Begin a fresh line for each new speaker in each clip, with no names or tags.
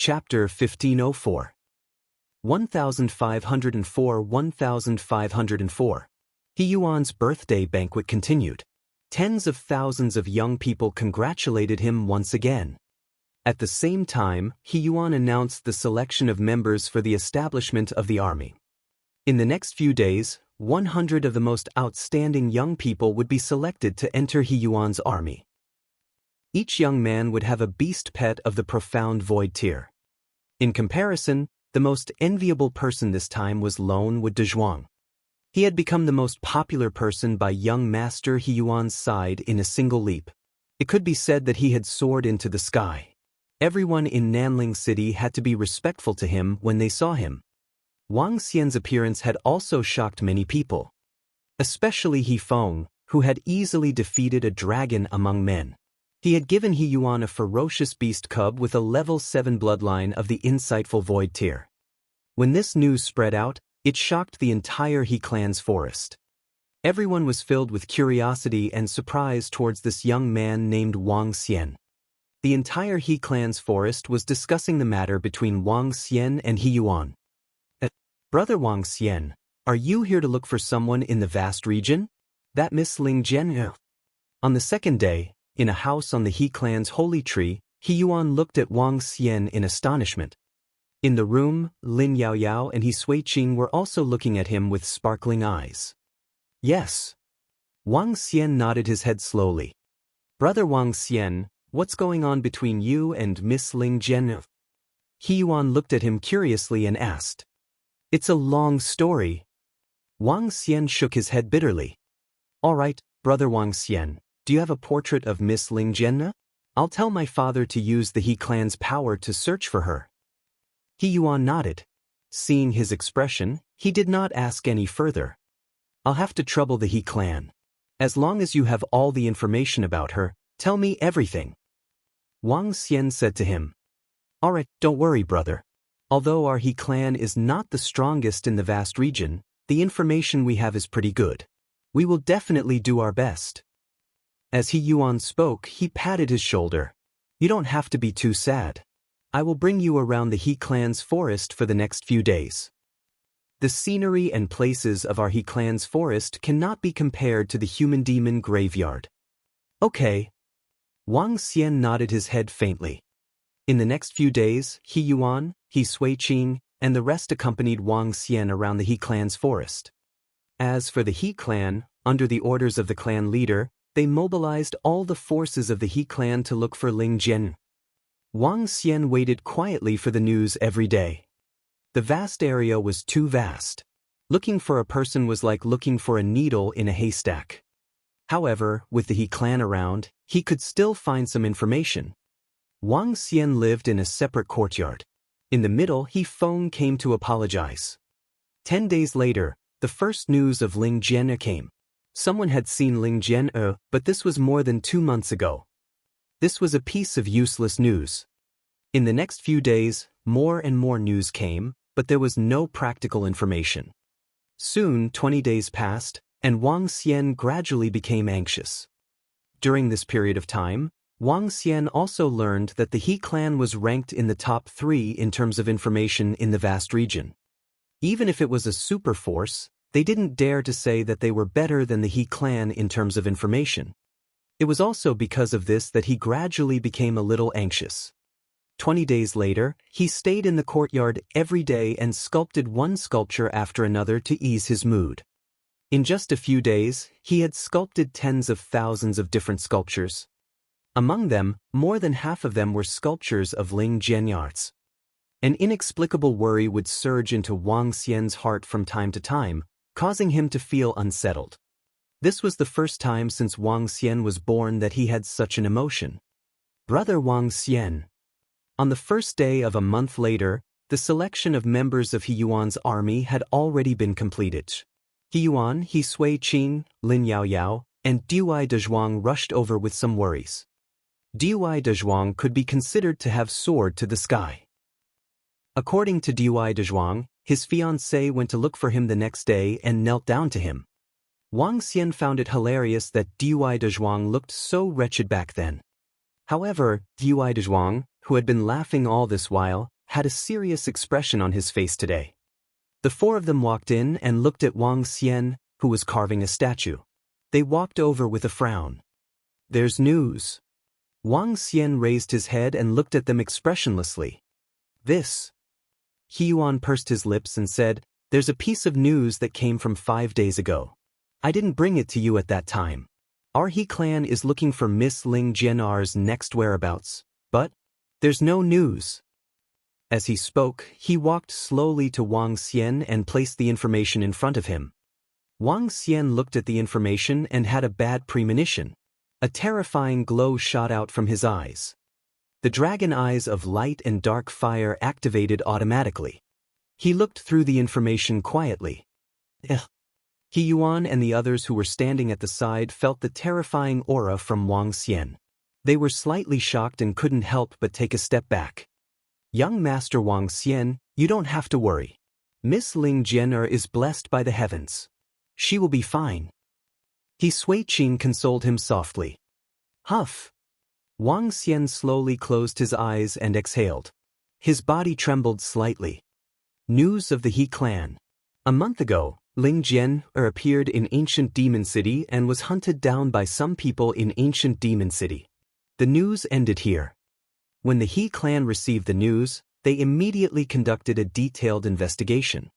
Chapter 1504. 1504. He Yuan's birthday banquet continued. Tens of thousands of young people congratulated him once again. At the same time, He Yuan announced the selection of members for the establishment of the army. In the next few days, 100 of the most outstanding young people would be selected to enter He Yuan's army. Each young man would have a beast pet of the profound void tier. In comparison, the most enviable person this time was Lone Wood Dezhuang. He had become the most popular person by young Master He Yuan's side in a single leap. It could be said that he had soared into the sky. Everyone in Nanling City had to be respectful to him when they saw him. Wang Xian's appearance had also shocked many people. Especially He Feng, who had easily defeated a dragon among men. He had given He Yuan a ferocious beast cub with a level 7 bloodline of the insightful void tier. When this news spread out, it shocked the entire He clan's forest. Everyone was filled with curiosity and surprise towards this young man named Wang Xian. The entire He clan's forest was discussing the matter between Wang Xian and He Yuan. Brother Wang Xian, are you here to look for someone in the vast region? That Miss Ling Jian? On the second day, in a house on the He clan's holy tree, He Yuan looked at Wang Xian in astonishment. In the room, Lin Yaoyao and He Suiqing were also looking at him with sparkling eyes. Yes. Wang Xian nodded his head slowly. Brother Wang Xian, what's going on between you and Miss Ling Jian? He Yuan looked at him curiously and asked. It's a long story. Wang Xian shook his head bitterly. All right, Brother Wang Xian, do you have a portrait of Miss Ling Jian? I'll tell my father to use the He clan's power to search for her. He Yuan nodded. Seeing his expression, he did not ask any further. I'll have to trouble the He clan. As long as you have all the information about her, tell me everything. Wang Xian said to him. All right, don't worry, brother. Although our He clan is not the strongest in the vast region, the information we have is pretty good. We will definitely do our best. As He Yuan spoke, he patted his shoulder. You don't have to be too sad. I will bring you around the He clan's forest for the next few days. The scenery and places of our He clan's forest cannot be compared to the human demon graveyard. Okay. Wang Xian nodded his head faintly. In the next few days, He Yuan, He Suiqing, and the rest accompanied Wang Xian around the He clan's forest. As for the He clan, under the orders of the clan leader, they mobilized all the forces of the He clan to look for Ling Jian. Wang Xian waited quietly for the news every day. The vast area was too vast. Looking for a person was like looking for a needle in a haystack. However, with the He clan around, he could still find some information. Wang Xian lived in a separate courtyard. In the middle, He Feng came to apologize. 10 days later, the first news of Ling Jian came. Someone had seen Ling Jian, but this was more than 2 months ago. This was a piece of useless news. In the next few days, more and more news came, but there was no practical information. Soon, 20 days passed, and Wang Xian gradually became anxious. During this period of time, Wang Xian also learned that the He clan was ranked in the top 3 in terms of information in the vast region. Even if it was a super force, they didn't dare to say that they were better than the He clan in terms of information. It was also because of this that he gradually became a little anxious. 20 days later, he stayed in the courtyard every day and sculpted one sculpture after another to ease his mood. In just a few days, he had sculpted tens of thousands of different sculptures. Among them, more than half of them were sculptures of Ling Jian arts. An inexplicable worry would surge into Wang Xian's heart from time to time, causing him to feel unsettled. This was the first time since Wang Xian was born that he had such an emotion. Brother Wang Xian. On the first day of a month later, the selection of members of He Yuan's army had already been completed. He Yuan, He Suiqing, Lin Yaoyao, and Dui Dezhuang rushed over with some worries. Dui Dezhuang could be considered to have soared to the sky. According to Dui Dezhuang, his fiancée went to look for him the next day and knelt down to him. Wang Xian found it hilarious that Dui Dezhuang looked so wretched back then. However, Dui Dezhuang, who had been laughing all this while, had a serious expression on his face today. The four of them walked in and looked at Wang Xian, who was carving a statue. They walked over with a frown. "There's news." Wang Xian raised his head and looked at them expressionlessly. "This." He Yuan pursed his lips and said, "There's a piece of news that came from 5 days ago. I didn't bring it to you at that time. Our He clan is looking for Miss Ling Jian'er's next whereabouts, but there's no news." As he spoke, he walked slowly to Wang Xian and placed the information in front of him. Wang Xian looked at the information and had a bad premonition. A terrifying glow shot out from his eyes. The dragon eyes of light and dark fire activated automatically. He looked through the information quietly. He Yuan and the others who were standing at the side felt the terrifying aura from Wang Xian. They were slightly shocked and couldn't help but take a step back. "Young Master Wang Xian, you don't have to worry. Miss Ling Jian'er is blessed by the heavens. She will be fine." He Sui Qing consoled him softly. Huff. Wang Xian slowly closed his eyes and exhaled. His body trembled slightly. News of the He clan. A month ago, Ling Jian'er appeared in Ancient Demon City and was hunted down by some people in Ancient Demon City. The news ended here. When the He clan received the news, they immediately conducted a detailed investigation.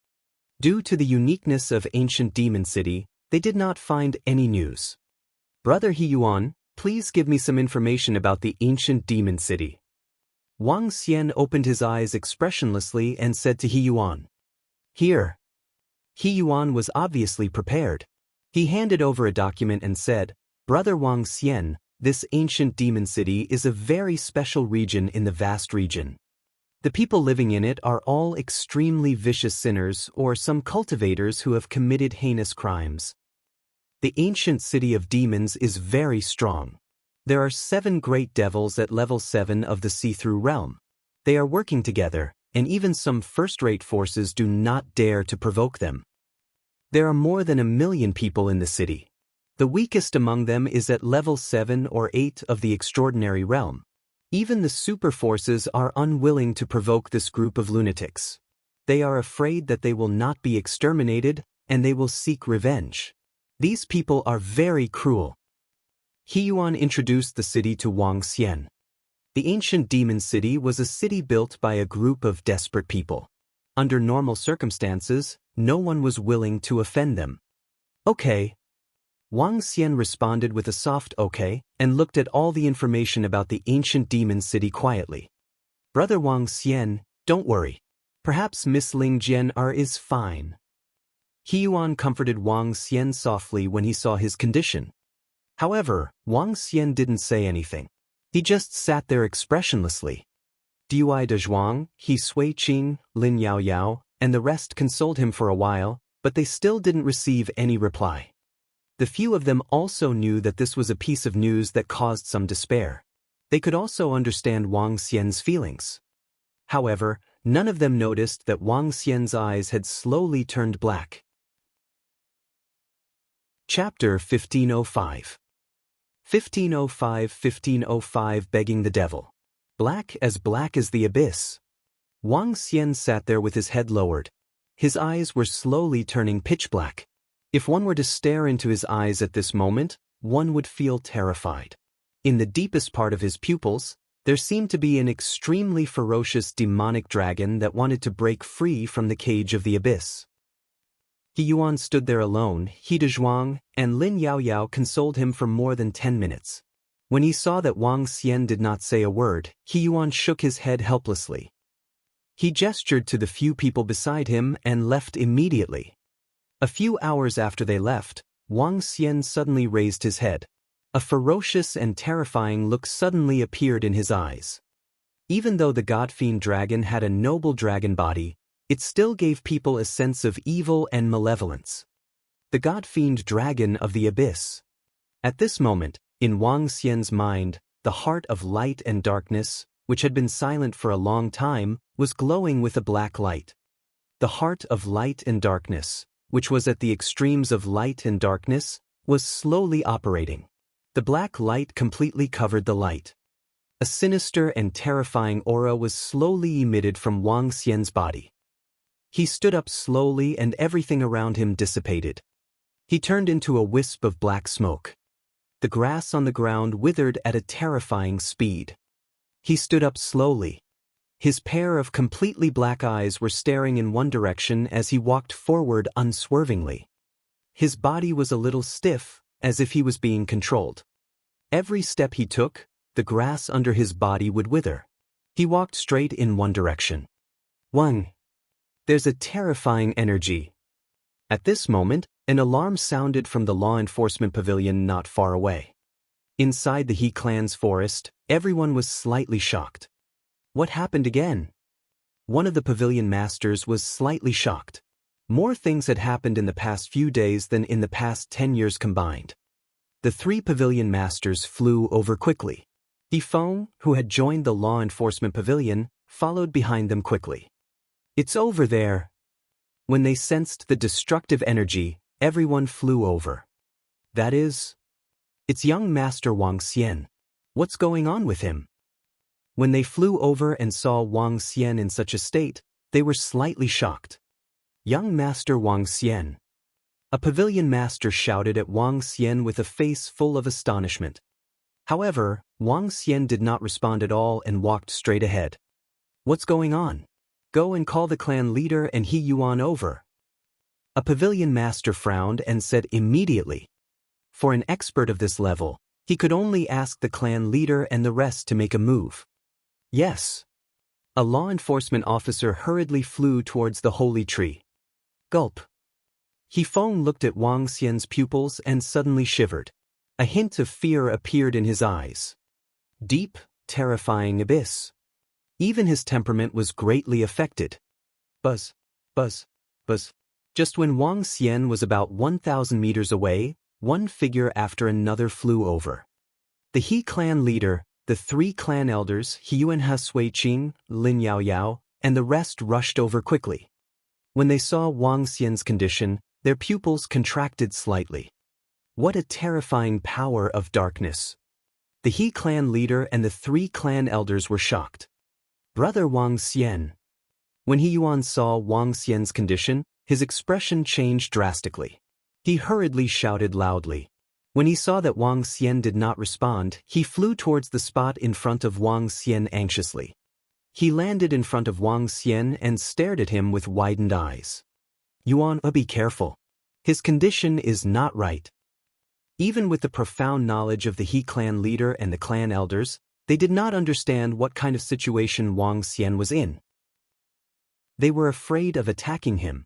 Due to the uniqueness of Ancient Demon City, they did not find any news. "Brother He Yuan, please give me some information about the Ancient Demon City." Wang Xian opened his eyes expressionlessly and said to He Yuan, "Here." He Yuan was obviously prepared. He handed over a document and said, "Brother Wang Xian, this Ancient Demon City is a very special region in the vast region. The people living in it are all extremely vicious sinners or some cultivators who have committed heinous crimes. The ancient city of demons is very strong. There are 7 great devils at level 7 of the see-through realm. They are working together, and even some first-rate forces do not dare to provoke them. There are more than 1 million people in the city. The weakest among them is at level 7 or 8 of the extraordinary realm. Even the super forces are unwilling to provoke this group of lunatics. They are afraid that they will not be exterminated, and they will seek revenge. These people are very cruel." He Yuan introduced the city to Wang Xian. The ancient demon city was a city built by a group of desperate people. Under normal circumstances, no one was willing to offend them. "Okay." Wang Xian responded with a soft okay and looked at all the information about the ancient demon city quietly. "Brother Wang Xian, don't worry. Perhaps Miss Ling Jian'er is fine." He Yuan comforted Wang Xian softly when he saw his condition. However, Wang Xian didn't say anything. He just sat there expressionlessly. Dui Dezhuang, He Sui Qing, Lin Yao Yao, and the rest consoled him for a while, but they still didn't receive any reply. The few of them also knew that this was a piece of news that caused some despair. They could also understand Wang Xian's feelings. However, none of them noticed that Wang Xian's eyes had slowly turned black. Chapter 1505. 1505 Begging the Devil. Black as the abyss. Wang Xian sat there with his head lowered. His eyes were slowly turning pitch black. If one were to stare into his eyes at this moment, one would feel terrified. In the deepest part of his pupils, there seemed to be an extremely ferocious demonic dragon that wanted to break free from the cage of the abyss. He Yuan stood there alone. He Dezhuang and Lin Yao Yao consoled him for more than 10 minutes. When he saw that Wang Xian did not say a word, He Yuan shook his head helplessly. He gestured to the few people beside him and left immediately. A few hours after they left, Wang Xian suddenly raised his head. A ferocious and terrifying look suddenly appeared in his eyes. Even though the God-fiend dragon had a noble dragon body, it still gave people a sense of evil and malevolence. The God-fiend dragon of the abyss. At this moment, in Wang Xian's mind, the heart of light and darkness, which had been silent for a long time, was glowing with a black light. The heart of light and darkness, which was at the extremes of light and darkness, was slowly operating. The black light completely covered the light. A sinister and terrifying aura was slowly emitted from Wang Xian's body. He stood up slowly and everything around him dissipated. He turned into a wisp of black smoke. The grass on the ground withered at a terrifying speed. He stood up slowly. His pair of completely black eyes were staring in one direction as he walked forward unswervingly. His body was a little stiff, as if he was being controlled. Every step he took, the grass under his body would wither. He walked straight in one direction. Wang. There's a terrifying energy. At this moment, an alarm sounded from the law enforcement pavilion not far away. Inside the He clan's forest, everyone was slightly shocked. What happened again? One of the pavilion masters was slightly shocked. More things had happened in the past few days than in the past 10 years combined. The 3 pavilion masters flew over quickly. Yifeng, who had joined the law enforcement pavilion, followed behind them quickly. It's over there. When they sensed the destructive energy, everyone flew over. That is, it's young Master Wang Xian. What's going on with him? When they flew over and saw Wang Xian in such a state, they were slightly shocked. Young Master Wang Xian. A pavilion master shouted at Wang Xian with a face full of astonishment. However, Wang Xian did not respond at all and walked straight ahead. What's going on? Go and call the clan leader and He Yuan over. A pavilion master frowned and said immediately. For an expert of this level, he could only ask the clan leader and the rest to make a move. Yes. A law enforcement officer hurriedly flew towards the holy tree. Gulp. Yifeng looked at Wang Xian's pupils and suddenly shivered. A hint of fear appeared in his eyes. Deep, terrifying abyss. Even his temperament was greatly affected. Buzz, buzz, buzz. Just when Wang Xian was about 1,000 meters away, one figure after another flew over. The He clan leader, the 3 clan elders, Huyuan Suiqing, Lin Yaoyao, and the rest rushed over quickly. When they saw Wang Xian's condition, their pupils contracted slightly. What a terrifying power of darkness! The He clan leader and the 3 clan elders were shocked. Brother Wang Xian. When He Yuan saw Wang Xian's condition, his expression changed drastically. He hurriedly shouted loudly. When he saw that Wang Xian did not respond, he flew towards the spot in front of Wang Xian anxiously. He landed in front of Wang Xian and stared at him with widened eyes. Yuan, be careful. His condition is not right. Even with the profound knowledge of the He clan leader and the clan elders, they did not understand what kind of situation Wang Xian was in. They were afraid of attacking him.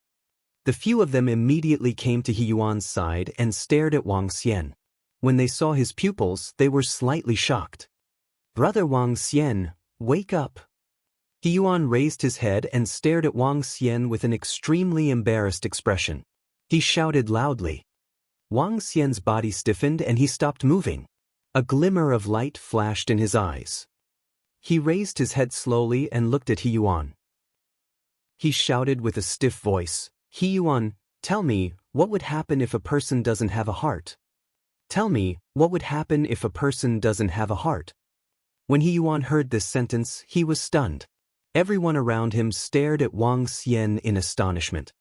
The few of them immediately came to He Yuan's side and stared at Wang Xian. When they saw his pupils, they were slightly shocked. Brother Wang Xian, wake up. He Yuan raised his head and stared at Wang Xian with an extremely embarrassed expression. He shouted loudly. Wang Xian's body stiffened and he stopped moving. A glimmer of light flashed in his eyes. He raised his head slowly and looked at He Yuan. He shouted with a stiff voice, He Yuan, tell me, what would happen if a person doesn't have a heart? Tell me, what would happen if a person doesn't have a heart? When He Yuan heard this sentence, he was stunned. Everyone around him stared at Wang Xian in astonishment.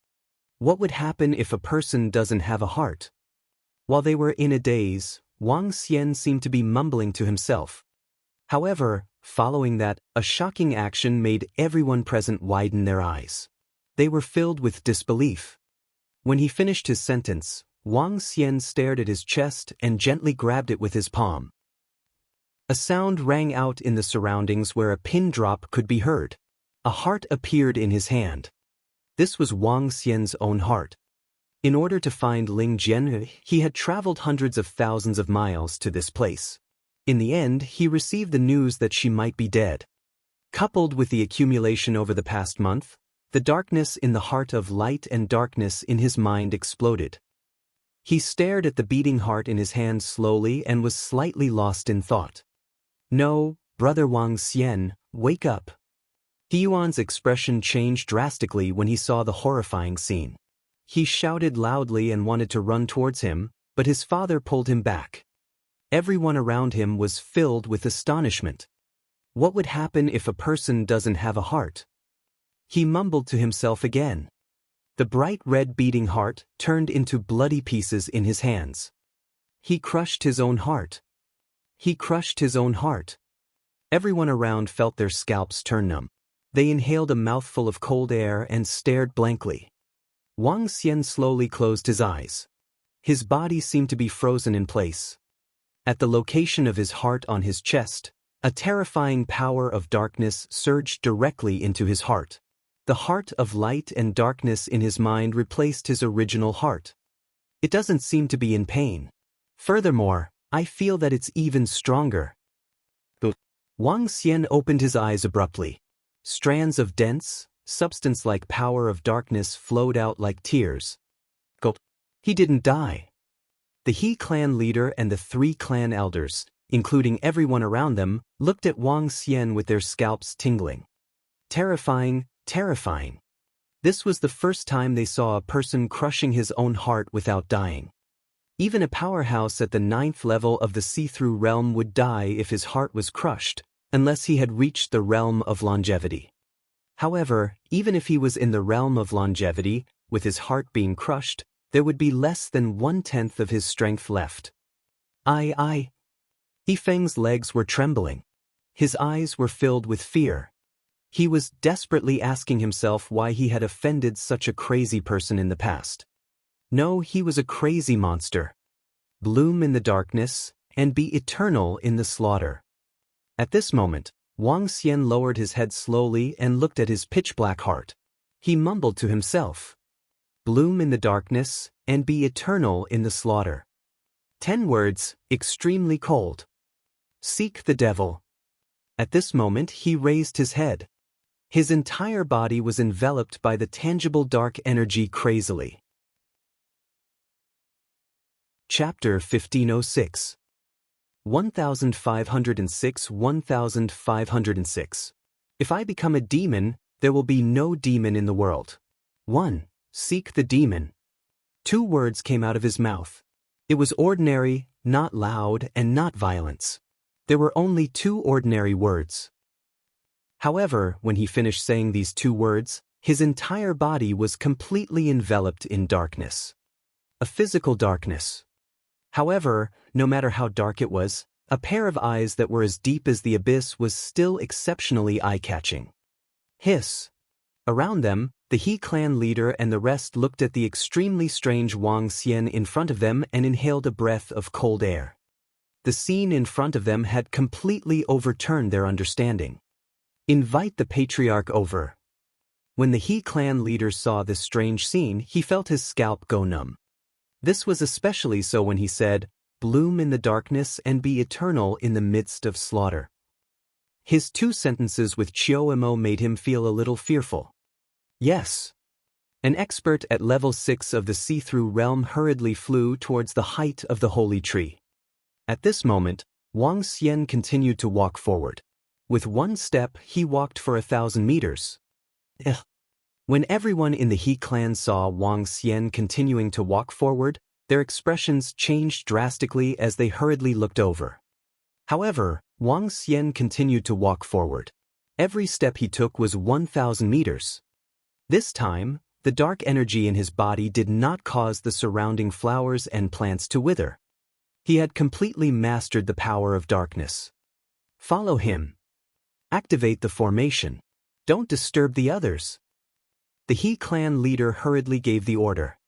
What would happen if a person doesn't have a heart? While they were in a daze, Wang Xian seemed to be mumbling to himself. However, following that, a shocking action made everyone present widen their eyes. They were filled with disbelief. When he finished his sentence, Wang Xian stared at his chest and gently grabbed it with his palm. A sound rang out in the surroundings where a pin drop could be heard. A heart appeared in his hand. This was Wang Xian's own heart. In order to find Ling Jian, he had traveled hundreds of thousands of miles to this place. In the end, he received the news that she might be dead. Coupled with the accumulation over the past month, the darkness in the heart of light and darkness in his mind exploded. He stared at the beating heart in his hand slowly and was slightly lost in thought. No, Brother Wang Xian, wake up. He Yuan's expression changed drastically when he saw the horrifying scene. He shouted loudly and wanted to run towards him, but his father pulled him back. Everyone around him was filled with astonishment. What would happen if a person doesn't have a heart? He mumbled to himself again. The bright red beating heart turned into bloody pieces in his hands. He crushed his own heart. He crushed his own heart. Everyone around felt their scalps turn numb. They inhaled a mouthful of cold air and stared blankly. Wang Xian slowly closed his eyes. His body seemed to be frozen in place. At the location of his heart on his chest, a terrifying power of darkness surged directly into his heart. The heart of light and darkness in his mind replaced his original heart. It doesn't seem to be in pain. Furthermore, I feel that it's even stronger. Wang Xian opened his eyes abruptly. Strands of dense, substance-like power of darkness flowed out like tears. He didn't die. The He clan leader and the 3 clan elders, including everyone around them, looked at Wang Xian with their scalps tingling. Terrifying, terrifying. This was the first time they saw a person crushing his own heart without dying. Even a powerhouse at the 9th level of the see-through realm would die if his heart was crushed, unless he had reached the realm of longevity. However, even if he was in the realm of longevity, with his heart being crushed, there would be less than 1/10 of his strength left. Yifeng's legs were trembling. His eyes were filled with fear. He was desperately asking himself why he had offended such a crazy person in the past. No, he was a crazy monster. Bloom in the darkness, and be eternal in the slaughter. At this moment, Wang Xian lowered his head slowly and looked at his pitch-black heart. He mumbled to himself. Bloom in the darkness, and be eternal in the slaughter. 10 words, extremely cold. Seek the devil. At this moment he raised his head. His entire body was enveloped by the tangible dark energy crazily. Chapter 1506. 1506. If I become a demon, there will be no demon in the world. 1. Seek the demon. 2 words came out of his mouth. It was ordinary, not loud, and not violence. There were only 2 ordinary words. However, when he finished saying these 2 words, his entire body was completely enveloped in darkness. A physical darkness. However, no matter how dark it was, a pair of eyes that were as deep as the abyss was still exceptionally eye-catching. Hiss. Around them, the He clan leader and the rest looked at the extremely strange Wang Xian in front of them and inhaled a breath of cold air. The scene in front of them had completely overturned their understanding. Invite the patriarch over. When the He clan leader saw this strange scene, he felt his scalp go numb. This was especially so when he said, "Bloom in the darkness and be eternal in the midst of slaughter." His 2 sentences with Chiuemo made him feel a little fearful. Yes. An expert at level 6 of the see-through realm hurriedly flew towards the height of the holy tree. At this moment, Wang Xian continued to walk forward. With 1 step, he walked for 1,000 meters. When everyone in the He clan saw Wang Xian continuing to walk forward, their expressions changed drastically as they hurriedly looked over. However, Wang Xian continued to walk forward. Every step he took was 1,000 meters. This time, the dark energy in his body did not cause the surrounding flowers and plants to wither. He had completely mastered the power of darkness. Follow him. Activate the formation. Don't disturb the others. The He clan leader hurriedly gave the order.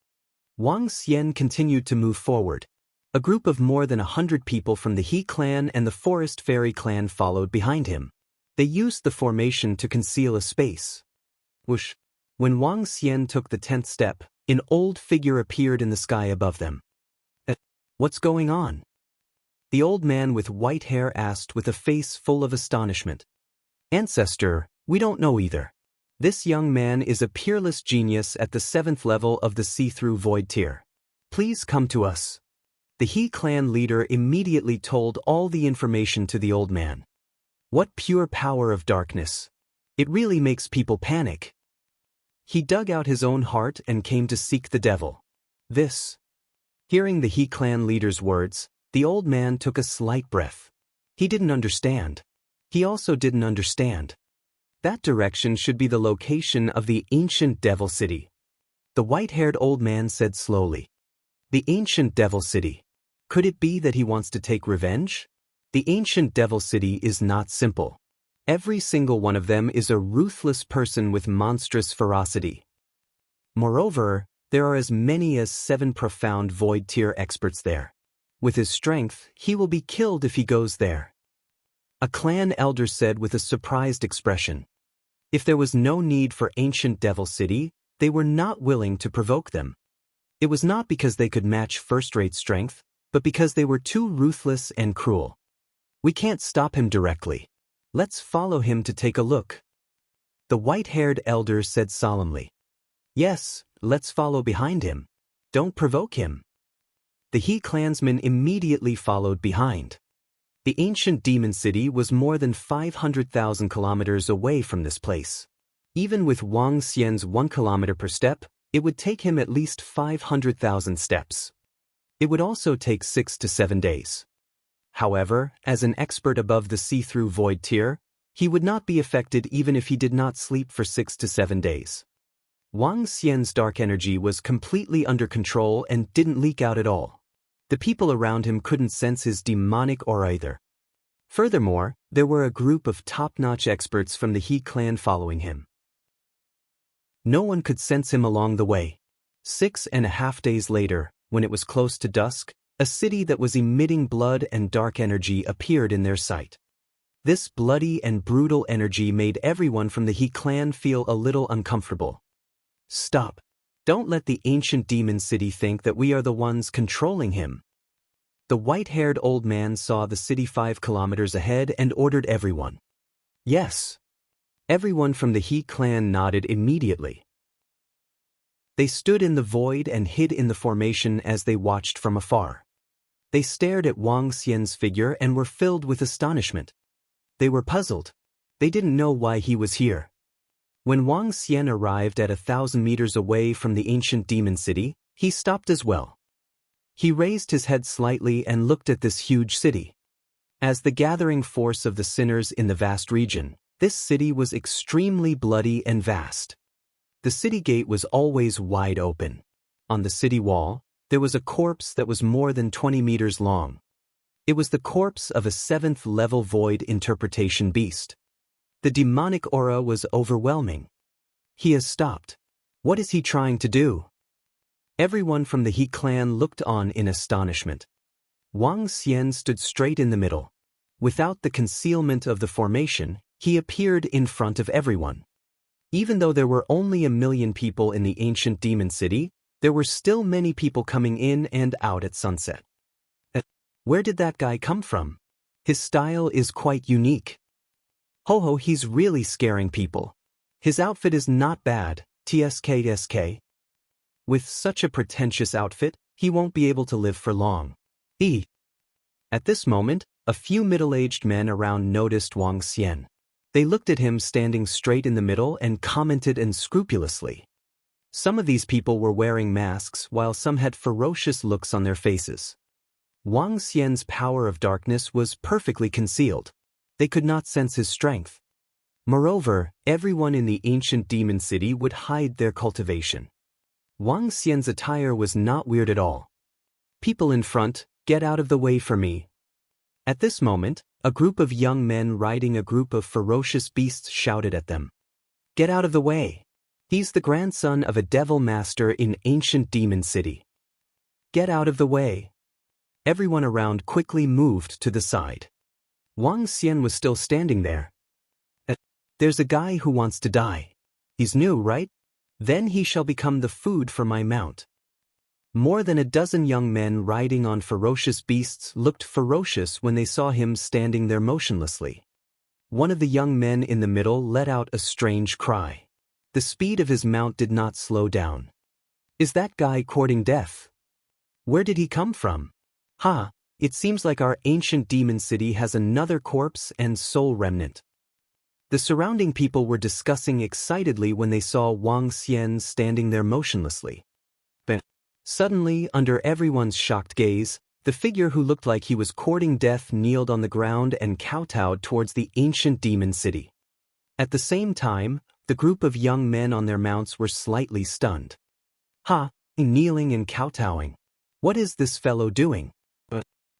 Wang Xian continued to move forward. A group of more than 100 people from the He clan and the Forest Fairy clan followed behind him. They used the formation to conceal a space. Whoosh! When Wang Xian took the 10th step, an old figure appeared in the sky above them. What's going on? The old man with white hair asked with a face full of astonishment. Ancestor, we don't know either. This young man is a peerless genius at the 7th level of the see-through void tier. Please come to us. The He clan leader immediately told all the information to the old man. What pure power of darkness! It really makes people panic. He dug out his own heart and came to seek the devil. This. Hearing the He clan leader's words, the old man took a slight breath. He didn't understand. He also didn't understand. That direction should be the location of the ancient Devil City. The white-haired old man said slowly. The ancient Devil City. Could it be that he wants to take revenge? The ancient Devil City is not simple. Every single one of them is a ruthless person with monstrous ferocity. Moreover, there are as many as 7 profound void tier experts there. With his strength, he will be killed if he goes there. A clan elder said with a surprised expression. If there was no need for ancient Devil City, they were not willing to provoke them. It was not because they could match first-rate strength, but because they were too ruthless and cruel. We can't stop him directly. Let's follow him to take a look. The white-haired elder said solemnly. Yes, let's follow behind him. Don't provoke him. The He clansmen immediately followed behind. The ancient demon city was more than 500,000 kilometers away from this place. Even with Wang Xian's 1 kilometer per step, it would take him at least 500,000 steps. It would also take 6 to 7 days. However, as an expert above the see-through void tier, he would not be affected even if he did not sleep for 6 to 7 days. Wang Xian's dark energy was completely under control and didn't leak out at all. The people around him couldn't sense his demonic aura either. Furthermore, there were a group of top-notch experts from the He clan following him. No one could sense him along the way. 6.5 days later, when it was close to dusk, a city that was emitting blood and dark energy appeared in their sight. This bloody and brutal energy made everyone from the He clan feel a little uncomfortable. Stop. Don't let the ancient demon city think that we are the ones controlling him. The white-haired old man saw the city 5 kilometers ahead and ordered everyone. Yes. Everyone from the He clan nodded immediately. They stood in the void and hid in the formation as they watched from afar. They stared at Wang Xian's figure and were filled with astonishment. They were puzzled. They didn't know why he was here. When Wang Xian arrived at 1,000 meters away from the ancient demon city, he stopped as well. He raised his head slightly and looked at this huge city. As the gathering force of the sinners in the vast region, this city was extremely bloody and vast. The city gate was always wide open. On the city wall, there was a corpse that was more than 20 meters long. It was the corpse of a 7th-level void interpretation beast. The demonic aura was overwhelming. He has stopped. What is he trying to do? Everyone from the He clan looked on in astonishment. Wang Xian stood straight in the middle. Without the concealment of the formation, he appeared in front of everyone. Even though there were only 1 million people in the ancient demon city, there were still many people coming in and out at sunset. Where did that guy come from? His style is quite unique. Ho, he's really scaring people. His outfit is not bad, tsk. With such a pretentious outfit, he won't be able to live for long. At this moment, a few middle-aged men around noticed Wang Xian. They looked at him standing straight in the middle and commented unscrupulously. Some of these people were wearing masks while some had ferocious looks on their faces. Wang Xian's power of darkness was perfectly concealed. They could not sense his strength. Moreover, everyone in the ancient demon city would hide their cultivation. Wang Xian's attire was not weird at all. People in front, get out of the way for me. At this moment, a group of young men riding a group of ferocious beasts shouted at them. Get out of the way. He's the grandson of a devil master in ancient demon city. Get out of the way. Everyone around quickly moved to the side. Wang Xian was still standing there. There's a guy who wants to die. He's new, right? Then he shall become the food for my mount. More than a dozen young men riding on ferocious beasts looked ferocious when they saw him standing there motionlessly. One of the young men in the middle let out a strange cry. The speed of his mount did not slow down. Is that guy courting death? Where did he come from? It seems like our ancient demon city has another corpse and soul remnant. The surrounding people were discussing excitedly when they saw Wang Xian standing there motionlessly. But suddenly, under everyone's shocked gaze, The figure who looked like he was courting death kneeled on the ground and kowtowed towards the ancient demon city. At the same time, the group of young men on their mounts were slightly stunned. Ha, kneeling and kowtowing. What is this fellow doing?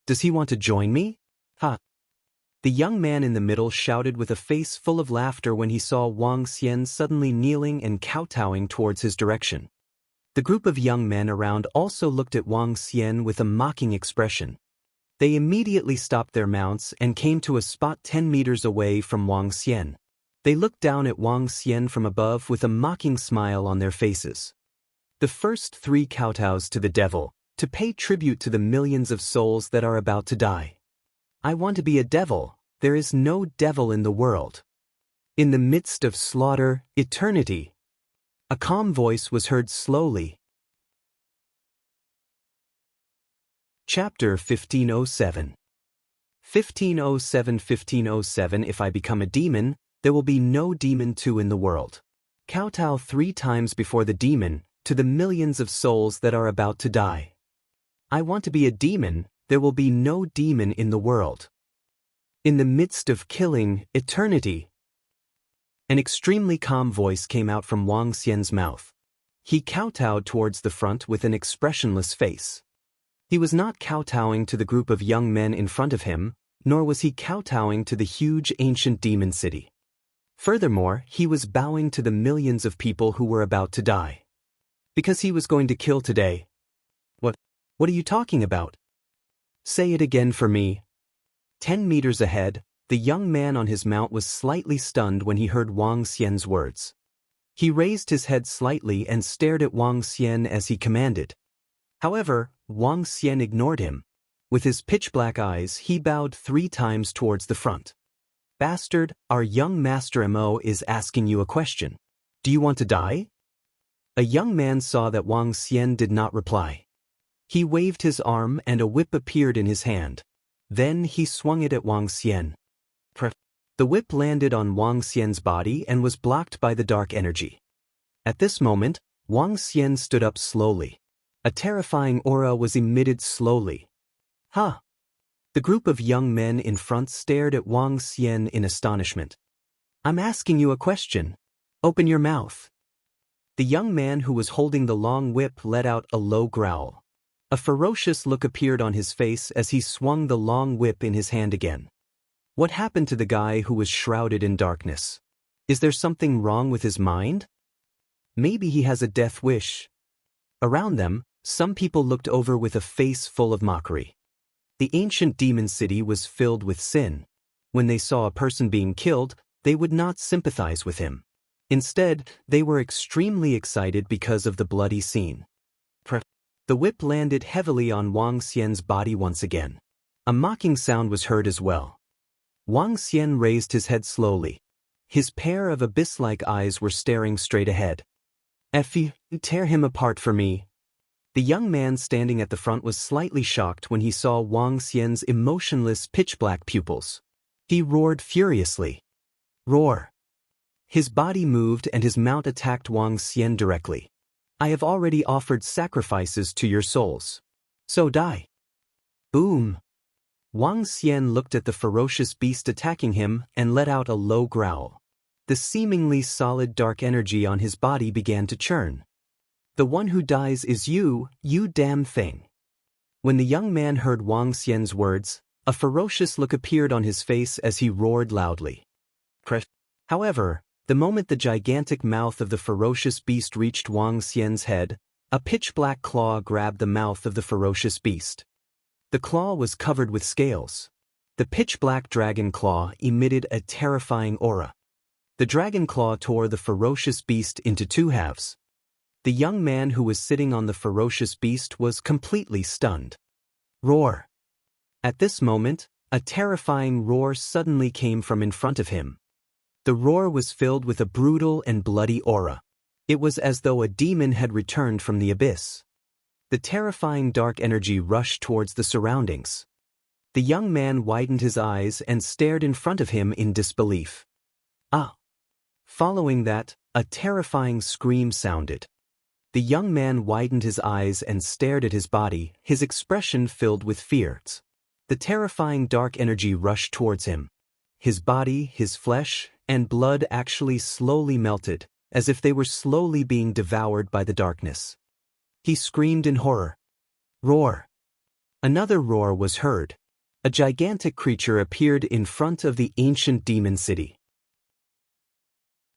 Does he want to join me? Ha. The young man in the middle shouted with a face full of laughter when he saw Wang Xian suddenly kneeling and kowtowing towards his direction. The group of young men around also looked at Wang Xian with a mocking expression. They immediately stopped their mounts and came to a spot 10 meters away from Wang Xian. They looked down at Wang Xian from above with a mocking smile on their faces. The first 3 kowtows to the devil, to pay tribute to the millions of souls that are about to die. I want to be a devil. There is no devil in the world. In the midst of slaughter, eternity. A calm voice was heard slowly. Chapter 1507. 1507 If I become a demon, there will be no demon 2 in the world. Kowtow 3 times before the demon, to the millions of souls that are about to die. I want to be a demon, there will be no demon in the world. In the midst of killing, eternity. An extremely calm voice came out from Wang Xian's mouth. He kowtowed towards the front with an expressionless face. He was not kowtowing to the group of young men in front of him, nor was he kowtowing to the huge ancient demon city. Furthermore, he was bowing to the millions of people who were about to die. Because he was going to kill today. What are you talking about? Say it again for me. 10 meters ahead, the young man on his mount was slightly stunned when he heard Wang Xian's words. He raised his head slightly and stared at Wang Xian as he commanded. However, Wang Xian ignored him. With his pitch-black eyes, he bowed 3 times towards the front. Bastard, our young master Mo is asking you a question. Do you want to die? A young man saw that Wang Xian did not reply. He waved his arm and a whip appeared in his hand. Then he swung it at Wang Xian. The whip landed on Wang Xian's body and was blocked by the dark energy. At this moment, Wang Xian stood up slowly. A terrifying aura was emitted slowly. Ha! The group of young men in front stared at Wang Xian in astonishment. I'm asking you a question. Open your mouth. The young man who was holding the long whip let out a low growl. A ferocious look appeared on his face as he swung the long whip in his hand again. What happened to the guy who was shrouded in darkness? Is there something wrong with his mind? Maybe he has a death wish. Around them, some people looked over with a face full of mockery. The ancient demon city was filled with sin. When they saw a person being killed, they would not sympathize with him. Instead, they were extremely excited because of the bloody scene. The whip landed heavily on Wang Xian's body once again. A mocking sound was heard as well. Wang Xian raised his head slowly. His pair of abyss-like eyes were staring straight ahead. If you tear him apart for me. The young man standing at the front was slightly shocked when he saw Wang Xian's emotionless pitch-black pupils. He roared furiously. Roar. His body moved and his mount attacked Wang Xian directly. I have already offered sacrifices to your souls. So die. Boom. Wang Xian looked at the ferocious beast attacking him and let out a low growl. The seemingly solid dark energy on his body began to churn. The one who dies is you, you damn thing. When the young man heard Wang Xian's words, a ferocious look appeared on his face as he roared loudly. However, the moment the gigantic mouth of the ferocious beast reached Wang Xian's head, a pitch-black claw grabbed the mouth of the ferocious beast. The claw was covered with scales. The pitch-black dragon claw emitted a terrifying aura. The dragon claw tore the ferocious beast into 2 halves. The young man who was sitting on the ferocious beast was completely stunned. Roar. At this moment, a terrifying roar suddenly came from in front of him. The roar was filled with a brutal and bloody aura. It was as though a demon had returned from the abyss. The terrifying dark energy rushed towards the surroundings. The young man widened his eyes and stared in front of him in disbelief. Ah! Following that, a terrifying scream sounded. The young man widened his eyes and stared at his body, his expression filled with fear. The terrifying dark energy rushed towards him. His body, his flesh, and blood actually slowly melted, as if they were slowly being devoured by the darkness. He screamed in horror. Roar! Another roar was heard. A gigantic creature appeared in front of the ancient demon city.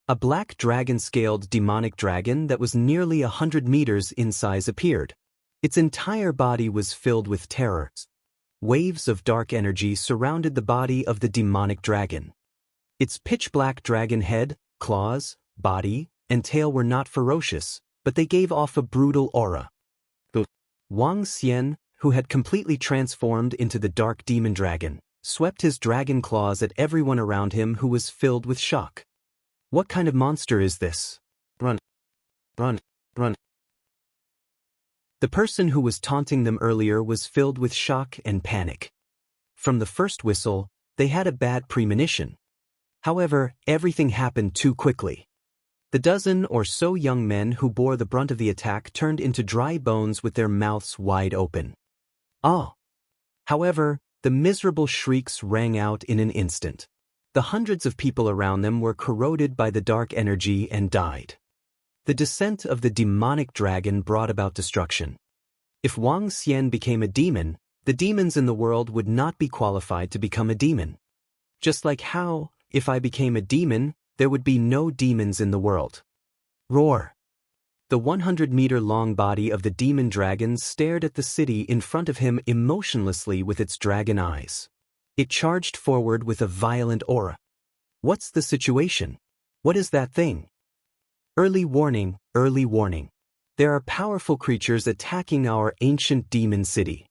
A black dragon-scaled demonic dragon that was nearly 100 meters in size appeared. Its entire body was filled with terror. Waves of dark energy surrounded the body of the demonic dragon. Its pitch-black dragon head, claws, body, and tail were not ferocious, but they gave off a brutal aura. Wang Xian, who had completely transformed into the dark demon dragon, swept his dragon claws at everyone around him who was filled with shock. What kind of monster is this? Run! Run! Run! The person who was taunting them earlier was filled with shock and panic. From the first whistle, they had a bad premonition. However, everything happened too quickly. The dozen or so young men who bore the brunt of the attack turned into dry bones with their mouths wide open. Ah! However, the miserable shrieks rang out in an instant. The hundreds of people around them were corroded by the dark energy and died. The descent of the demonic dragon brought about destruction. If Wang Xian became a demon, the demons in the world would not be qualified to become a demon. Just like how, if I became a demon, there would be no demons in the world. Roar! The 100-meter-long body of the demon dragon stared at the city in front of him emotionlessly with its dragon eyes. It charged forward with a violent aura. What's the situation? What is that thing? Early warning, early warning. There are powerful creatures attacking our ancient demon city.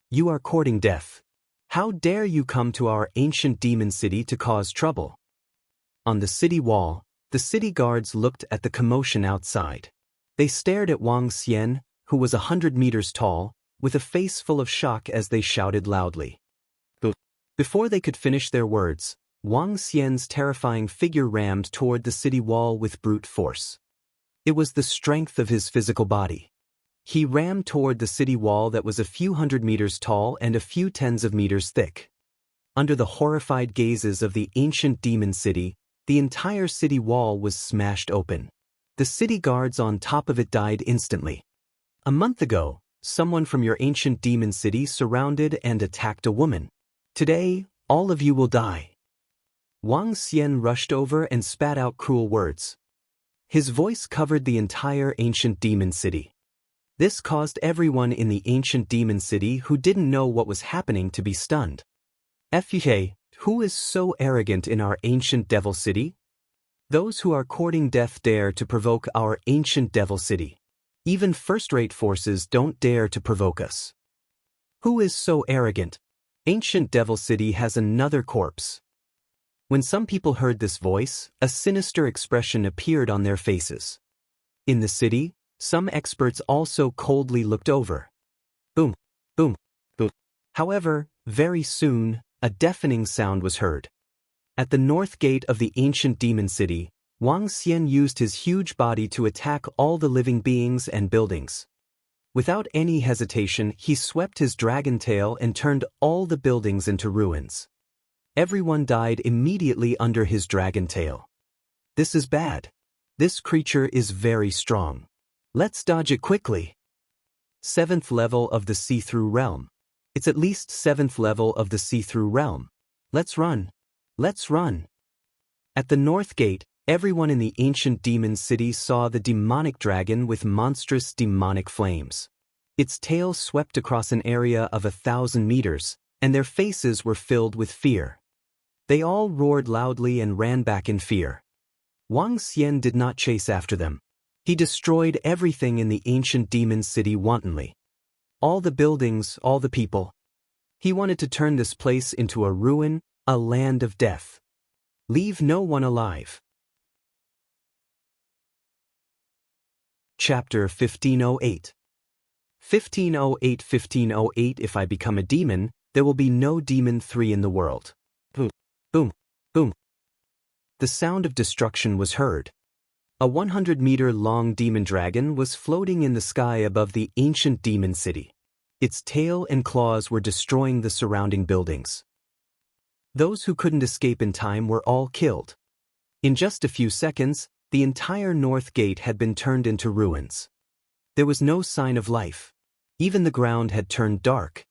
You are courting death. How dare you come to our ancient demon city to cause trouble? On the city wall, the city guards looked at the commotion outside. They stared at Wang Xian, who was 100 meters tall, with a face full of shock as they shouted loudly. Before they could finish their words, Wang Xian's terrifying figure rammed toward the city wall with brute force. It was the strength of his physical body. He rammed toward the city wall that was a few hundred meters tall and a few tens of meters thick. Under the horrified gazes of the ancient demon city, the entire city wall was smashed open. The city guards on top of it died instantly. A month ago, someone from your ancient demon city surrounded and attacked a woman. Today, all of you will die. Wang Xian rushed over and spat out cruel words. His voice covered the entire ancient demon city. This caused everyone in the ancient demon city who didn't know what was happening to be stunned. FUK, who is so arrogant in our ancient devil city? Those who are courting death dare to provoke our ancient devil city. Even first-rate forces don't dare to provoke us. Who is so arrogant? Ancient devil city has another corpse. When some people heard this voice, a sinister expression appeared on their faces. In the city, some experts also coldly looked over. Boom, boom, boom. However, very soon, a deafening sound was heard. At the north gate of the ancient demon city, Wang Xian used his huge body to attack all the living beings and buildings. Without any hesitation, he swept his dragon tail and turned all the buildings into ruins. Everyone died immediately under his dragon tail. This is bad. This creature is very strong. Let's dodge it quickly. 7th level of the see-through realm. It's at least 7th level of the see-through realm. Let's run. Let's run. At the north gate, everyone in the ancient demon city saw the demonic dragon with monstrous demonic flames. Its tail swept across an area of 1,000 meters, and their faces were filled with fear. They all roared loudly and ran back in fear. Wang Xian did not chase after them. He destroyed everything in the ancient demon city wantonly. All the buildings, all the people. He wanted to turn this place into a ruin, a land of death. Leave no one alive. Chapter 1508. 1508. If I become a demon, there will be no demon 3 in the world. Boom, boom, boom. The sound of destruction was heard. A 100-meter-long demon dragon was floating in the sky above the ancient demon city. Its tail and claws were destroying the surrounding buildings. Those who couldn't escape in time were all killed. In just a few seconds, the entire north gate had been turned into ruins. There was no sign of life. Even the ground had turned dark.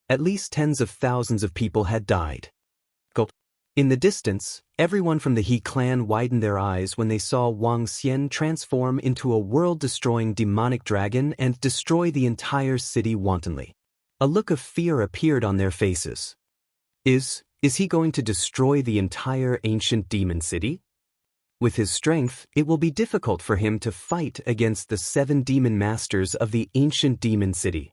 At least tens of thousands of people had died. In the distance, everyone from the He clan widened their eyes when they saw Wang Xian transform into a world-destroying demonic dragon and destroy the entire city wantonly. A look of fear appeared on their faces. Is he going to destroy the entire ancient demon city? With his strength, it will be difficult for him to fight against the 7 demon masters of the ancient demon city.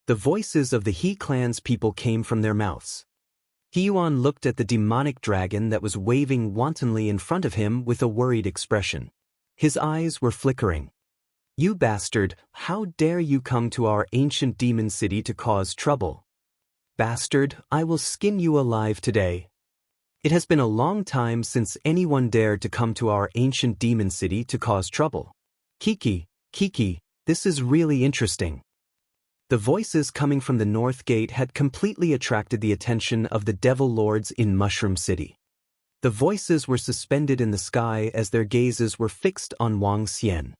The voices of the He clan's people came from their mouths. He Yuan looked at the demonic dragon that was waving wantonly in front of him with a worried expression. His eyes were flickering. "You bastard, how dare you come to our ancient demon city to cause trouble? Bastard, I will skin you alive today. It has been a long time since anyone dared to come to our ancient demon city to cause trouble. Kiki, this is really interesting." The voices coming from the North Gate had completely attracted the attention of the Devil Lords in Mushroom City. The voices were suspended in the sky as their gazes were fixed on Wang Xian.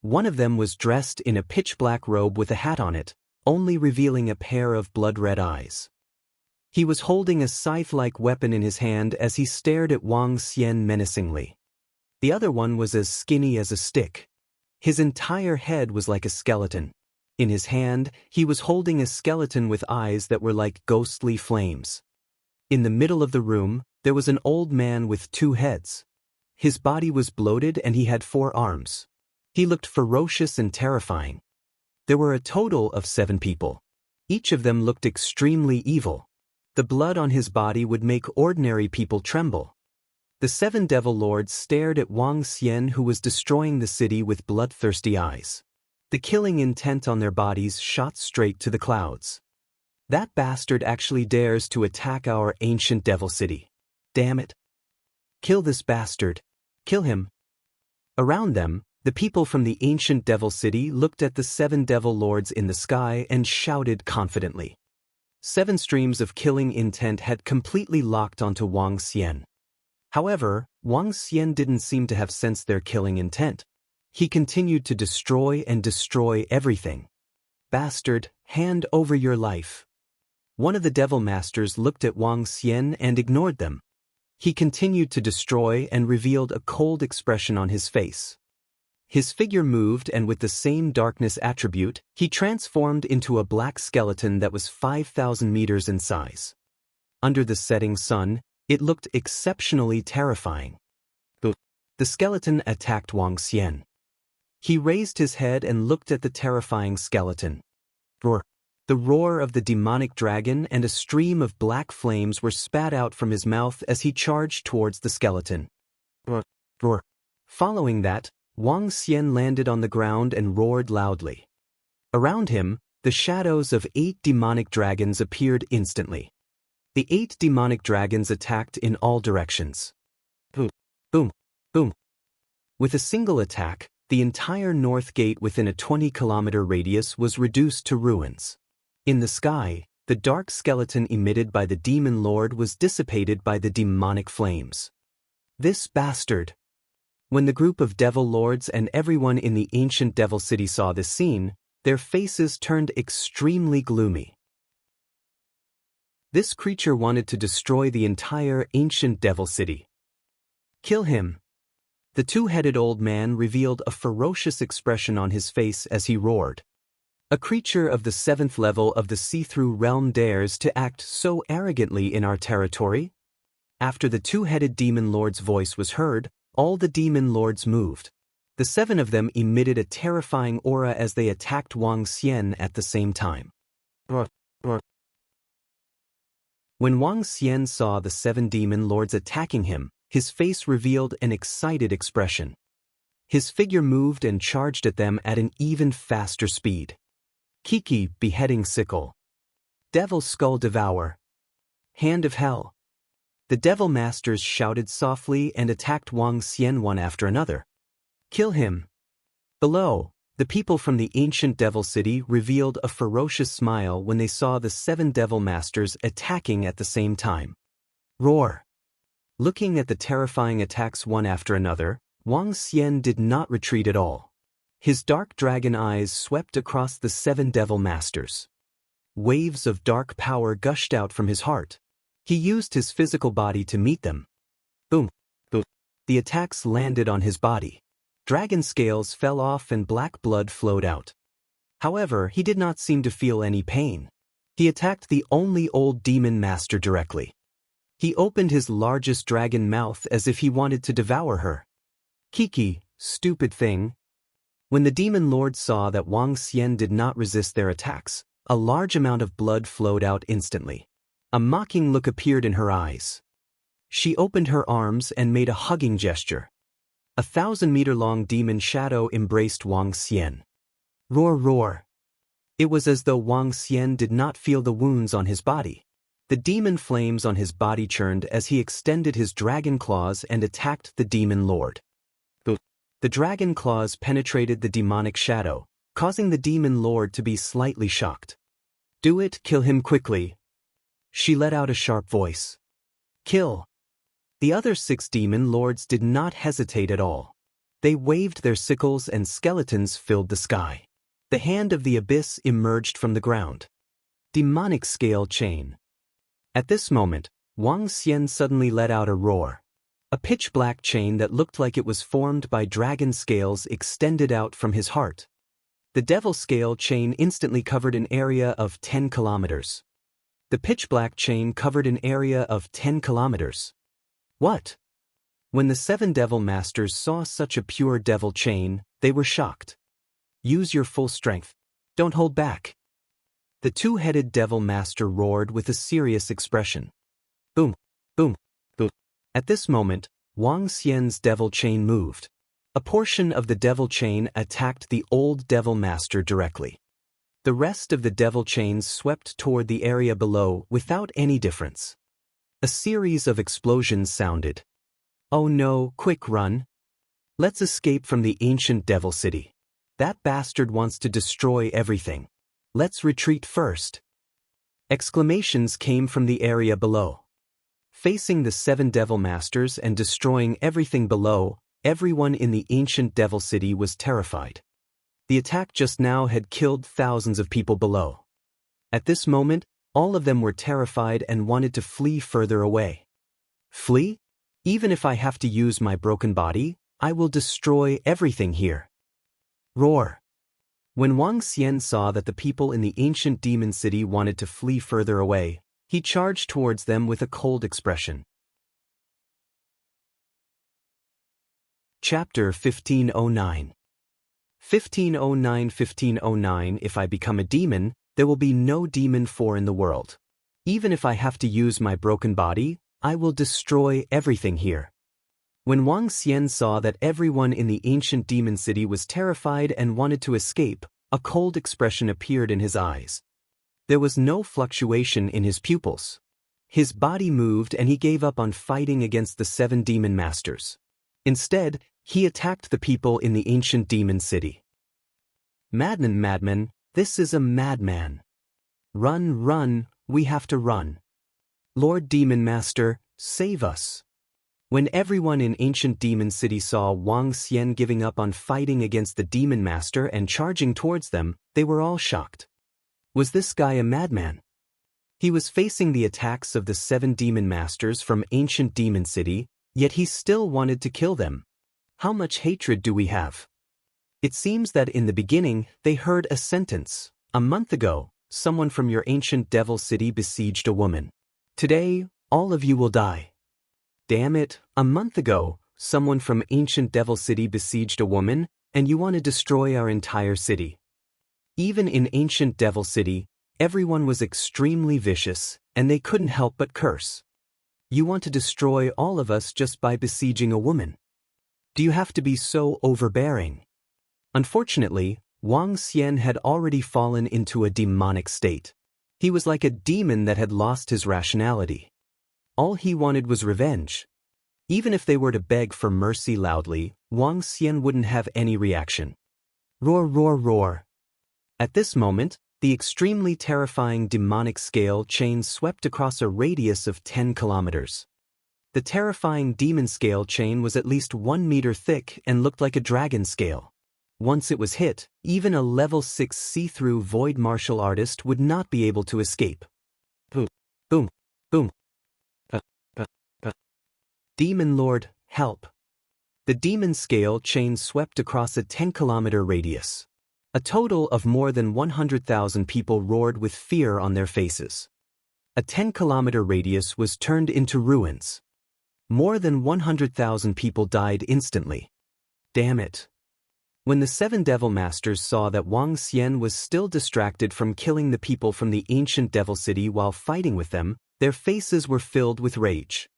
One of them was dressed in a pitch-black robe with a hat on it, only revealing a pair of blood-red eyes. He was holding a scythe-like weapon in his hand as he stared at Wang Xian menacingly. The other one was as skinny as a stick. His entire head was like a skeleton. In his hand, he was holding a skeleton with eyes that were like ghostly flames. In the middle of the room, there was an old man with 2 heads. His body was bloated and he had 4 arms. He looked ferocious and terrifying. There were a total of 7 people. Each of them looked extremely evil. The blood on his body would make ordinary people tremble. The 7 devil lords stared at Wang Xian, who was destroying the city with bloodthirsty eyes. The killing intent on their bodies shot straight to the clouds. "That bastard actually dares to attack our ancient devil city. Damn it. Kill this bastard. Kill him." Around them, the people from the ancient devil city looked at the 7 devil lords in the sky and shouted confidently. 7 streams of killing intent had completely locked onto Wang Xian. However, Wang Xian didn't seem to have sensed their killing intent. He continued to destroy everything. "Bastard, hand over your life." One of the devil masters looked at Wang Xian and ignored them. He continued to destroy and revealed a cold expression on his face. His figure moved, and with the same darkness attribute, he transformed into a black skeleton that was 5,000 meters in size. Under the setting sun, it looked exceptionally terrifying. The skeleton attacked Wang Xian. He raised his head and looked at the terrifying skeleton. Roar. The roar of the demonic dragon and a stream of black flames were spat out from his mouth as he charged towards the skeleton. Roar. Following that, Wang Xian landed on the ground and roared loudly. Around him, the shadows of 8 demonic dragons appeared instantly. The 8 demonic dragons attacked in all directions. Boom, boom, boom. With a single attack, the entire North Gate within a 20-kilometer radius was reduced to ruins. In the sky, the dark skeleton emitted by the Demon Lord was dissipated by the demonic flames. "This bastard." When the group of Devil Lords and everyone in the ancient Devil City saw this scene, their faces turned extremely gloomy. This creature wanted to destroy the entire ancient Devil City. "Kill him." The 2-headed old man revealed a ferocious expression on his face as he roared. "A creature of the 7th level of the see-through realm dares to act so arrogantly in our territory?" After the 2-headed demon lord's voice was heard, all the demon lords moved. The 7 of them emitted a terrifying aura as they attacked Wang Xian at the same time. When Wang Xian saw the 7 demon lords attacking him, his face revealed an excited expression. His figure moved and charged at them at an even faster speed. Kiki, beheading sickle. Devil skull devour. Hand of hell. The devil masters shouted softly and attacked Wang Xian one after another. Kill him. Below, the people from the ancient devil city revealed a ferocious smile when they saw the 7 devil masters attacking at the same time. Roar! Looking at the terrifying attacks one after another, Wang Xian did not retreat at all. His dark dragon eyes swept across the 7 devil masters. Waves of dark power gushed out from his heart. He used his physical body to meet them. Boom! Boom! The attacks landed on his body. Dragon scales fell off and black blood flowed out. However, he did not seem to feel any pain. He attacked the only old demon master directly. He opened his largest dragon mouth as if he wanted to devour her. Kiki, stupid thing. When the demon lord saw that Wang Xian did not resist their attacks, a large amount of blood flowed out instantly. A mocking look appeared in her eyes. She opened her arms and made a hugging gesture. A 1,000-meter-long demon shadow embraced Wang Xian. Roar, roar. It was as though Wang Xian did not feel the wounds on his body. The demon flames on his body churned as he extended his dragon claws and attacked the demon lord. The dragon claws penetrated the demonic shadow, causing the demon lord to be slightly shocked. Do it, kill him quickly. She let out a sharp voice. Kill. The other 6 demon lords did not hesitate at all. They waved their sickles and skeletons filled the sky. The hand of the abyss emerged from the ground. Demonic scale chain. At this moment, Wang Xian suddenly let out a roar. A pitch-black chain that looked like it was formed by dragon scales extended out from his heart. The devil scale chain instantly covered an area of 10 kilometers. The pitch-black chain covered an area of 10 kilometers. What? When the 7 devil masters saw such a pure devil chain, they were shocked. Use your full strength. Don't hold back. The 2-headed devil master roared with a serious expression. Boom, boom, boom. At this moment, Wang Xian's devil chain moved. A portion of the devil chain attacked the old devil master directly. The rest of the devil chains swept toward the area below without any difference. A series of explosions sounded. Oh no, quick run. Let's escape from the ancient devil city. That bastard wants to destroy everything. Let's retreat first. Exclamations came from the area below. Facing the 7 devil masters and destroying everything below, everyone in the ancient devil city was terrified. The attack just now had killed thousands of people below. At this moment, all of them were terrified and wanted to flee further away. Flee? Even if I have to use my broken body, I will destroy everything here. Roar. When Wang Xian saw that the people in the ancient demon city wanted to flee further away, he charged towards them with a cold expression. Chapter 1509. 1509. If I become a demon, there will be no demon 4 in the world. Even if I have to use my broken body, I will destroy everything here. When Wang Xian saw that everyone in the ancient demon city was terrified and wanted to escape, a cold expression appeared in his eyes. There was no fluctuation in his pupils. His body moved and he gave up on fighting against the 7 demon masters. Instead, he attacked the people in the ancient demon city. Madman, this is a madman. Run, run, we have to run. Lord Demon Master, save us. When everyone in ancient demon city saw Wang Xian giving up on fighting against the demon master and charging towards them, they were all shocked. Was this guy a madman? He was facing the attacks of the 7 demon masters from ancient demon city, yet he still wanted to kill them. How much hatred do we have? It seems that in the beginning, they heard a sentence. A month ago, someone from your ancient devil city besieged a woman. Today, all of you will die. Damn it, a month ago, someone from ancient devil city besieged a woman, and you want to destroy our entire city. Even in ancient devil city, everyone was extremely vicious, and they couldn't help but curse. You want to destroy all of us just by besieging a woman. Do you have to be so overbearing? Unfortunately, Wang Xian had already fallen into a demonic state. He was like a demon that had lost his rationality. All he wanted was revenge. Even if they were to beg for mercy loudly, Wang Xian wouldn't have any reaction. Roar, roar, roar. At this moment, the extremely terrifying demonic scale chain swept across a radius of 10 kilometers. The terrifying demon scale chain was at least 1 meter thick and looked like a dragon scale. Once it was hit, even a level 6 see-through void martial artist would not be able to escape. Boom, boom, boom. Demon Lord, help. The demon scale chain swept across a 10-kilometer radius. A total of more than 100,000 people roared with fear on their faces. A 10-kilometer radius was turned into ruins. More than 100,000 people died instantly. Damn it. When the 7 Devil Masters saw that Wang Xian was still distracted from killing the people from the ancient Devil City while fighting with them, their faces were filled with rage.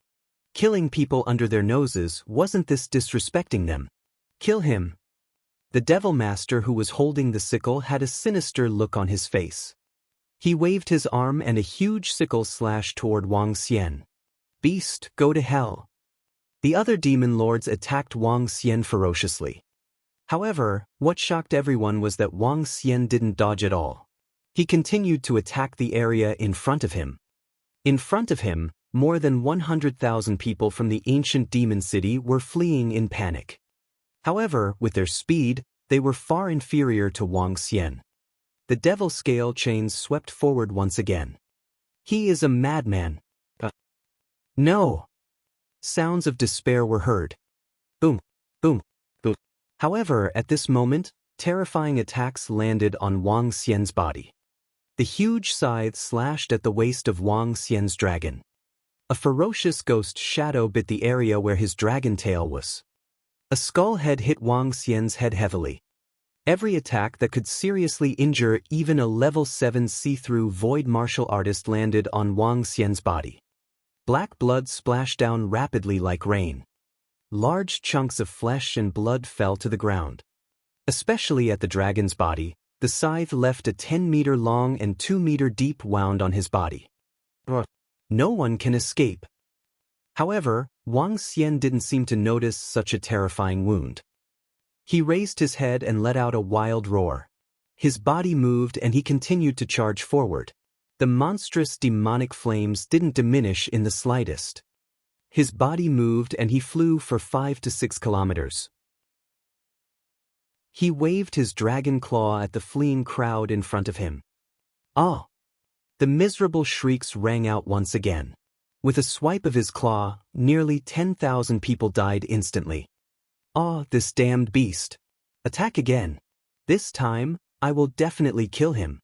Killing people under their noses, wasn't this disrespecting them? Kill him. The Devil Master who was holding the sickle had a sinister look on his face. He waved his arm and a huge sickle slashed toward Wang Xian. Beast, go to hell. The other demon lords attacked Wang Xian ferociously. However, what shocked everyone was that Wang Xian didn't dodge at all. He continued to attack the area in front of him. In front of him, more than 100,000 people from the ancient demon city were fleeing in panic. However, with their speed, they were far inferior to Wang Xian. The devil scale chains swept forward once again. He is a madman. No! Sounds of despair were heard. Boom, boom, boom. However, at this moment, terrifying attacks landed on Wang Xian's body. The huge scythe slashed at the waist of Wang Xian's dragon. A ferocious ghost shadow bit the area where his dragon tail was. A skull head hit Wang Xian's head heavily. Every attack that could seriously injure even a level 7 see-through void martial artist landed on Wang Xian's body. Black blood splashed down rapidly like rain. Large chunks of flesh and blood fell to the ground. Especially at the dragon's body, the scythe left a 10-meter long and 2-meter deep wound on his body. No one can escape. However, Wang Xian didn't seem to notice such a terrifying wound. He raised his head and let out a wild roar. His body moved and he continued to charge forward. The monstrous demonic flames didn't diminish in the slightest. His body moved and he flew for 5 to 6 kilometers. He waved his dragon claw at the fleeing crowd in front of him. Ah! The miserable shrieks rang out once again. With a swipe of his claw, nearly 10,000 people died instantly. Ah, this damned beast. Attack again. This time, I will definitely kill him.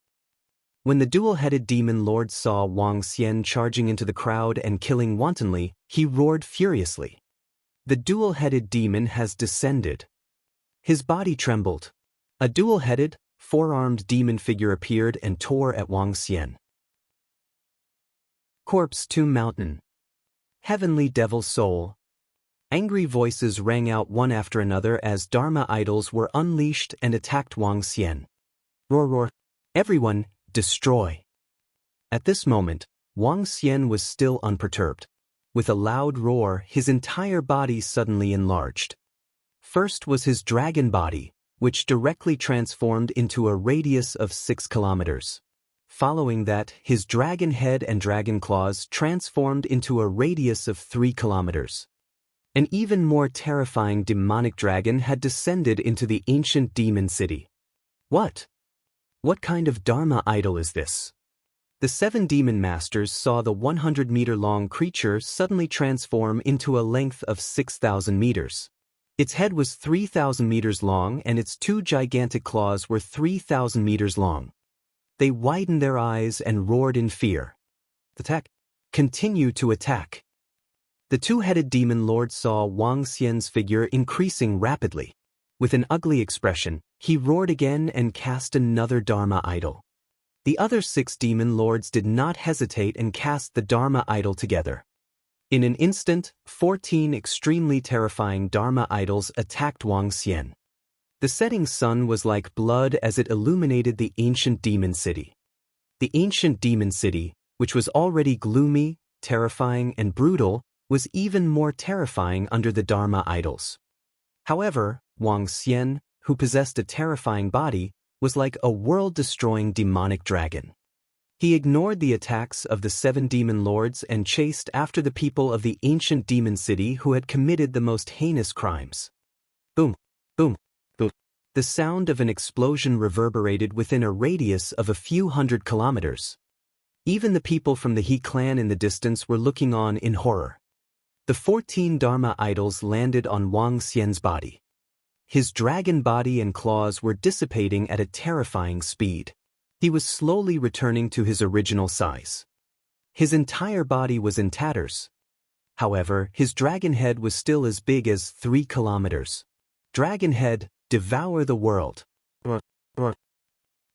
When the dual-headed demon lord saw Wang Xian charging into the crowd and killing wantonly, he roared furiously. The dual-headed demon has descended. His body trembled. A dual-headed, four-armed demon figure appeared and tore at Wang Xian. Corpse Tomb Mountain. Heavenly Devil Soul. Angry voices rang out one after another as Dharma idols were unleashed and attacked Wang Xian. Roar, roar. Everyone, destroy. At this moment, Wang Xian was still unperturbed. With a loud roar, his entire body suddenly enlarged. First was his dragon body, which directly transformed into a radius of 6 kilometers. Following that, his dragon head and dragon claws transformed into a radius of 3 kilometers. An even more terrifying demonic dragon had descended into the ancient demon city. What? What kind of Dharma idol is this? The 7 demon masters saw the 100-meter-long creature suddenly transform into a length of 6,000 meters. Its head was 3,000 meters long and its 2 gigantic claws were 3,000 meters long. They widened their eyes and roared in fear. Attack! Continue to attack! The 2-headed demon lord saw Wang Xian's figure increasing rapidly. With an ugly expression, he roared again and cast another Dharma idol. The other 6 demon lords did not hesitate and cast the Dharma idol together. In an instant, 14 extremely terrifying Dharma idols attacked Wang Xian. The setting sun was like blood as it illuminated the ancient demon city. The ancient demon city, which was already gloomy, terrifying, and brutal, was even more terrifying under the Dharma idols. However, Wang Xian, who possessed a terrifying body, was like a world-destroying demonic dragon. He ignored the attacks of the 7 demon lords and chased after the people of the ancient demon city who had committed the most heinous crimes. Boom, boom, boom. The sound of an explosion reverberated within a radius of a few hundred kilometers. Even the people from the He clan in the distance were looking on in horror. The 14 Dharma idols landed on Wang Xian's body. His dragon body and claws were dissipating at a terrifying speed. He was slowly returning to his original size. His entire body was in tatters. However, his dragon head was still as big as 3 kilometers. Dragon head, devour the world.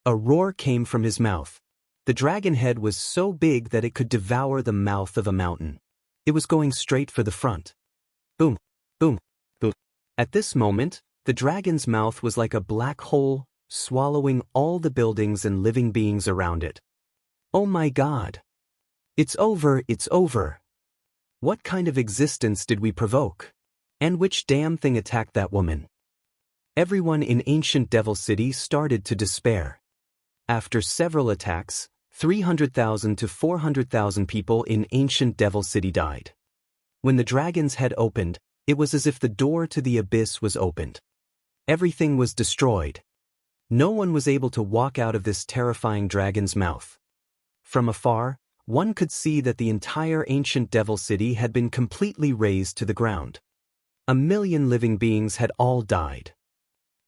A roar came from his mouth. The dragon head was so big that it could devour the mouth of a mountain. It was going straight for the front. Boom, boom, boom. At this moment, the dragon's mouth was like a black hole, swallowing all the buildings and living beings around it. Oh my God! It's over, it's over. What kind of existence did we provoke? And which damn thing attacked that woman? Everyone in ancient Devil City started to despair. After several attacks, 300,000 to 400,000 people in ancient Devil City died. When the dragon's head opened, it was as if the door to the abyss was opened. Everything was destroyed. No one was able to walk out of this terrifying dragon's mouth. From afar, one could see that the entire ancient Devil City had been completely razed to the ground. 1 million living beings had all died.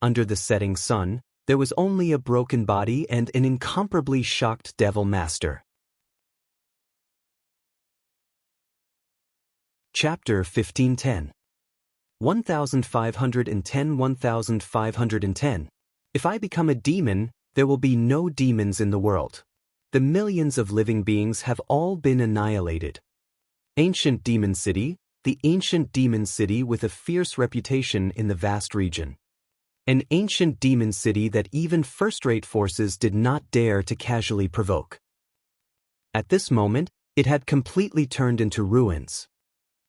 Under the setting sun, there was only a broken body and an incomparably shocked Devil Master. Chapter 1510. 1510 1510. If I become a demon, there will be no demons in the world. The millions of living beings have all been annihilated. Ancient Demon City, the ancient demon city with a fierce reputation in the vast region. An ancient demon city that even first-rate forces did not dare to casually provoke. At this moment, it had completely turned into ruins.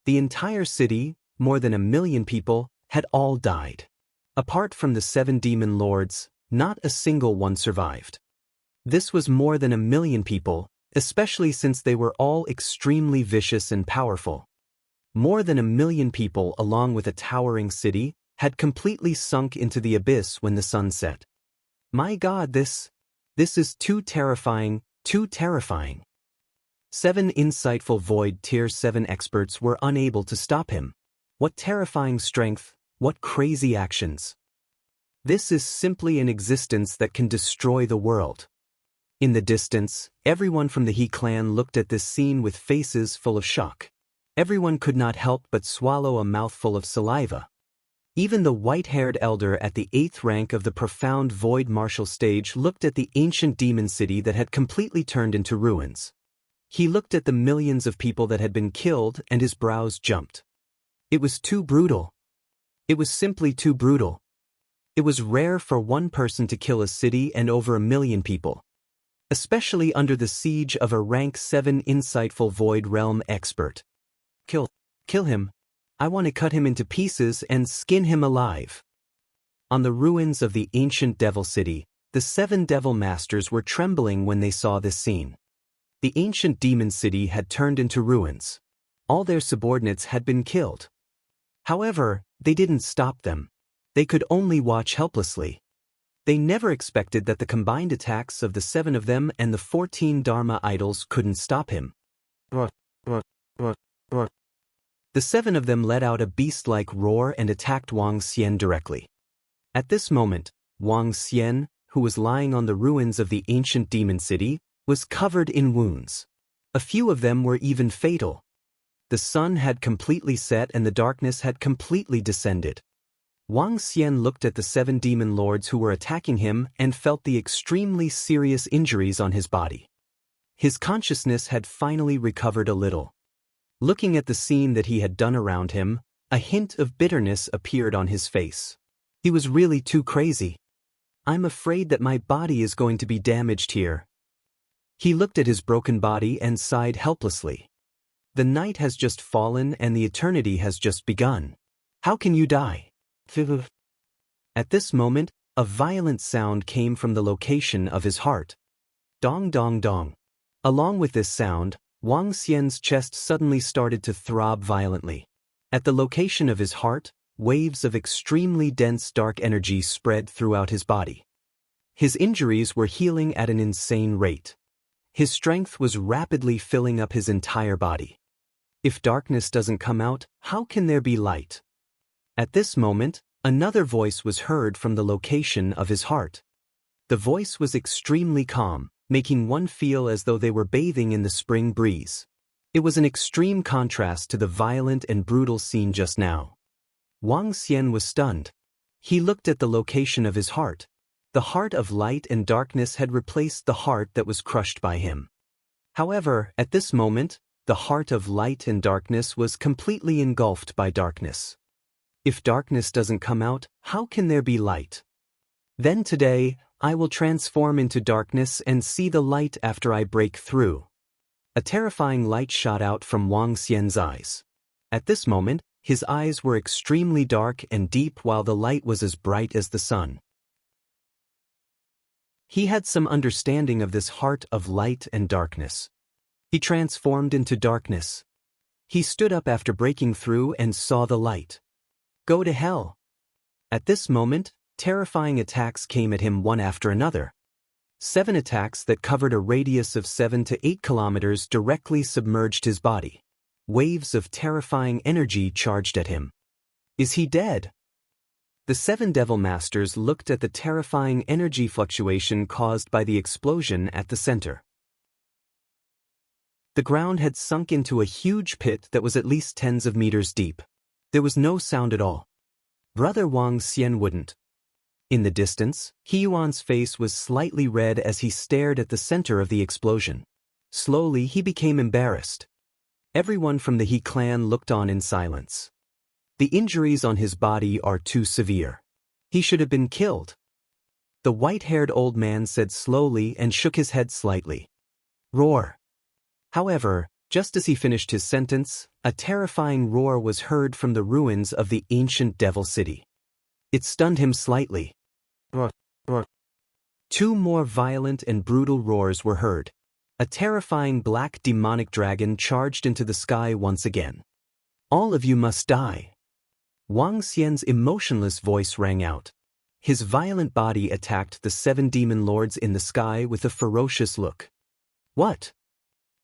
The entire city, more than 1 million people, had all died. Apart from the 7 demon lords, not a single one survived. This was more than 1 million people, especially since they were all extremely vicious and powerful. More than 1 million people, along with a towering city, had completely sunk into the abyss when the sun set. My God, this is too terrifying, too terrifying. 7 insightful Void Tier 7 experts were unable to stop him. What terrifying strength, what crazy actions. This is simply an existence that can destroy the world. In the distance, everyone from the He clan looked at this scene with faces full of shock. Everyone could not help but swallow a mouthful of saliva. Even the white-haired elder at the 8th rank of the profound Void Martial stage looked at the ancient demon city that had completely turned into ruins. He looked at the millions of people that had been killed and his brows jumped. It was too brutal. It was simply too brutal. It was rare for one person to kill a city and over 1 million people. Especially under the siege of a rank 7 insightful Void Realm expert. Kill him. I want to cut him into pieces and skin him alive. On the ruins of the ancient Devil City, the 7 Devil Masters were trembling when they saw this scene. The ancient demon city had turned into ruins. All their subordinates had been killed. However, they didn't stop them. They could only watch helplessly. They never expected that the combined attacks of the 7 of them and the 14 Dharma idols couldn't stop him. The 7 of them let out a beast-like roar and attacked Wang Xian directly. At this moment, Wang Xian, who was lying on the ruins of the ancient demon city, was covered in wounds. A few of them were even fatal. The sun had completely set and the darkness had completely descended. Wang Xian looked at the 7 demon lords who were attacking him and felt the extremely serious injuries on his body. His consciousness had finally recovered a little. Looking at the scene that he had done around him, a hint of bitterness appeared on his face. He was really too crazy. I'm afraid that my body is going to be damaged here. He looked at his broken body and sighed helplessly. The night has just fallen and the eternity has just begun. How can you die? At this moment, a violent sound came from the location of his heart. Dong dong dong. Along with this sound, Wang Xian's chest suddenly started to throb violently. At the location of his heart, waves of extremely dense dark energy spread throughout his body. His injuries were healing at an insane rate. His strength was rapidly filling up his entire body. If darkness doesn't come out, how can there be light? At this moment, another voice was heard from the location of his heart. The voice was extremely calm, making one feel as though they were bathing in the spring breeze. It was an extreme contrast to the violent and brutal scene just now. Wang Xian was stunned. He looked at the location of his heart. The heart of light and darkness had replaced the heart that was crushed by him. However, at this moment, the heart of light and darkness was completely engulfed by darkness. If darkness doesn't come out, how can there be light? Then today, I will transform into darkness and see the light after I break through. A terrifying light shot out from Wang Xian's eyes. At this moment, his eyes were extremely dark and deep while the light was as bright as the sun. He had some understanding of this heart of light and darkness. He transformed into darkness. He stood up after breaking through and saw the light. Go to hell. At this moment, terrifying attacks came at him one after another. 7 attacks that covered a radius of 7 to 8 kilometers directly submerged his body. Waves of terrifying energy charged at him. Is he dead? The 7 Devil Masters looked at the terrifying energy fluctuation caused by the explosion at the center. The ground had sunk into a huge pit that was at least tens of meters deep. There was no sound at all. Brother Wang Xian wouldn't. In the distance, He Yuan's face was slightly red as he stared at the center of the explosion. Slowly he became embarrassed. Everyone from the He clan looked on in silence. The injuries on his body are too severe. He should have been killed. The white-haired old man said slowly and shook his head slightly. Roar. However, just as he finished his sentence, a terrifying roar was heard from the ruins of the ancient devil city. It stunned him slightly. Roar, roar. 2 more violent and brutal roars were heard. A terrifying black demonic dragon charged into the sky once again. All of you must die. Wang Xian's emotionless voice rang out. His violent body attacked the 7 demon lords in the sky with a ferocious look. What?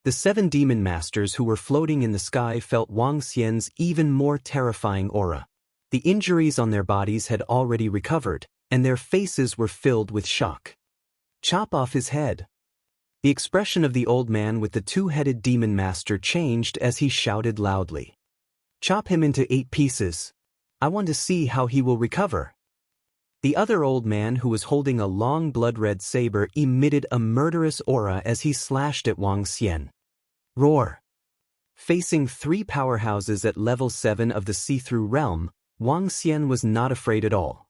The 7 demon masters who were floating in the sky felt Wang Xian's even more terrifying aura. The injuries on their bodies had already recovered, and their faces were filled with shock. Chop off his head. The expression of the old man with the 2-headed demon master changed as he shouted loudly. Chop him into 8 pieces. I want to see how he will recover. The other old man who was holding a long blood-red saber emitted a murderous aura as he slashed at Wang Xian. Roar. Facing 3 powerhouses at level 7 of the see-through realm, Wang Xian was not afraid at all.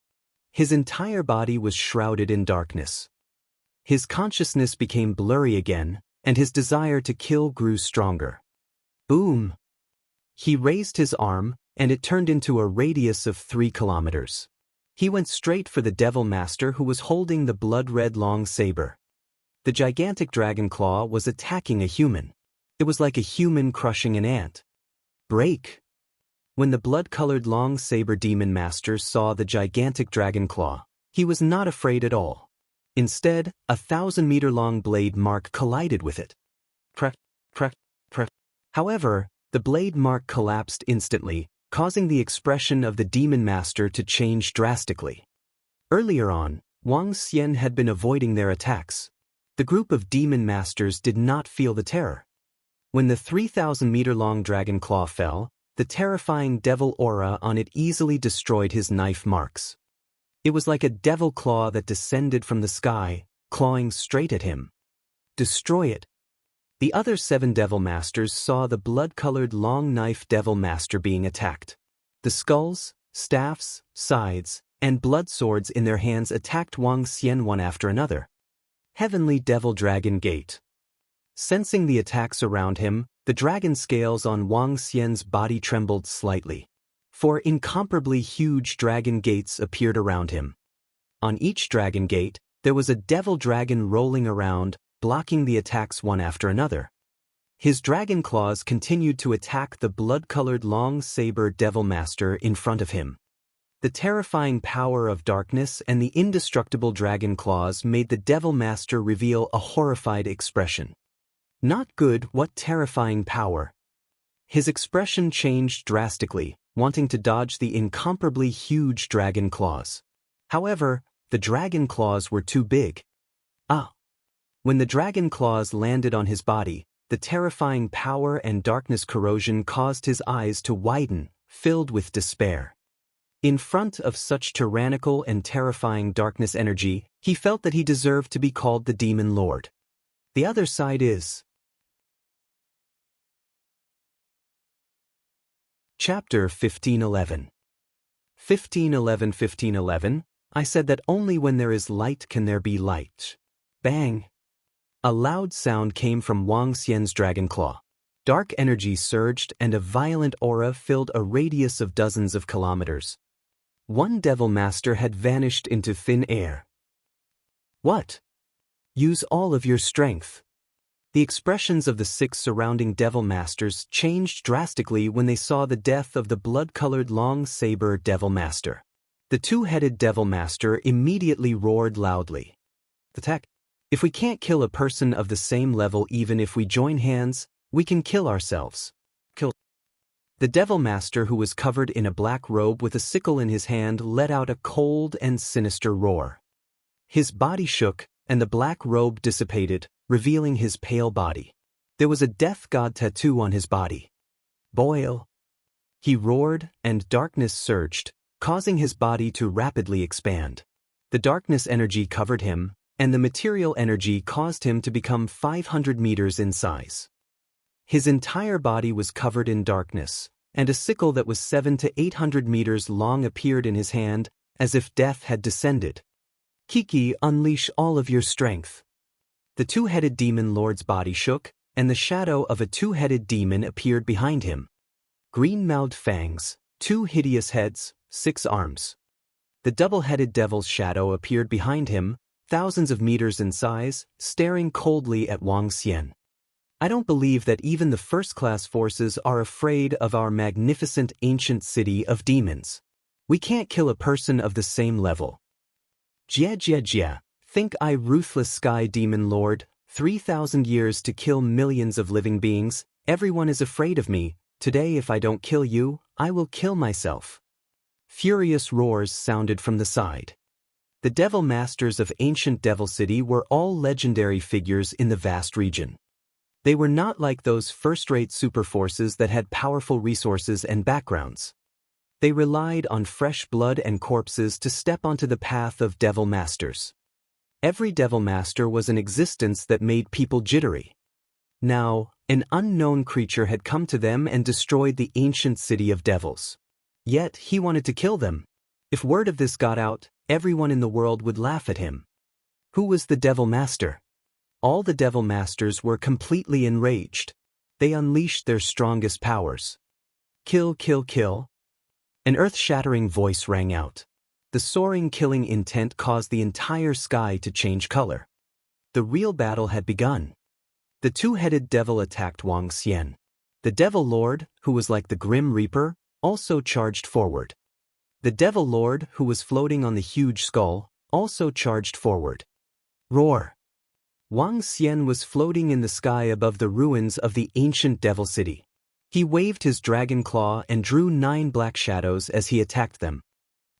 His entire body was shrouded in darkness. His consciousness became blurry again, and his desire to kill grew stronger. Boom! He raised his arm, and it turned into a radius of 3 kilometers. He went straight for the Devil Master who was holding the blood-red long saber. The gigantic dragon claw was attacking a human. It was like a human crushing an ant. Break! When the blood-colored long saber demon master saw the gigantic dragon claw, he was not afraid at all. Instead, a 1,000-meter-long blade mark collided with it. Prep, prep, prep. However, the blade mark collapsed instantly, causing the expression of the demon master to change drastically. Earlier on, Wang Xian had been avoiding their attacks. The group of demon masters did not feel the terror. When the 3,000-meter-long dragon claw fell, the terrifying devil aura on it easily destroyed his knife marks. It was like a devil claw that descended from the sky, clawing straight at him. Destroy it. The other 7 devil masters saw the blood-colored long knife devil master being attacked. The skulls, staffs, scythes, and blood swords in their hands attacked Wang Xian one after another. Heavenly Devil Dragon Gate. Sensing the attacks around him, The dragon scales on Wang Xian's body trembled slightly. 4 incomparably huge dragon gates appeared around him. On each dragon gate, there was a devil dragon rolling around, blocking the attacks one after another. His dragon claws continued to attack the blood-colored long saber devil master in front of him. The terrifying power of darkness and the indestructible dragon claws made the devil master reveal a horrified expression. Not good, what terrifying power. His expression changed drastically, wanting to dodge the incomparably huge dragon claws. However, the dragon claws were too big. When the dragon claws landed on his body, the terrifying power and darkness corrosion caused his eyes to widen, filled with despair. In front of such tyrannical and terrifying darkness energy, he felt that he deserved to be called the Demon Lord. The other side is... Chapter 1511. 1511. I said that only when there is light can there be light. Bang! A loud sound came from Wang Xian's dragon claw. Dark energy surged and a violent aura filled a radius of dozens of kilometers. One devil master had vanished into thin air. What? Use all of your strength. The expressions of the 6 surrounding devil masters changed drastically when they saw the death of the blood-colored long saber devil master. The 2-headed devil master immediately roared loudly. Attack! If we can't kill a person of the same level even if we join hands, we can kill ourselves. Kill. The devil master, who was covered in a black robe with a sickle in his hand, let out a cold and sinister roar. His body shook, and the black robe dissipated, revealing his pale body. There was a death god tattoo on his body. Boil! He roared, and darkness surged, causing his body to rapidly expand. The darkness energy covered him, and the material energy caused him to become 500 meters in size. His entire body was covered in darkness, and a sickle that was 700 to 800 meters long appeared in his hand, as if death had descended. Kiki, unleash all of your strength. The 2-headed demon lord's body shook, and the shadow of a 2-headed demon appeared behind him. Green-mouthed fangs, 2 hideous heads, 6 arms. The double-headed devil's shadow appeared behind him, thousands of meters in size, staring coldly at Wang Xian. I don't believe that even the first-class forces are afraid of our magnificent ancient city of demons. We can't kill a person of the same level. Jia. Think I, ruthless sky demon lord, 3,000 years to kill millions of living beings, everyone is afraid of me. Today if I don't kill you, I will kill myself. Furious roars sounded from the side. The devil masters of ancient Devil City were all legendary figures in the vast region. They were not like those first-rate superforces that had powerful resources and backgrounds. They relied on fresh blood and corpses to step onto the path of devil masters. Every devil master was an existence that made people jittery. Now, an unknown creature had come to them and destroyed the ancient city of devils. Yet he wanted to kill them. If word of this got out, everyone in the world would laugh at him. Who was the devil master? All the devil masters were completely enraged. They unleashed their strongest powers. Kill. An earth-shattering voice rang out. The soaring killing intent caused the entire sky to change color. The real battle had begun. The 2-headed devil attacked Wang Xian. The devil lord, who was like the Grim Reaper, also charged forward. The devil lord, who was floating on the huge skull, also charged forward. Roar! Wang Xian was floating in the sky above the ruins of the ancient devil city. He waved his dragon claw and drew 9 black shadows as he attacked them.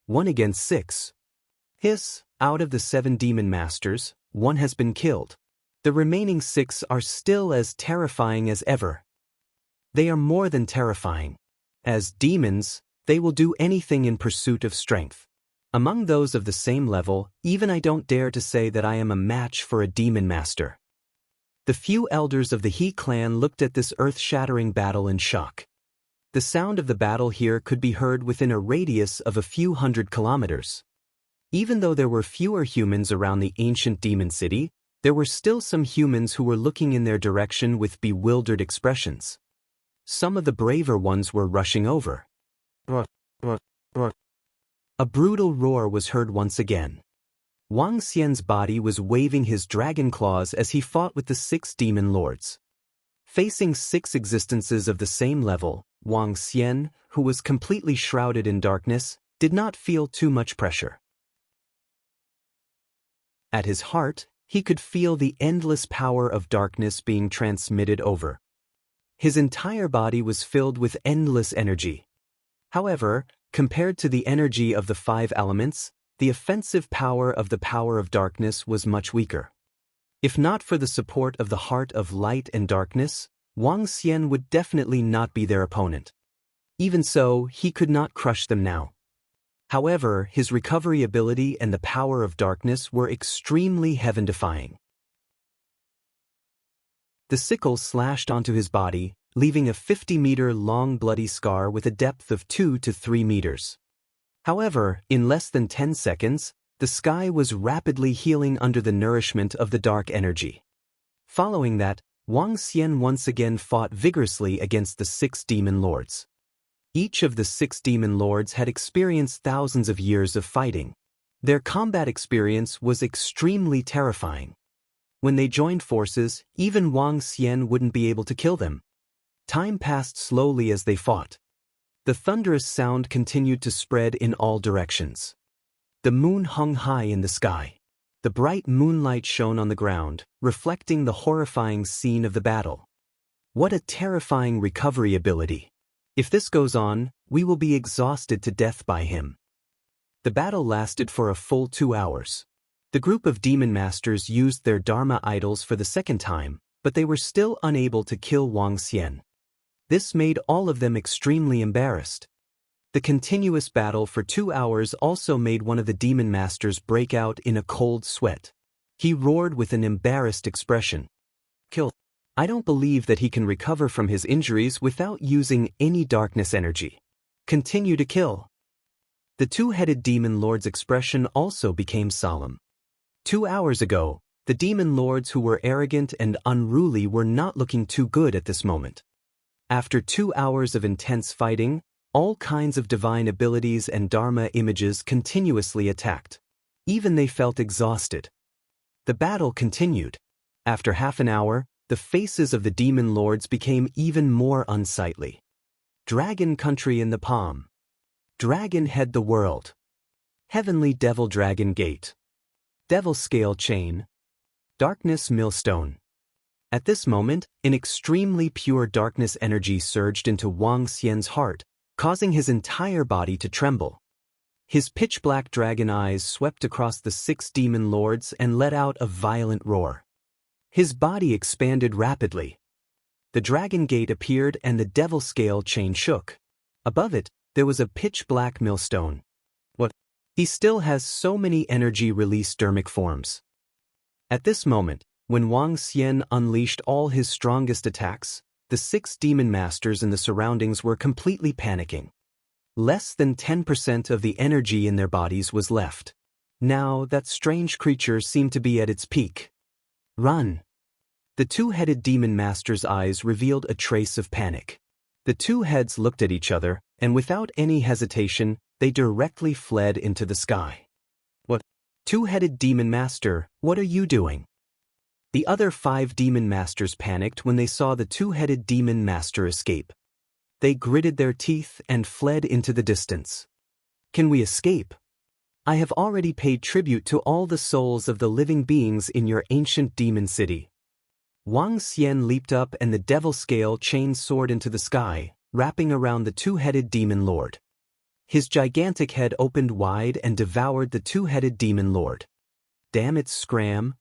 1 against 6. Hiss! Out of the 7 demon masters, 1 has been killed. The remaining 6 are still as terrifying as ever. They are more than terrifying. As demons, they will do anything in pursuit of strength. Among those of the same level, even I don't dare to say that I am a match for a demon master. The few elders of the He clan looked at this earth-shattering battle in shock. The sound of the battle here could be heard within a radius of a few hundred kilometers. Even though there were fewer humans around the ancient demon city, There were still some humans who were looking in their direction with bewildered expressions. Some of the braver ones were rushing over. A brutal roar was heard once again. Wang Xian's body was waving his dragon claws as he fought with the 6 demon lords. Facing 6 existences of the same level, Wang Xian, who was completely shrouded in darkness, did not feel too much pressure. At his heart, he could feel the endless power of darkness being transmitted over. His entire body was filled with endless energy. However, compared to the energy of the 5 elements, the offensive power of darkness was much weaker. If not for the support of the heart of light and darkness, Wang Xian would definitely not be their opponent. Even so, he could not crush them now. However, his recovery ability and the power of darkness were extremely heaven-defying. The sickle slashed onto his body, leaving a 50-meter-long bloody scar with a depth of 2 to 3 meters. However, in less than 10 seconds, the sky was rapidly healing under the nourishment of the dark energy. Following that, Wang Xian once again fought vigorously against the 6 demon lords. Each of the 6 demon lords had experienced thousands of years of fighting. Their combat experience was extremely terrifying. When they joined forces, even Wang Xian wouldn't be able to kill them. Time passed slowly as they fought. The thunderous sound continued to spread in all directions. The moon hung high in the sky. The bright moonlight shone on the ground, reflecting the horrifying scene of the battle. What a terrifying recovery ability! If this goes on, we will be exhausted to death by him. The battle lasted for a full 2 hours. The group of demon masters used their Dharma idols for the second time, but they were still unable to kill Wang Xian. This made all of them extremely embarrassed. The continuous battle for 2 hours also made one of the demon masters break out in a cold sweat. He roared with an embarrassed expression. "Kill. I don't believe that he can recover from his injuries without using any darkness energy. Continue to kill." The 2-headed demon lord's expression also became solemn. 2 hours ago, the demon lords who were arrogant and unruly were not looking too good at this moment. After 2 hours of intense fighting, all kinds of divine abilities and Dharma images continuously attacked. Even they felt exhausted. The battle continued. After half an hour, the faces of the demon lords became even more unsightly. Dragon country in the palm. Dragon head the world. Heavenly devil dragon gate. Devil scale chain. Darkness millstone. At this moment, an extremely pure darkness energy surged into Wang Xian's heart, causing his entire body to tremble. His pitch-black dragon eyes swept across the 6 demon lords and let out a violent roar. His body expanded rapidly. The dragon gate appeared and the devil scale chain shook. Above it, there was a pitch-black millstone. What? He still has so many energy-release dermic forms. At this moment, when Wang Xian unleashed all his strongest attacks, the 6 demon masters in the surroundings were completely panicking. Less than 10% of the energy in their bodies was left. Now, that strange creature seemed to be at its peak. Run! The 2-headed demon master's eyes revealed a trace of panic. The 2 heads looked at each other, and without any hesitation, they directly fled into the sky. What? 2-headed demon master, what are you doing? The other 5 demon masters panicked when they saw the 2-headed demon master escape. They gritted their teeth and fled into the distance. Can we escape? I have already paid tribute to all the souls of the living beings in your ancient demon city. Wang Xian leaped up and the devil scale chain soared into the sky, wrapping around the 2-headed demon lord. His gigantic head opened wide and devoured the 2-headed demon lord. Damn it, scram!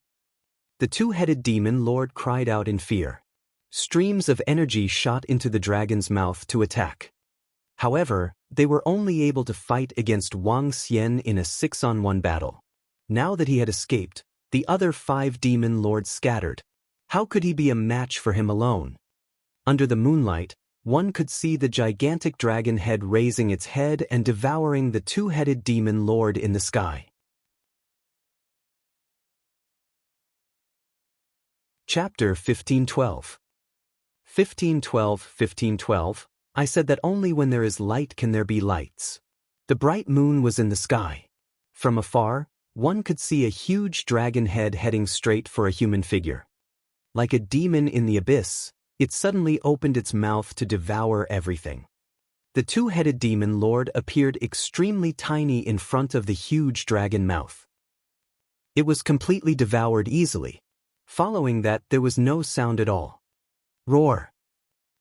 The 2-headed demon lord cried out in fear. Streams of energy shot into the dragon's mouth to attack. However, they were only able to fight against Wang Xian in a 6-on-1 battle. Now that he had escaped, the other 5 demon lords scattered. How could he be a match for him alone? Under the moonlight, one could see the gigantic dragon head raising its head and devouring the 2-headed demon lord in the sky. Chapter 1512. 1512. I said that only when there is light can there be lights. The bright moon was in the sky. From afar, one could see a huge dragon head heading straight for a human figure. Like a demon in the abyss, it suddenly opened its mouth to devour everything. The two-headed demon lord appeared extremely tiny in front of the huge dragon mouth. It was completely devoured easily. Following that, there was no sound at all. Roar!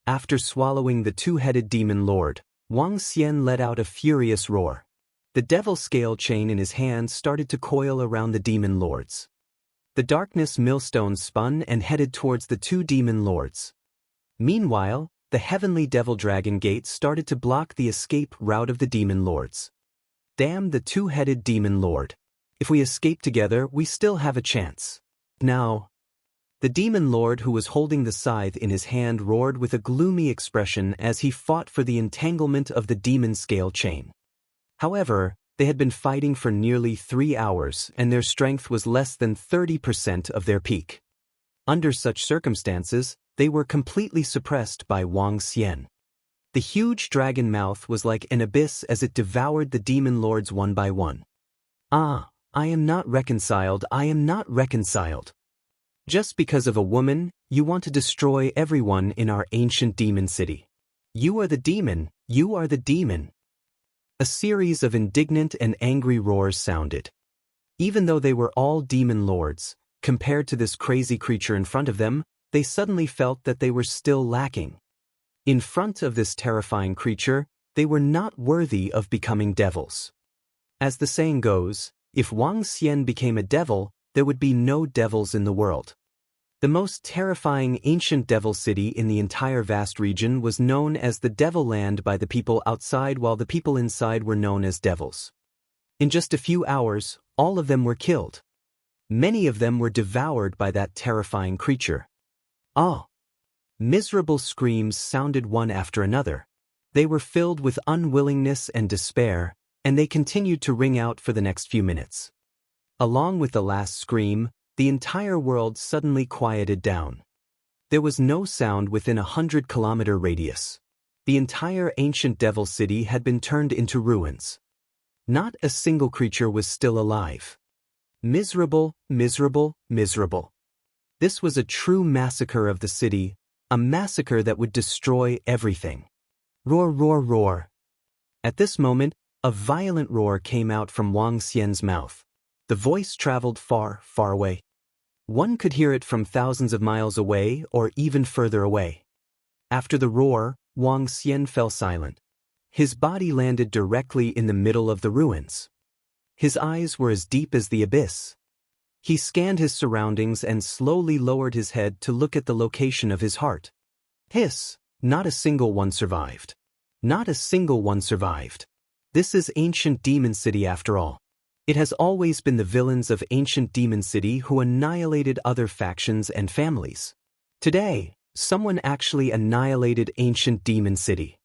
After swallowing the two-headed demon lord, Wang Xian let out a furious roar. The devil scale chain in his hand started to coil around the demon lords. The darkness millstone spun and headed towards the two demon lords. Meanwhile, the heavenly devil dragon gate started to block the escape route of the demon lords. Damn the two-headed demon lord. If we escape together, we still have a chance. Now. The demon lord who was holding the scythe in his hand roared with a gloomy expression as he fought for the entanglement of the demon scale chain. However, they had been fighting for nearly 3 hours and their strength was less than 30% of their peak. Under such circumstances, they were completely suppressed by Wang Xian. The huge dragon mouth was like an abyss as it devoured the demon lords one by one. Ah, I am not reconciled. Just because of a woman, you want to destroy everyone in our ancient demon city. You are the demon. A series of indignant and angry roars sounded. Even though they were all demon lords, compared to this crazy creature in front of them, they suddenly felt that they were still lacking. In front of this terrifying creature, they were not worthy of becoming devils. As the saying goes, if Wang Xian became a devil, there would be no devils in the world. The most terrifying ancient devil city in the entire vast region was known as the Devil Land by the people outside, while the people inside were known as devils. In just a few hours, all of them were killed. Many of them were devoured by that terrifying creature. Ah! Miserable screams sounded one after another. They were filled with unwillingness and despair, and they continued to ring out for the next few minutes. Along with the last scream, the entire world suddenly quieted down. There was no sound within a 100-kilometer radius. The entire ancient devil city had been turned into ruins. Not a single creature was still alive. Miserable. This was a true massacre of the city, a massacre that would destroy everything. Roar. At this moment, a violent roar came out from Wang Xian's mouth. The voice traveled far away. One could hear it from thousands of miles away or even further away. After the roar, Wang Xian fell silent. His body landed directly in the middle of the ruins. His eyes were as deep as the abyss. He scanned his surroundings and slowly lowered his head to look at the location of his heart. Hiss! Not a single one survived. This is ancient demon city after all. It has always been the villains of ancient demon city who annihilated other factions and families. Today, someone actually annihilated ancient demon city.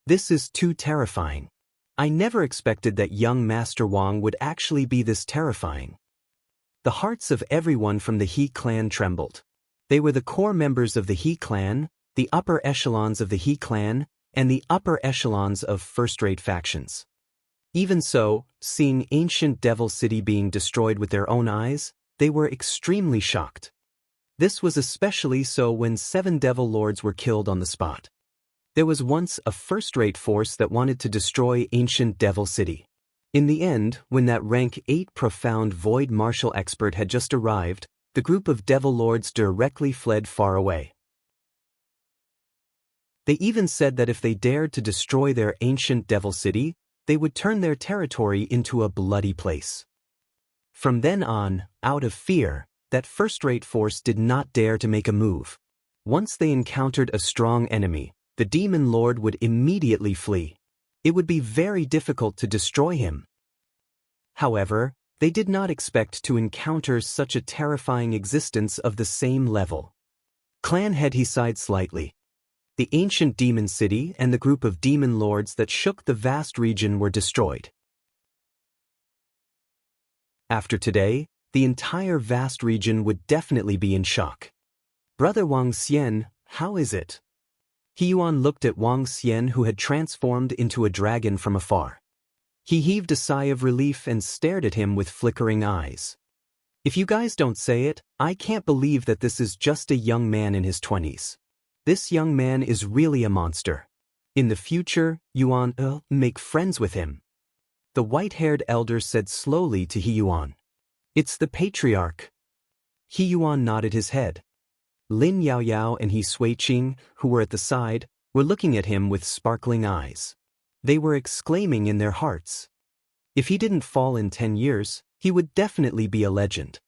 This is too terrifying. I never expected that young Master Wang would actually be this terrifying. The hearts of everyone from the He clan trembled. They were the core members of the He clan, the upper echelons of the He clan, and the upper echelons of first-rate factions. Even so, seeing ancient devil city being destroyed with their own eyes, they were extremely shocked. This was especially so when 7 devil lords were killed on the spot. There was once a first-rate force that wanted to destroy ancient devil city. In the end, when that rank 8 profound void martial expert had just arrived, the group of devil lords directly fled far away. They even said that if they dared to destroy their ancient devil city, they would turn their territory into a bloody place. From then on, out of fear, that first-rate force did not dare to make a move. Once they encountered a strong enemy, the demon lord would immediately flee. It would be very difficult to destroy him. However, they did not expect to encounter such a terrifying existence of the same level. Clan head he sighed slightly. The ancient demon city and the group of demon lords that shook the vast region were destroyed. After today, the entire vast region would definitely be in shock. Brother Wang Xian, how is it? He Yuan looked at Wang Xian, who had transformed into a dragon, from afar. He heaved a sigh of relief and stared at him with flickering eyes. If you guys don't say it, I can't believe that this is just a young man in his 20s. This young man is really a monster. In the future, Yuan make friends with him. The white-haired elder said slowly to He Yuan. It's the patriarch. He Yuan nodded his head. Lin Yaoyao and He Suiqing, who were at the side, were looking at him with sparkling eyes. They were exclaiming in their hearts. If he didn't fall in 10 years, he would definitely be a legend.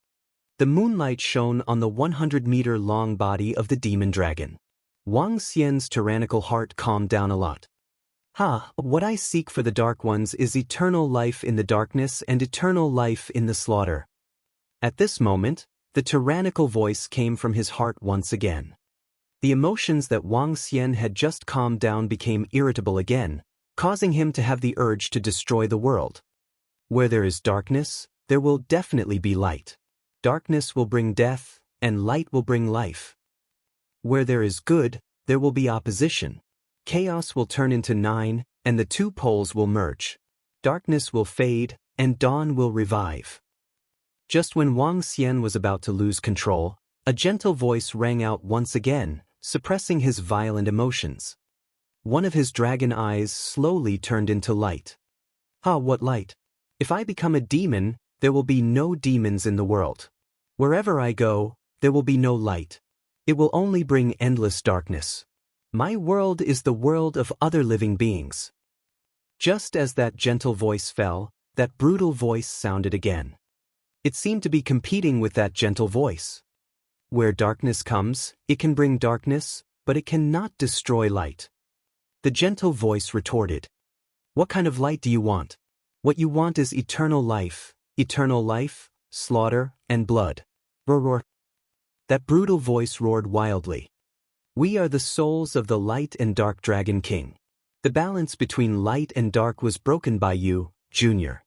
The moonlight shone on the 100-meter-long body of the demon dragon. Wang Xian's tyrannical heart calmed down a lot. What I seek for the Dark Ones is eternal life in the darkness and eternal life in the slaughter. At this moment, the tyrannical voice came from his heart once again. The emotions that Wang Xian had just calmed down became irritable again, causing him to have the urge to destroy the world. Where there is darkness, there will definitely be light. Darkness will bring death, and light will bring life. Where there is good, there will be opposition. Chaos will turn into 9, and the two poles will merge. Darkness will fade, and dawn will revive. Just when Wang Xian was about to lose control, a gentle voice rang out once again, suppressing his violent emotions. One of his dragon eyes slowly turned into light. What light? If I become a demon, there will be no demons in the world. Wherever I go, there will be no light. It will only bring endless darkness. My world is the world of other living beings. Just as that gentle voice fell, that brutal voice sounded again. It seemed to be competing with that gentle voice. Where darkness comes, it can bring darkness, but it cannot destroy light. The gentle voice retorted. What kind of light do you want? What you want is eternal life, slaughter, and blood. Roar, roar. That brutal voice roared wildly. We are the souls of the light and dark dragon king. The balance between light and dark was broken by you, Junior.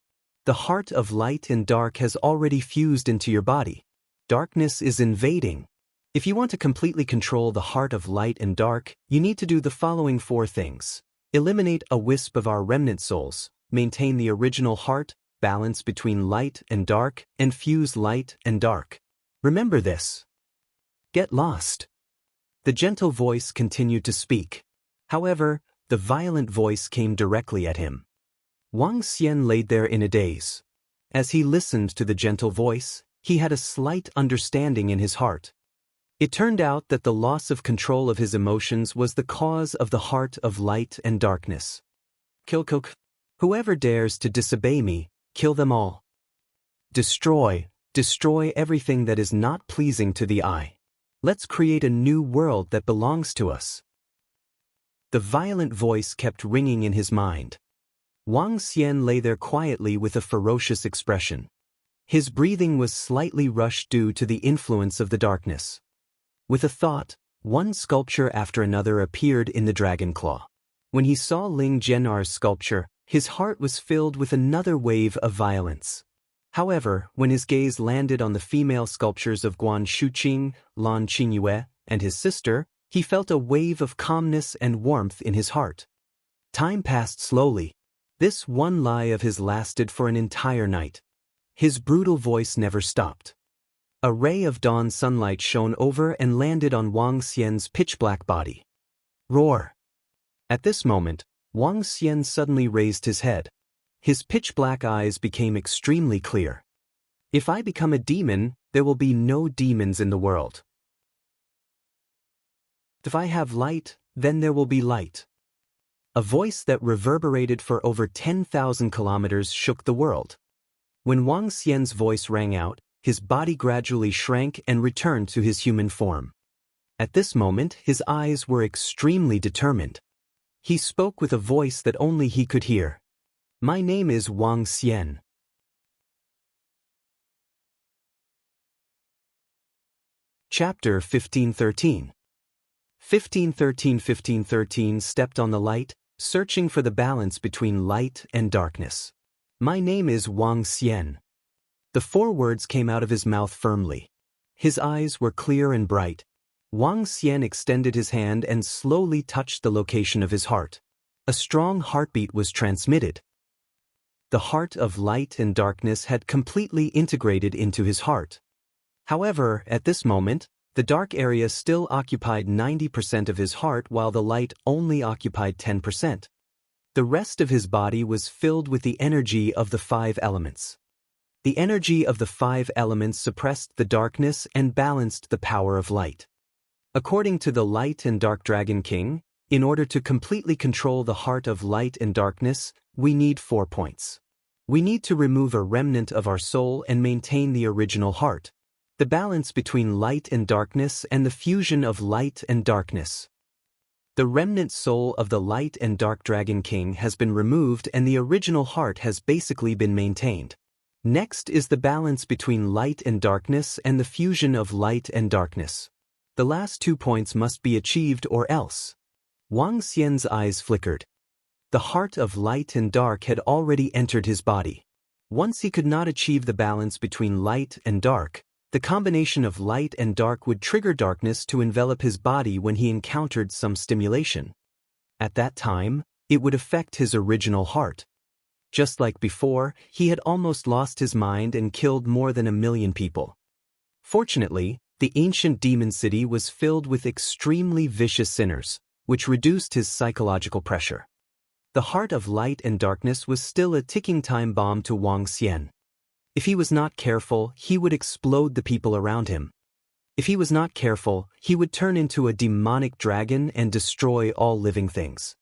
The heart of light and dark has already fused into your body. Darkness is invading. If you want to completely control the heart of light and dark, you need to do the following 4 things. Eliminate a wisp of our remnant souls, maintain the original heart, balance between light and dark, and fuse light and dark. Remember this. Get lost. The gentle voice continued to speak. However, the violent voice came directly at him. Wang Xian laid there in a daze. As he listened to the gentle voice, he had a slight understanding in his heart. It turned out that the loss of control of his emotions was the cause of the heart of light and darkness. Kill. Whoever dares to disobey me, kill them all. Destroy everything that is not pleasing to the eye. Let's create a new world that belongs to us. The violent voice kept ringing in his mind. Wang Xian lay there quietly with a ferocious expression. His breathing was slightly rushed due to the influence of the darkness. With a thought, one sculpture after another appeared in the dragon claw. When he saw Ling Jian'er's sculpture, his heart was filled with another wave of violence. However, when his gaze landed on the female sculptures of Guan Shuqing, Lan Qingyue, and his sister, he felt a wave of calmness and warmth in his heart. Time passed slowly. This one lie of his lasted for an entire night. His brutal voice never stopped. A ray of dawn sunlight shone over and landed on Wang Xian's pitch-black body. Roar! At this moment, Wang Xian suddenly raised his head. His pitch-black eyes became extremely clear. If I become a demon, there will be no demons in the world. If I have light, then there will be light. A voice that reverberated for over 10,000 kilometers shook the world. When Wang Xian's voice rang out, his body gradually shrank and returned to his human form. At this moment, his eyes were extremely determined. He spoke with a voice that only he could hear. My name is Wang Xian. Chapter 1513. 1513 stepped on the light, searching for the balance between light and darkness. My name is Wang Xian. The 4 words came out of his mouth firmly. His eyes were clear and bright. Wang Xian extended his hand and slowly touched the location of his heart. A strong heartbeat was transmitted. The heart of light and darkness had completely integrated into his heart. However, at this moment, the dark area still occupied 90% of his heart while the light only occupied 10%. The rest of his body was filled with the energy of the 5 elements. The energy of the 5 elements suppressed the darkness and balanced the power of light. According to the Light and Dark Dragon King, in order to completely control the heart of light and darkness, we need 4 points. We need to remove a remnant of our soul and maintain the original heart. The balance between light and darkness and the fusion of light and darkness. The remnant soul of the Light and Dark Dragon King has been removed and the original heart has basically been maintained. Next is the balance between light and darkness and the fusion of light and darkness. The last 2 points must be achieved or else. Wang Xian's eyes flickered. The heart of light and dark had already entered his body. Once he could not achieve the balance between light and dark, the combination of light and dark would trigger darkness to envelop his body when he encountered some stimulation. At that time, it would affect his original heart. Just like before, he had almost lost his mind and killed more than 1 million people. Fortunately, the ancient demon city was filled with extremely vicious sinners, which reduced his psychological pressure. The heart of light and darkness was still a ticking time bomb to Wang Xian. If he was not careful, he would explode the people around him. If he was not careful, he would turn into a demonic dragon and destroy all living things.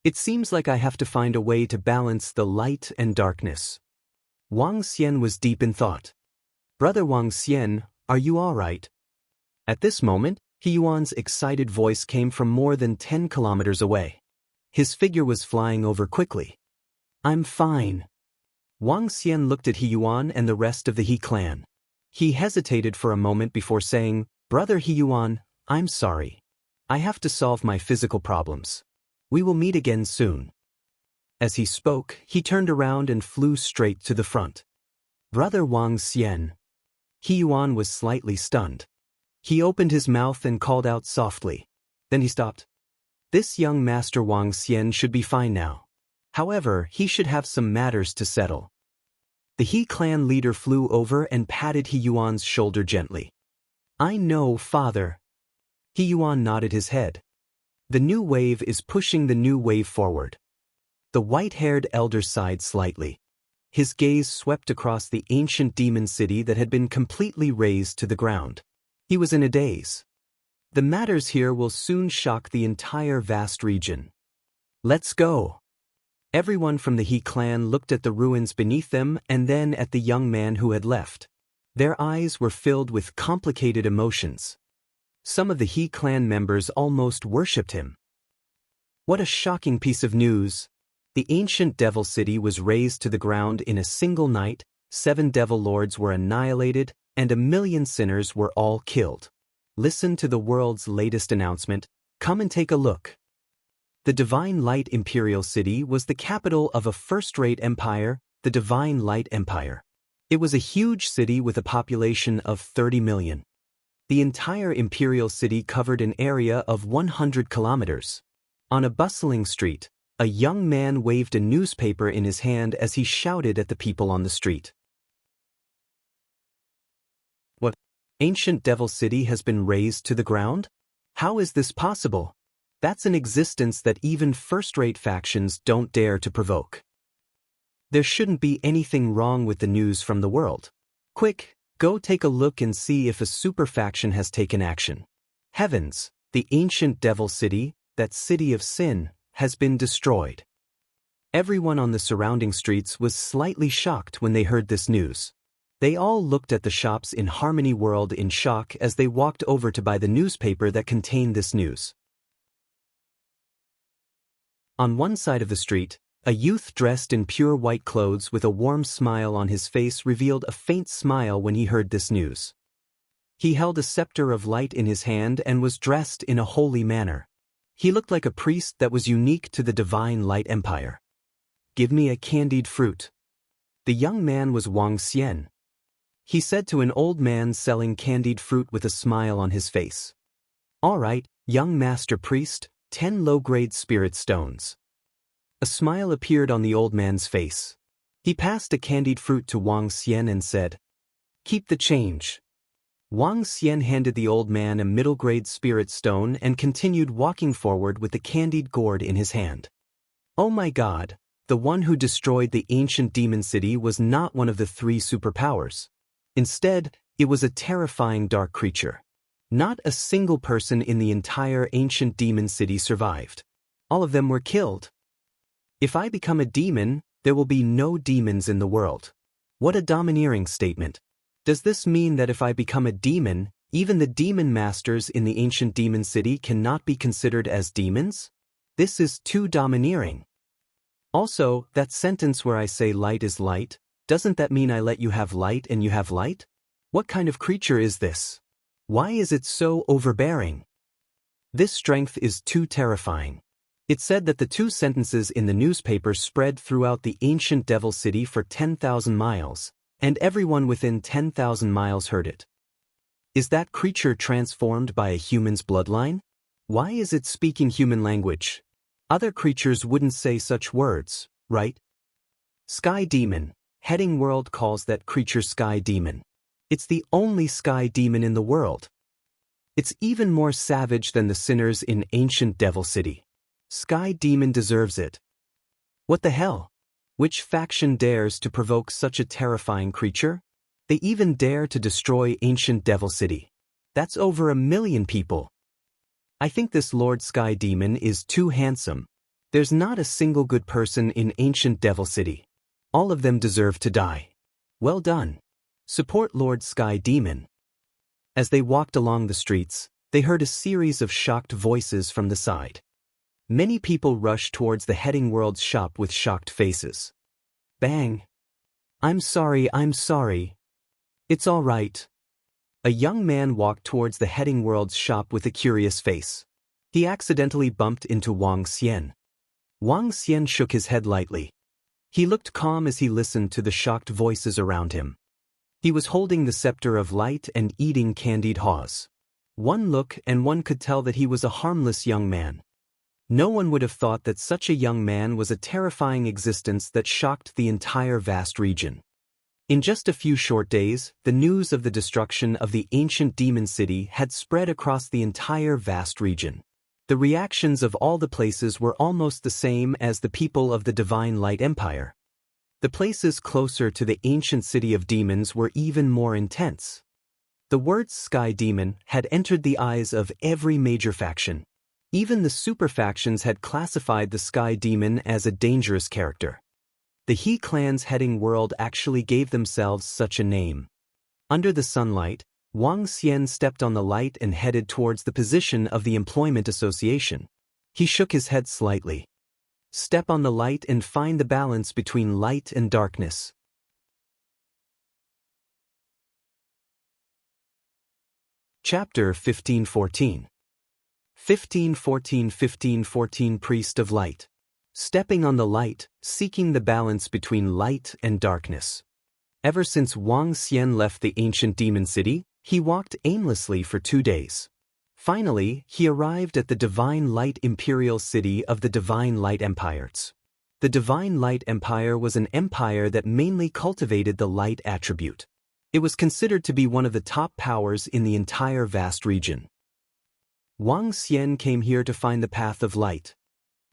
It seems like I have to find a way to balance the light and darkness. Wang Xian was deep in thought. Brother Wang Xian, are you all right? At this moment, He Yuan's excited voice came from more than 10 kilometers away. His figure was flying over quickly. I'm fine. Wang Xian looked at He Yuan and the rest of the He clan. He hesitated for a moment before saying, Brother He Yuan, I'm sorry. I have to solve my physical problems. We will meet again soon. As he spoke, he turned around and flew straight to the front. Brother Wang Xian. He Yuan was slightly stunned. He opened his mouth and called out softly. Then he stopped. This young Master Wang Xian should be fine now. However, he should have some matters to settle. The He clan leader flew over and patted He Yuan's shoulder gently. I know, father. He Yuan nodded his head. The new wave is pushing the new wave forward. The white-haired elder sighed slightly. His gaze swept across the ancient demon city that had been completely razed to the ground. He was in a daze. The matters here will soon shock the entire vast region. Let's go. Everyone from the He clan looked at the ruins beneath them and then at the young man who had left. Their eyes were filled with complicated emotions. Some of the He clan members almost worshipped him. What a shocking piece of news! The ancient devil city was razed to the ground in a single night, 7 devil lords were annihilated, and 1 million sinners were all killed. Listen to the world's latest announcement. Come and take a look. The Divine Light Imperial City was the capital of a first-rate empire, the Divine Light Empire. It was a huge city with a population of 30 million. The entire imperial city covered an area of 100 kilometers. On a bustling street, a young man waved a newspaper in his hand as he shouted at the people on the street. What? Ancient Devil City has been razed to the ground? How is this possible? That's an existence that even first-rate factions don't dare to provoke. There shouldn't be anything wrong with the news from the world. Quick, go take a look and see if a super faction has taken action. Heavens, the ancient devil city, that city of sin, has been destroyed. Everyone on the surrounding streets was slightly shocked when they heard this news. They all looked at the shops in Harmony World in shock as they walked over to buy the newspaper that contained this news. On one side of the street, a youth dressed in pure white clothes with a warm smile on his face revealed a faint smile when he heard this news. He held a scepter of light in his hand and was dressed in a holy manner. He looked like a priest that was unique to the Divine Light Empire. Give me a candied fruit. The young man was Wang Xian. He said to an old man selling candied fruit with a smile on his face. All right, young master priest, 10 low-grade spirit stones. A smile appeared on the old man's face. He passed a candied fruit to Wang Xian and said, "Keep the change." Wang Xian handed the old man a middle-grade spirit stone and continued walking forward with the candied gourd in his hand. Oh my God, the one who destroyed the ancient demon city was not one of the 3 superpowers. Instead, it was a terrifying dark creature. Not a single person in the entire ancient demon city survived. All of them were killed. If I become a demon, there will be no demons in the world. What a domineering statement. Does this mean that if I become a demon, even the demon masters in the ancient demon city cannot be considered as demons? This is too domineering. Also, that sentence where I say light is light, doesn't that mean I let you have light and you have light? What kind of creature is this? Why is it so overbearing? This strength is too terrifying. It said that the 2 sentences in the newspaper spread throughout the ancient devil city for 10,000 miles, and everyone within 10,000 miles heard it. Is that creature transformed by a human's bloodline? Why is it speaking human language? Other creatures wouldn't say such words, right? Sky Demon. Heading World calls that creature Sky Demon. It's the only sky demon in the world. It's even more savage than the sinners in ancient devil city. Sky Demon deserves it. What the hell? Which faction dares to provoke such a terrifying creature? They even dare to destroy ancient devil city. That's over 1 million people. I think this Lord Sky Demon is too handsome. There's not a single good person in ancient devil city. All of them deserve to die. Well done. Support Lord Sky Demon. As they walked along the streets, they heard a series of shocked voices from the side. Many people rushed towards the Heading World's shop with shocked faces. Bang! I'm sorry. It's all right. A young man walked towards the Heading World's shop with a curious face. He accidentally bumped into Wang Xian. Wang Xian shook his head lightly. He looked calm as he listened to the shocked voices around him. He was holding the scepter of light and eating candied haws. One look and one could tell that he was a harmless young man. No one would have thought that such a young man was a terrifying existence that shocked the entire vast region. In just a few short days, the news of the destruction of the ancient demon city had spread across the entire vast region. The reactions of all the places were almost the same as the people of the Divine Light Empire. The places closer to the ancient city of demons were even more intense. The words Sky Demon had entered the eyes of every major faction. Even the super factions had classified the Sky Demon as a dangerous character. The He clan's Heading World actually gave themselves such a name. Under the sunlight, Wang Xian stepped on the light and headed towards the position of the Employment Association. He shook his head slightly. Step on the light and find the balance between light and darkness. Chapter 1514. 1514 Priest of Light. Stepping on the light, seeking the balance between light and darkness. Ever since Wang Xian left the ancient demon city, he walked aimlessly for 2 days. Finally, he arrived at the Divine Light Imperial City of the Divine Light Empires. The Divine Light Empire was an empire that mainly cultivated the light attribute. It was considered to be one of the top powers in the entire vast region. Wang Xian came here to find the path of light.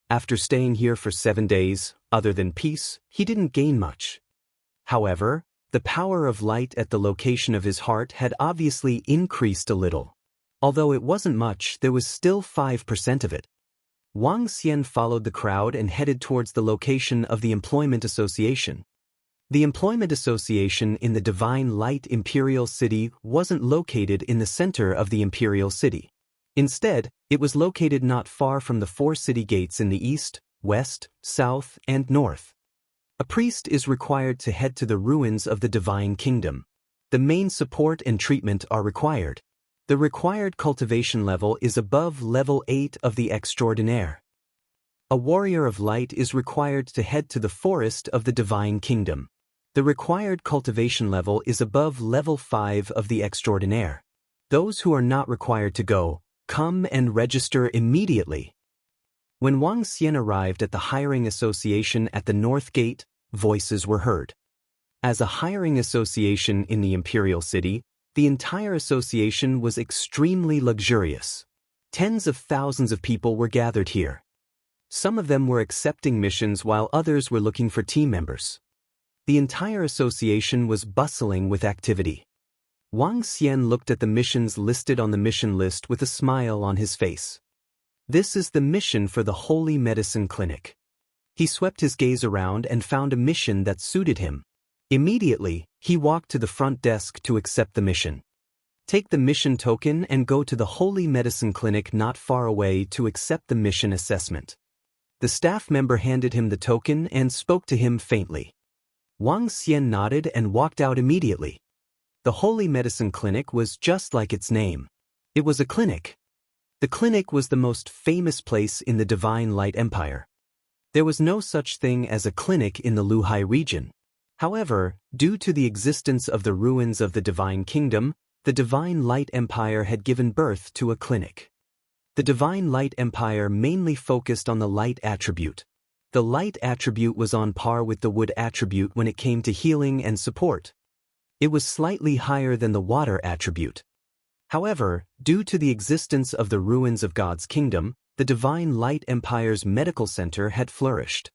After staying here for 7 days, other than peace, he didn't gain much. However, the power of light at the location of his heart had obviously increased a little. Although it wasn't much, there was still 5% of it. Wang Xian followed the crowd and headed towards the location of the Employment Association. The Employment Association in the Divine Light Imperial City wasn't located in the center of the Imperial City. Instead, it was located not far from the 4 city gates in the east, west, south, and north. A priest is required to head to the ruins of the Divine Kingdom. The main support and treatment are required. The required cultivation level is above level 8 of the Extraordinaire. A warrior of light is required to head to the forest of the Divine Kingdom. The required cultivation level is above level 5 of the Extraordinaire. Those who are not required to go, Come and register immediately. When Wang Xian arrived at the hiring association at the North Gate, voices were heard. As a hiring association in the imperial city, the entire association was extremely luxurious. Tens of thousands of people were gathered here. Some of them were accepting missions while others were looking for team members. The entire association was bustling with activity. Wang Xian looked at the missions listed on the mission list with a smile on his face. This is the mission for the Holy Medicine Clinic. He swept his gaze around and found a mission that suited him. Immediately, he walked to the front desk to accept the mission. Take the mission token and go to the Holy Medicine Clinic not far away to accept the mission assessment. The staff member handed him the token and spoke to him faintly. Wang Xian nodded and walked out immediately. The Holy Medicine Clinic was just like its name. It was a clinic. The clinic was the most famous place in the Divine Light Empire. There was no such thing as a clinic in the Luhai region. However, due to the existence of the ruins of the Divine Kingdom, the Divine Light Empire had given birth to a clinic. The Divine Light Empire mainly focused on the light attribute. The light attribute was on par with the wood attribute when it came to healing and support. It was slightly higher than the water attribute. However, due to the existence of the ruins of God's kingdom, the Divine Light Empire's medical center had flourished.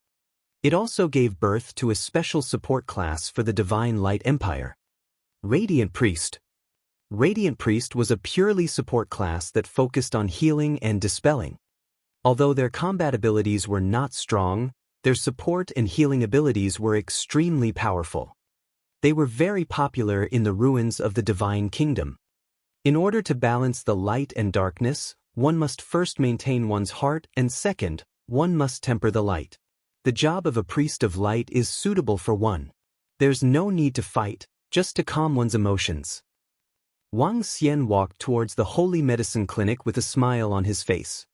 It also gave birth to a special support class for the Divine Light Empire. Radiant Priest. Radiant Priest was a purely support class that focused on healing and dispelling. Although their combat abilities were not strong, their support and healing abilities were extremely powerful. They were very popular in the ruins of the Divine Kingdom. In order to balance the light and darkness, one must first maintain one's heart and second, one must temper the light. The job of a priest of light is suitable for one. There's no need to fight, just to calm one's emotions. Wang Xian walked towards the Holy Medicine Clinic with a smile on his face.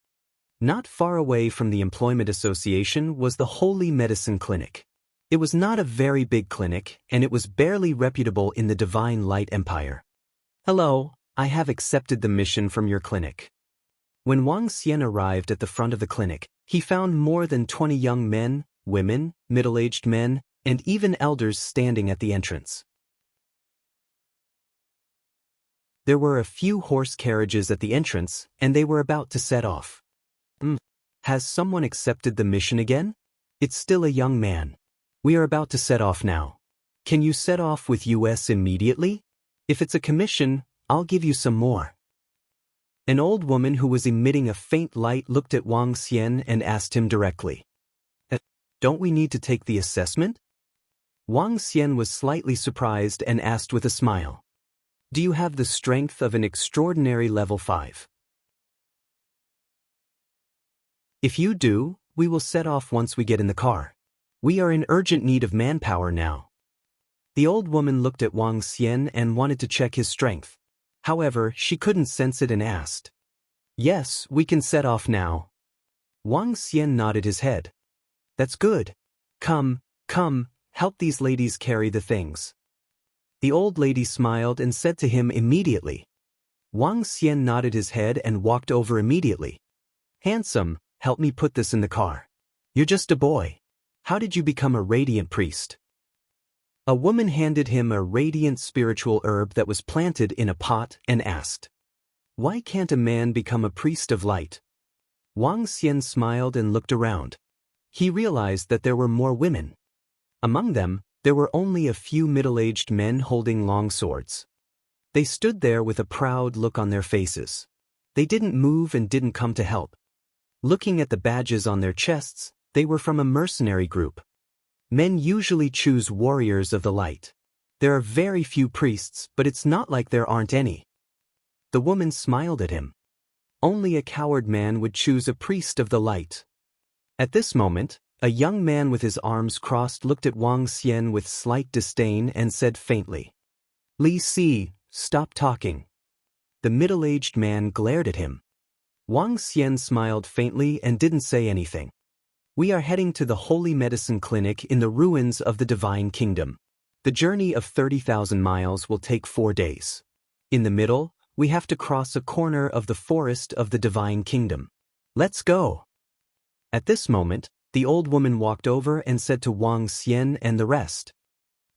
Not far away from the Employment Association was the Holy Medicine Clinic. It was not a very big clinic, and it was barely reputable in the Divine Light Empire. Hello, I have accepted the mission from your clinic. When Wang Xian arrived at the front of the clinic, he found more than 20 young men, women, middle-aged men, and even elders standing at the entrance. There were a few horse carriages at the entrance, and they were about to set off. Has someone accepted the mission again? It's still a young man. We are about to set off now. Can you set off with US immediately? If it's a commission, I'll give you some more. An old woman who was emitting a faint light looked at Wang Xian and asked him directly. Don't we need to take the assessment? Wang Xian was slightly surprised and asked with a smile. Do you have the strength of an extraordinary level 5? If you do, we will set off once we get in the car. We are in urgent need of manpower now. The old woman looked at Wang Xian and wanted to check his strength. However, she couldn't sense it and asked. Yes, we can set off now. Wang Xian nodded his head. That's good. Come, help these ladies carry the things. The old lady smiled and said to him immediately. Wang Xian nodded his head and walked over immediately. Handsome, help me put this in the car. You're just a boy. How did you become a radiant priest? A woman handed him a radiant spiritual herb that was planted in a pot and asked, Why can't a man become a priest of light? Wang Xian smiled and looked around. He realized that there were more women. Among them, there were only a few middle-aged men holding long swords. They stood there with a proud look on their faces. They didn't move and didn't come to help. Looking at the badges on their chests, they were from a mercenary group. Men usually choose warriors of the light. There are very few priests, but it's not like there aren't any. The woman smiled at him. Only a coward man would choose a priest of the light. At this moment, a young man with his arms crossed looked at Wang Xian with slight disdain and said faintly, Li Si, stop talking. The middle-aged man glared at him. Wang Xian smiled faintly and didn't say anything. We are heading to the Holy Medicine Clinic in the ruins of the Divine Kingdom. The journey of 30,000 miles will take 4 days. In the middle, We have to cross a corner of the forest of the divine kingdom. Let's go. At this moment, the old woman walked over and said to Wang Xian and the rest,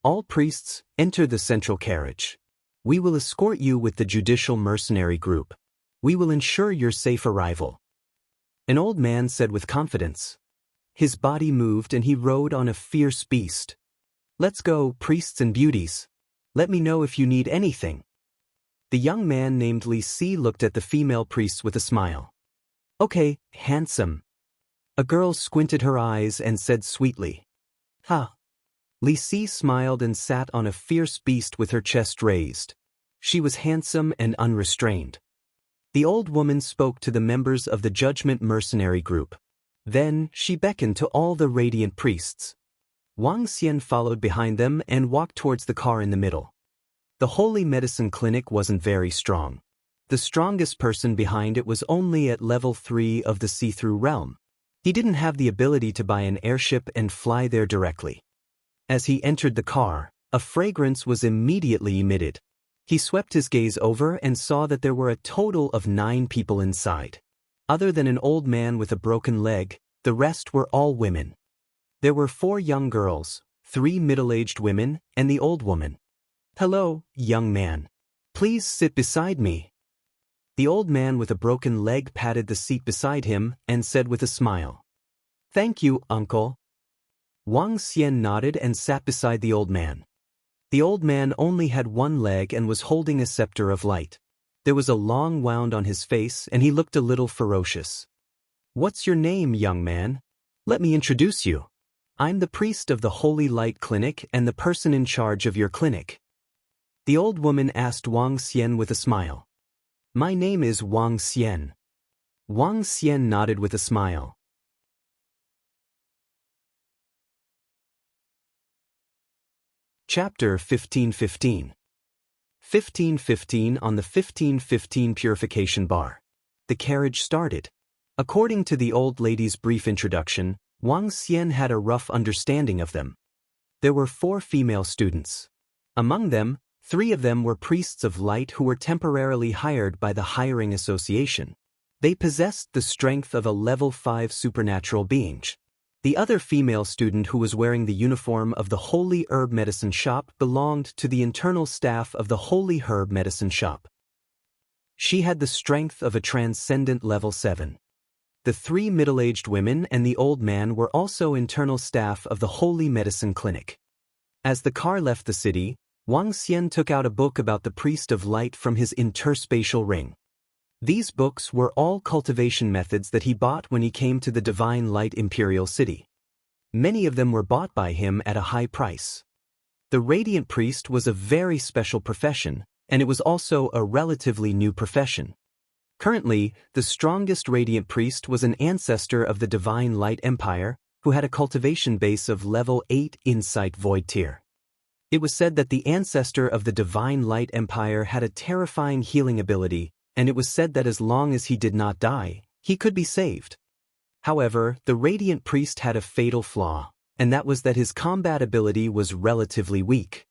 "All priests, enter the central carriage. We will escort you with the judicial mercenary group. We will ensure your safe arrival." An old man said with confidence. His body moved and he rode on a fierce beast. "Let's go, priests and beauties. Let me know if you need anything." The young man named Li Si looked at the female priests with a smile. "Okay, handsome." A girl squinted her eyes and said sweetly, "Ha." Li Si smiled and sat on a fierce beast with her chest raised. She was handsome and unrestrained. The old woman spoke to the members of the Judgment Mercenary Group. Then she beckoned to all the radiant priests. Wang Xian followed behind them and walked towards the car in the middle. The Holy Medicine Clinic wasn't very strong. The strongest person behind it was only at level 3 of the see-through realm. He didn't have the ability to buy an airship and fly there directly. As he entered the car, a fragrance was immediately emitted. He swept his gaze over and saw that there were a total of 9 people inside. Other than an old man with a broken leg, the rest were all women. There were 4 young girls, 3 middle-aged women, and the old woman. "Hello, young man. Please sit beside me." The old man with a broken leg patted the seat beside him and said with a smile, "Thank you, uncle." Wang Xian nodded and sat beside the old man. The old man only had 1 leg and was holding a scepter of light. There was a long wound on his face and he looked a little ferocious. "What's your name, young man? Let me introduce you. I'm the priest of the Holy Light Clinic and the person in charge of your clinic." The old woman asked Wang Xian with a smile. "My name is Wang Xian." Wang Xian nodded with a smile. Chapter 1515. 1515 on the 1515 Purification Bar. The carriage started. According to the old lady's brief introduction, Wang Xian had a rough understanding of them. There were 4 female students. Among them, 3 of them were priests of light who were temporarily hired by the hiring association. They possessed the strength of a level 5 supernatural being. The other female student who was wearing the uniform of the Holy Herb Medicine Shop belonged to the internal staff of the Holy Herb Medicine Shop. She had the strength of a transcendent level 7. The 3 middle-aged women and the old man were also internal staff of the Holy Medicine Clinic. As the car left the city, Wang Xian took out a book about the Priest of Light from his interspatial ring. These books were all cultivation methods that he bought when he came to the Divine Light Imperial City. Many of them were bought by him at a high price. The Radiant Priest was a very special profession, and it was also a relatively new profession. Currently, the strongest Radiant Priest was an ancestor of the Divine Light Empire, who had a cultivation base of level 8 Insight Void tier. It was said that the ancestor of the Divine Light Empire had a terrifying healing ability, and it was said that as long as he did not die, he could be saved. However, the Radiant Priest had a fatal flaw, and that was that his combat ability was relatively weak.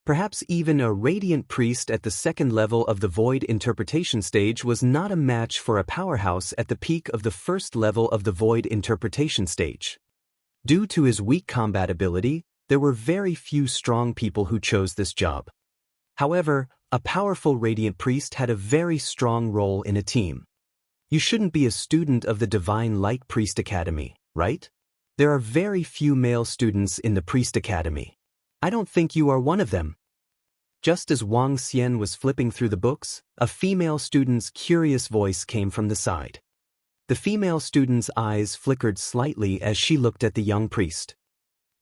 Perhaps even a Radiant Priest at the 2nd level of the Void Interpretation stage was not a match for a powerhouse at the peak of the 1st level of the Void Interpretation stage. Due to his weak combat ability, there were very few strong people who chose this job. However, a powerful Radiant Priest had a very strong role in a team. You shouldn't be a student of the Divine Light Priest Academy, right? There are very few male students in the Priest Academy. I don't think you are one of them. Just as Wang Xian was flipping through the books, a female student's curious voice came from the side. The female student's eyes flickered slightly as she looked at the young priest.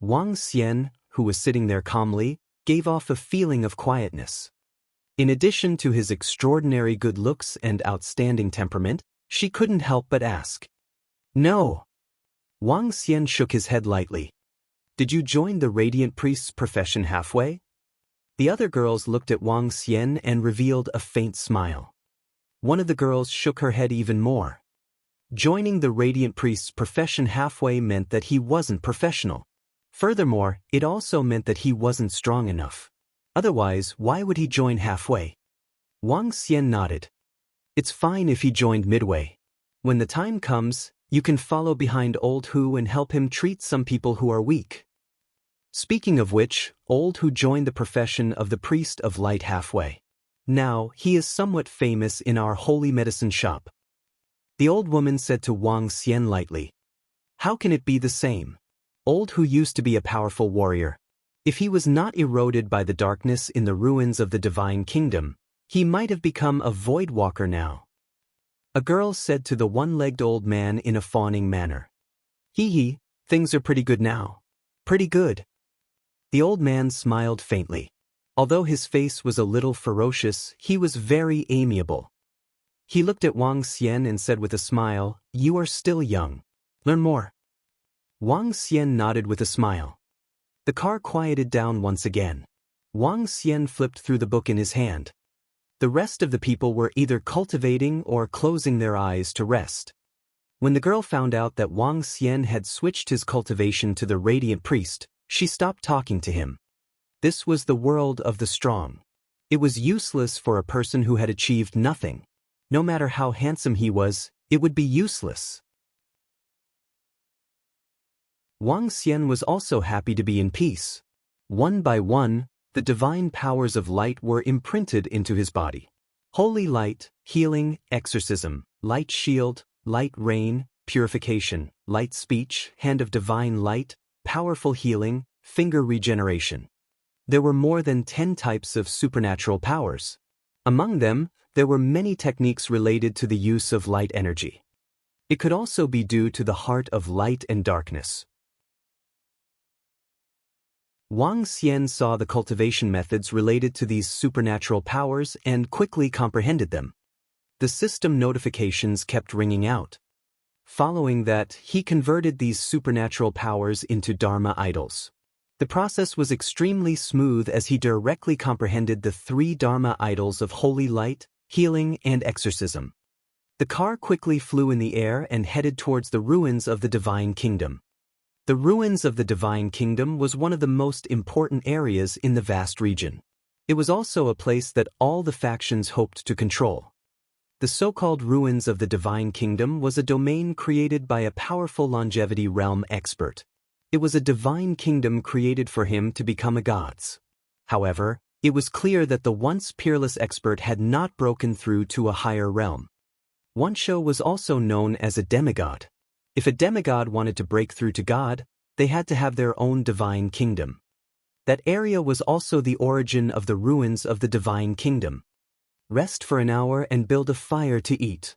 Wang Xian, who was sitting there calmly, gave off a feeling of quietness. In addition to his extraordinary good looks and outstanding temperament, she couldn't help but ask. "No." Wang Xian shook his head lightly. "Did you join the Radiant Priest's profession halfway?" The other girls looked at Wang Xian and revealed a faint smile. One of the girls shook her head even more. Joining the Radiant Priest's profession halfway meant that he wasn't professional. Furthermore, it also meant that he wasn't strong enough. Otherwise, why would he join halfway? Wang Xian nodded. It's fine if he joined midway. When the time comes, you can follow behind old Hu and help him treat some people who are weak. Speaking of which, old Hu joined the profession of the priest of light halfway. Now, he is somewhat famous in our holy medicine shop. The old woman said to Wang Xian lightly. How can it be the same? Old Hu used to be a powerful warrior. If he was not eroded by the darkness in the ruins of the divine kingdom, he might have become a void walker now. A girl said to the one-legged old man in a fawning manner. Hee, things are pretty good now. Pretty good. The old man smiled faintly. Although his face was a little ferocious, he was very amiable. He looked at Wang Xian and said with a smile, You are still young. Learn more. Wang Xian nodded with a smile. The car quieted down once again. Wang Xian flipped through the book in his hand. The rest of the people were either cultivating or closing their eyes to rest. When the girl found out that Wang Xian had switched his cultivation to the radiant priest, she stopped talking to him. This was the world of the strong. It was useless for a person who had achieved nothing. No matter how handsome he was, it would be useless. Wang Xian was also happy to be in peace. One by one, the divine powers of light were imprinted into his body. Holy light, healing, exorcism, light shield, light rain, purification, light speech, hand of divine light, powerful healing, finger regeneration. There were more than 10 types of supernatural powers. Among them, there were many techniques related to the use of light energy. It could also be due to the heart of light and darkness. Wang Xian saw the cultivation methods related to these supernatural powers and quickly comprehended them. The system notifications kept ringing out. Following that, he converted these supernatural powers into Dharma idols. The process was extremely smooth as he directly comprehended the 3 Dharma idols of holy light, healing, and exorcism. The car quickly flew in the air and headed towards the ruins of the divine kingdom. The ruins of the divine kingdom was one of the most important areas in the vast region. It was also a place that all the factions hoped to control. The so-called ruins of the divine kingdom was a domain created by a powerful longevity realm expert. It was a divine kingdom created for him to become a god's. However, it was clear that the once peerless expert had not broken through to a higher realm. Wansho was also known as a demigod. If a demigod wanted to break through to God, they had to have their own divine kingdom. That area was also the origin of the ruins of the divine kingdom. Rest for an hour and build a fire to eat.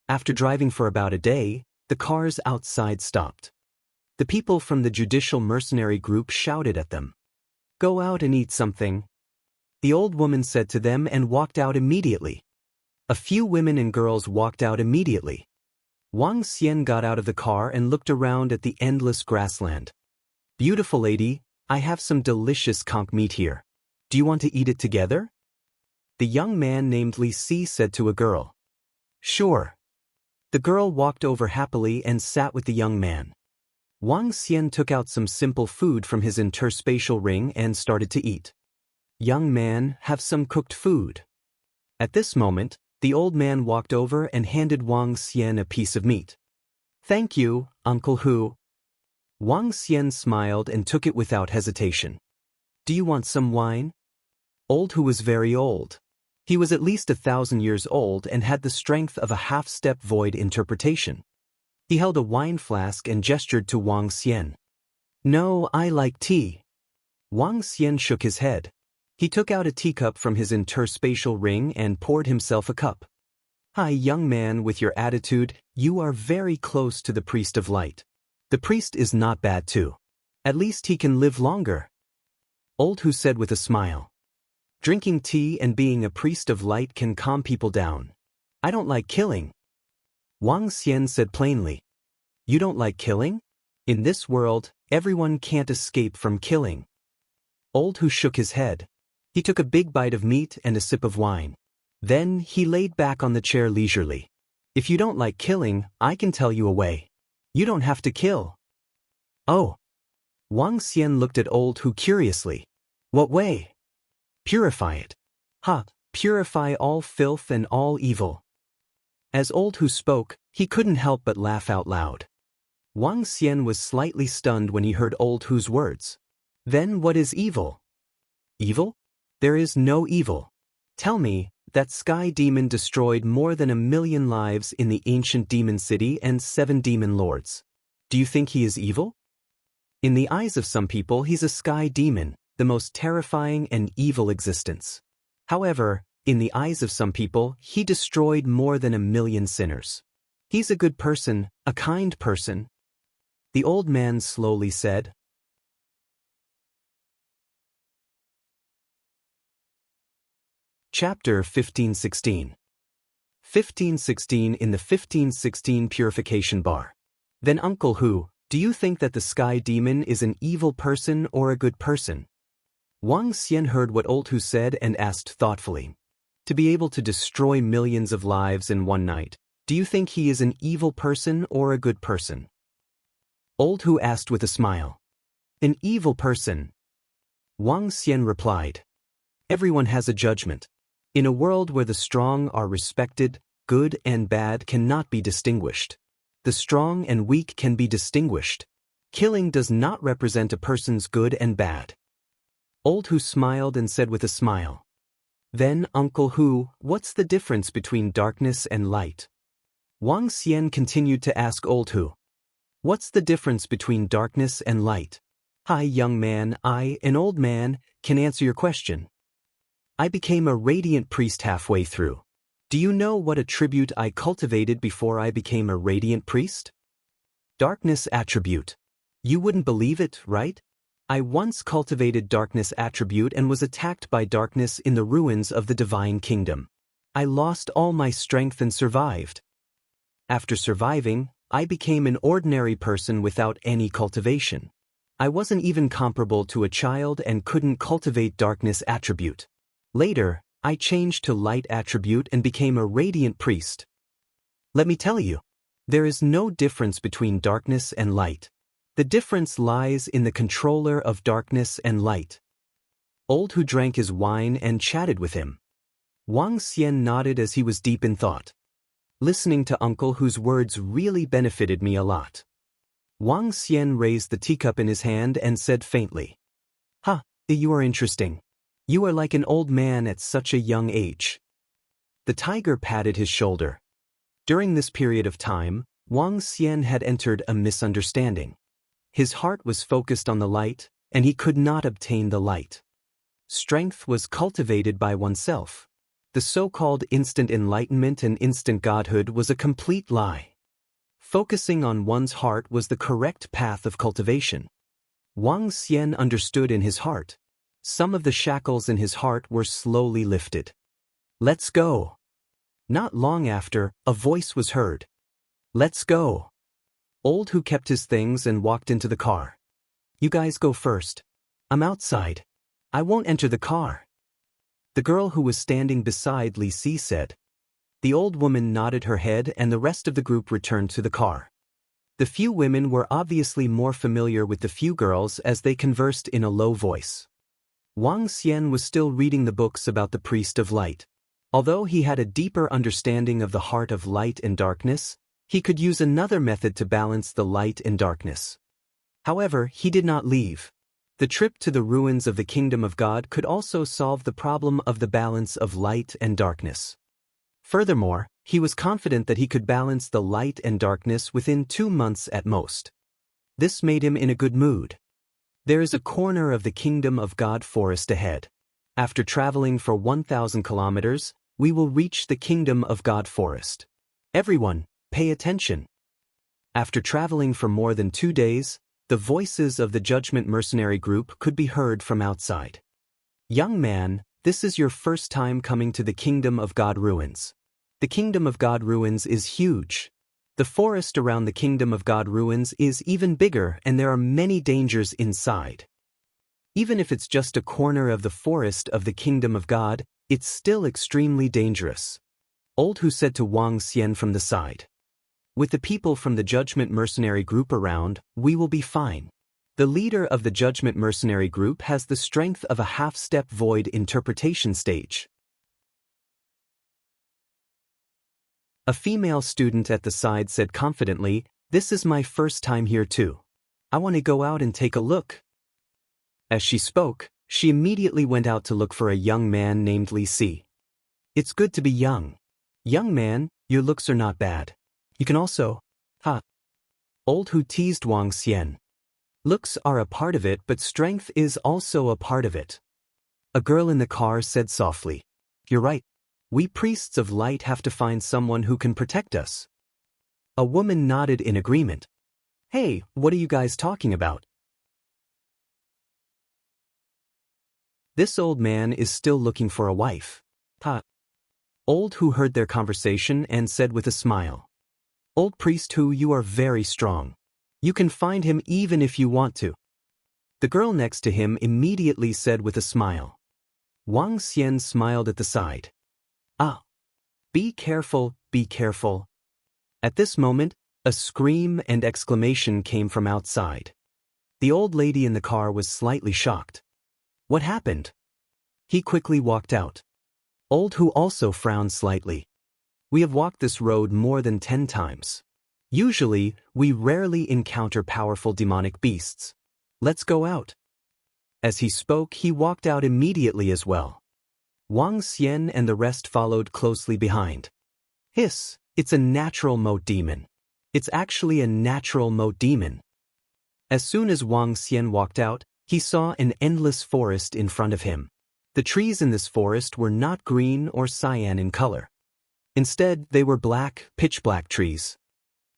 After driving for about a day, the cars outside stopped. The people from the judicial mercenary group shouted at them. Go out and eat something. The old woman said to them and walked out immediately. A few women and girls walked out immediately. Wang Xian got out of the car and looked around at the endless grassland. Beautiful lady, I have some delicious conch meat here. Do you want to eat it together? The young man named Li Si said to a girl. Sure. The girl walked over happily and sat with the young man. Wang Xian took out some simple food from his interspatial ring and started to eat. Young man, have some cooked food. At this moment, the old man walked over and handed Wang Xian a piece of meat. Thank you, Uncle Hu. Wang Xian smiled and took it without hesitation. Do you want some wine? Old Hu was very old. He was at least 1,000 years old and had the strength of a half-step void interpretation. He held a wine flask and gestured to Wang Xian. No, I like tea. Wang Xian shook his head. He took out a teacup from his interspatial ring and poured himself a cup. Hi, young man, with your attitude, you are very close to the priest of light. The priest is not bad too. At least he can live longer. Old Hu said with a smile. Drinking tea and being a priest of light can calm people down. I don't like killing. Wang Xian said plainly. You don't like killing? In this world, everyone can't escape from killing. Old Hu shook his head. He took a big bite of meat and a sip of wine. Then he laid back on the chair leisurely. If you don't like killing, I can tell you a way. You don't have to kill. Oh. Wang Xian looked at Old Hu curiously. What way? Purify it. Ha, Purify all filth and all evil. As Old Hu spoke, he couldn't help but laugh out loud. Wang Xian was slightly stunned when he heard Old Hu's words. Then what is evil? Evil? There is no evil. Tell me, that sky demon destroyed more than 1 million lives in the ancient demon city and 7 demon lords. Do you think he is evil? In the eyes of some people, he's a sky demon, the most terrifying and evil existence. However, in the eyes of some people, he destroyed more than 1 million sinners. He's a good person, a kind person. The old man slowly said. Chapter 1516. 1516 in the 1516 Purification Bar. Then Uncle Hu, do you think that the sky demon is an evil person or a good person? Wang Xian heard what Old Hu said and asked thoughtfully. To be able to destroy millions of lives in one night, do you think he is an evil person or a good person? Old Hu asked with a smile. An evil person. Wang Xian replied. Everyone has a judgment. In a world where the strong are respected, good and bad cannot be distinguished. The strong and weak can be distinguished. Killing does not represent a person's good and bad. Old Hu smiled and said with a smile. Then, Uncle Hu, what's the difference between darkness and light? Wang Xian continued to ask Old Hu. What's the difference between darkness and light? Hi, young man, I, an old man, can answer your question. I became a radiant priest halfway through. Do you know what attribute I cultivated before I became a radiant priest? Darkness attribute. You wouldn't believe it, right? I once cultivated darkness attribute and was attacked by darkness in the ruins of the divine kingdom. I lost all my strength and survived. After surviving, I became an ordinary person without any cultivation. I wasn't even comparable to a child and couldn't cultivate darkness attribute. Later, I changed to light attribute and became a radiant priest. Let me tell you, there is no difference between darkness and light. The difference lies in the controller of darkness and light. Old Hu drank his wine and chatted with him. Wang Xian nodded as he was deep in thought. Listening to Uncle Hu's words really benefited me a lot. Wang Xian raised the teacup in his hand and said faintly, you are interesting. You are like an old man at such a young age. The tiger patted his shoulder. During this period of time, Wang Xian had entered a misunderstanding. His heart was focused on the light, and he could not obtain the light. Strength was cultivated by oneself. The so-called instant enlightenment and instant godhood was a complete lie. Focusing on one's heart was the correct path of cultivation. Wang Xian understood in his heart. Some of the shackles in his heart were slowly lifted. Let's go. Not long after, a voice was heard. Let's go. Old Hu kept his things and walked into the car. You guys go first. I'm outside. I won't enter the car. The girl who was standing beside Li Si said. The old woman nodded her head and the rest of the group returned to the car. The few women were obviously more familiar with the few girls as they conversed in a low voice. Wang Xian was still reading the books about the priest of light. Although he had a deeper understanding of the heart of light and darkness, he could use another method to balance the light and darkness. However, he did not leave. The trip to the ruins of the kingdom of God could also solve the problem of the balance of light and darkness. Furthermore, he was confident that he could balance the light and darkness within 2 months at most. This made him in a good mood. There is a corner of the Kingdom of God forest ahead. After traveling for 1,000 kilometers, we will reach the Kingdom of God forest. Everyone, pay attention. After traveling for more than 2 days, the voices of the Judgment Mercenary Group could be heard from outside. Young man, this is your first time coming to the Kingdom of God ruins. The Kingdom of God ruins is huge. The forest around the Kingdom of God ruins is even bigger and there are many dangers inside. Even if it's just a corner of the forest of the Kingdom of God, it's still extremely dangerous. Old Hu said to Wang Xian from the side. With the people from the Judgment Mercenary Group around, we will be fine. The leader of the Judgment Mercenary Group has the strength of a half-step void interpretation stage. A female student at the side said confidently, "This is my first time here too. I want to go out and take a look." As she spoke, she immediately went out to look for a young man named Li Si. "It's good to be young. Young man, your looks are not bad. You can also..." Ha! Old Hu teased Wang Xian. "Looks are a part of it, but strength is also a part of it." A girl in the car said softly, "You're right. We priests of light have to find someone who can protect us." A woman nodded in agreement. "Hey, what are you guys talking about?" "This old man is still looking for a wife." Ha! Old Hu heard their conversation and said with a smile, "Old priest Hu, you are very strong. You can find him even if you want to." The girl next to him immediately said with a smile. Wang Xian smiled at the side. "Ah. Be careful, be careful." At this moment, a scream and exclamation came from outside. The old lady in the car was slightly shocked. "What happened?" He quickly walked out. Old Hu also frowned slightly. "We have walked this road more than 10 times. Usually, we rarely encounter powerful demonic beasts. Let's go out." As he spoke, he walked out immediately as well. Wang Xian and the rest followed closely behind. "Hiss, it's a natural moat demon. It's actually a natural moat demon." As soon as Wang Xian walked out, he saw an endless forest in front of him. The trees in this forest were not green or cyan in color. Instead, they were black, pitch-black trees.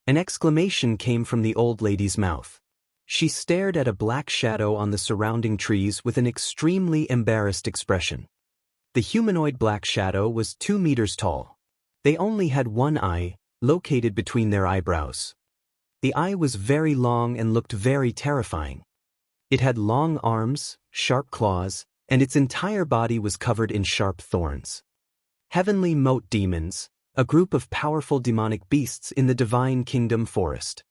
An exclamation came from the old lady's mouth. She stared at a black shadow on the surrounding trees with an extremely embarrassed expression. The humanoid black shadow was 2 meters tall. They only had one eye, located between their eyebrows. The eye was very long and looked very terrifying. It had long arms, sharp claws, and its entire body was covered in sharp thorns. Heavenly Moat Demons, a group of powerful demonic beasts in the Divine Kingdom forest.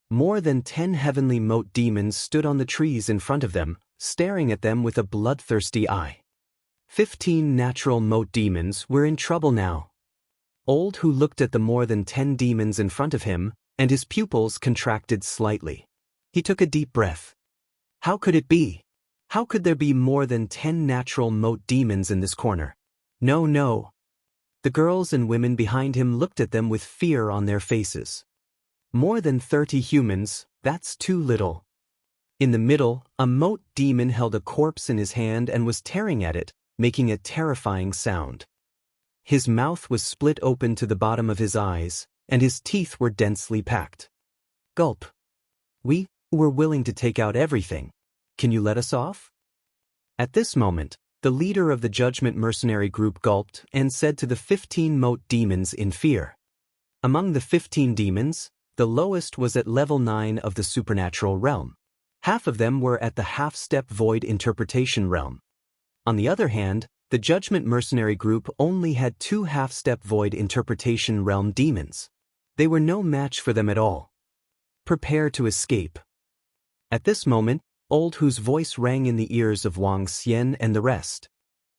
More than 10 heavenly moat demons stood on the trees in front of them, staring at them with a bloodthirsty eye. 15 natural moat demons were in trouble now. Old Hu looked at the more than 10 demons in front of him, and his pupils contracted slightly. He took a deep breath. How could it be? How could there be more than 10 natural moat demons in this corner? No, no. The girls and women behind him looked at them with fear on their faces. More than 30 humans, that's too little. In the middle, a moat demon held a corpse in his hand and was tearing at it, making a terrifying sound. His mouth was split open to the bottom of his eyes, and his teeth were densely packed. Gulp. We were willing to take out everything. Can you let us off? At this moment, the leader of the Judgment Mercenary group gulped and said to the 15 moat demons in fear. Among the 15 demons, the lowest was at level 9 of the supernatural realm. Half of them were at the half-step void interpretation realm. On the other hand, the Judgment Mercenary group only had 2 half-step void interpretation realm demons. They were no match for them at all. Prepare to escape. At this moment, Old Hu's voice rang in the ears of Wang Xian and the rest.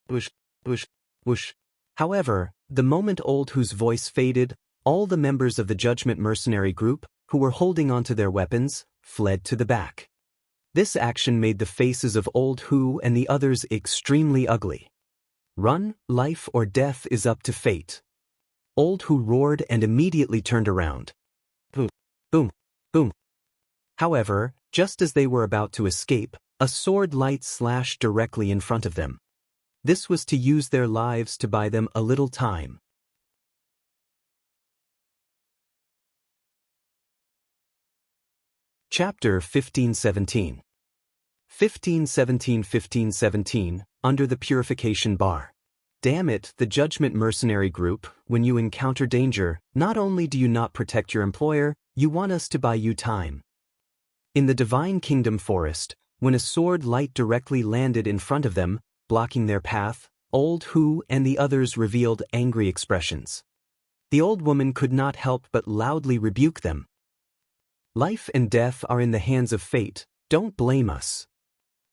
Whoosh, whoosh, whoosh. However, the moment Old Hu's voice faded, all the members of the Judgment Mercenary group, who were holding onto their weapons, fled to the back. This action made the faces of Old Hu and the others extremely ugly. Run, life or death is up to fate. Old Hu roared and immediately turned around. Boom, boom, boom. However, just as they were about to escape, a sword light slashed directly in front of them. This was to use their lives to buy them a little time. Chapter 1517. 1517 Under the Purification Bar. Damn it, the Judgment Mercenary group, when you encounter danger, not only do you not protect your employer, you want us to buy you time. In the Divine Kingdom forest, when a sword light directly landed in front of them, blocking their path, Old Hu and the others revealed angry expressions. The old woman could not help but loudly rebuke them. Life and death are in the hands of fate, don't blame us.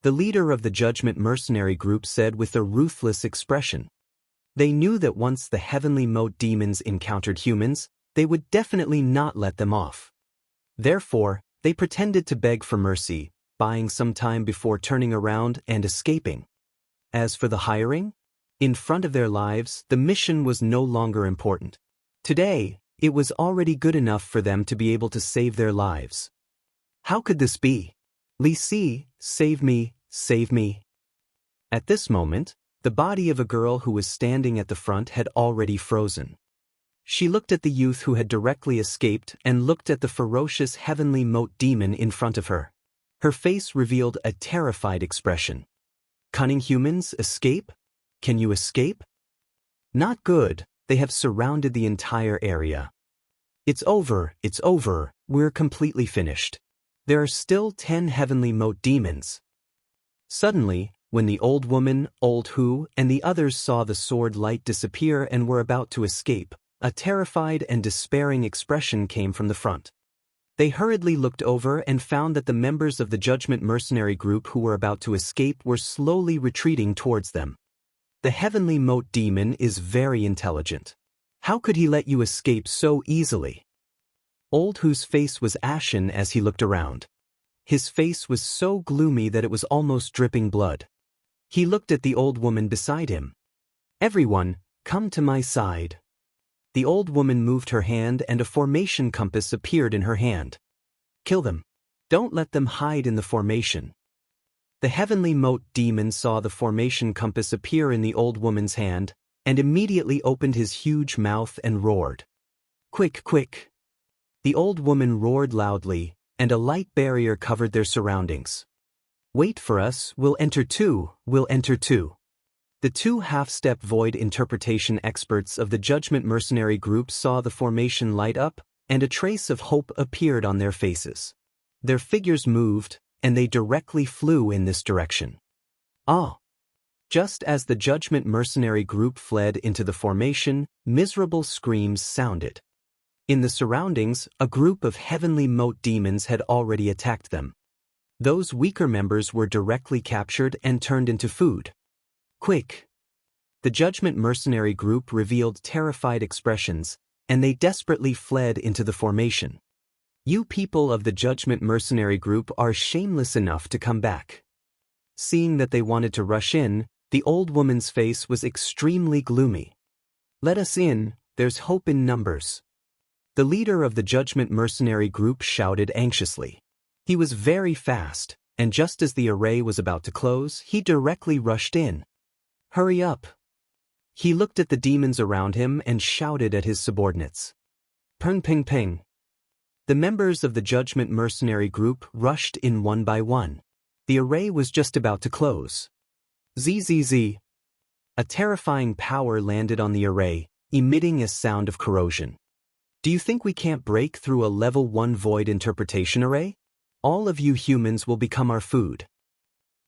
The leader of the Judgment Mercenary group said with a ruthless expression. They knew that once the heavenly moat demons encountered humans, they would definitely not let them off. Therefore, they pretended to beg for mercy, buying some time before turning around and escaping. As for the hiring, in front of their lives, the mission was no longer important. Today, it was already good enough for them to be able to save their lives. How could this be? Li Si, save me, save me. At this moment, the body of a girl who was standing at the front had already frozen. She looked at the youth who had directly escaped and looked at the ferocious heavenly moat demon in front of her. Her face revealed a terrified expression. Cunning humans, escape? Can you escape? Not good, they have surrounded the entire area. It's over, we're completely finished. There are still 10 heavenly moat demons. Suddenly, when the old woman, Old Hu, and the others saw the sword light disappear and were about to escape, a terrified and despairing expression came from the front. They hurriedly looked over and found that the members of the Judgment Mercenary group who were about to escape were slowly retreating towards them. The heavenly moat demon is very intelligent. How could he let you escape so easily? Old Hu's face was ashen as he looked around. His face was so gloomy that it was almost dripping blood. He looked at the old woman beside him. Everyone, come to my side. The old woman moved her hand and a formation compass appeared in her hand. Kill them. Don't let them hide in the formation. The heavenly moat demon saw the formation compass appear in the old woman's hand, and immediately opened his huge mouth and roared. Quick, quick. The old woman roared loudly, and a light barrier covered their surroundings. Wait for us, we'll enter too. The two half-step void interpretation experts of the Judgment Mercenary group saw the formation light up, and a trace of hope appeared on their faces. Their figures moved, and they directly flew in this direction. Ah! Just as the Judgment Mercenary group fled into the formation, miserable screams sounded. In the surroundings, a group of heavenly moat demons had already attacked them. Those weaker members were directly captured and turned into food. Quick! The Judgment Mercenary group revealed terrified expressions, and they desperately fled into the formation. You people of the Judgment Mercenary group are shameless enough to come back. Seeing that they wanted to rush in, the old woman's face was extremely gloomy. Let us in, there's hope in numbers. The leader of the Judgment Mercenary group shouted anxiously. He was very fast, and just as the array was about to close, he directly rushed in. Hurry up! He looked at the demons around him and shouted at his subordinates. Ping ping ping! The members of the Judgment Mercenary group rushed in one by one. The array was just about to close. Zzz. A terrifying power landed on the array, emitting a sound of corrosion. Do you think we can't break through a level 1 void interpretation array? All of you humans will become our food.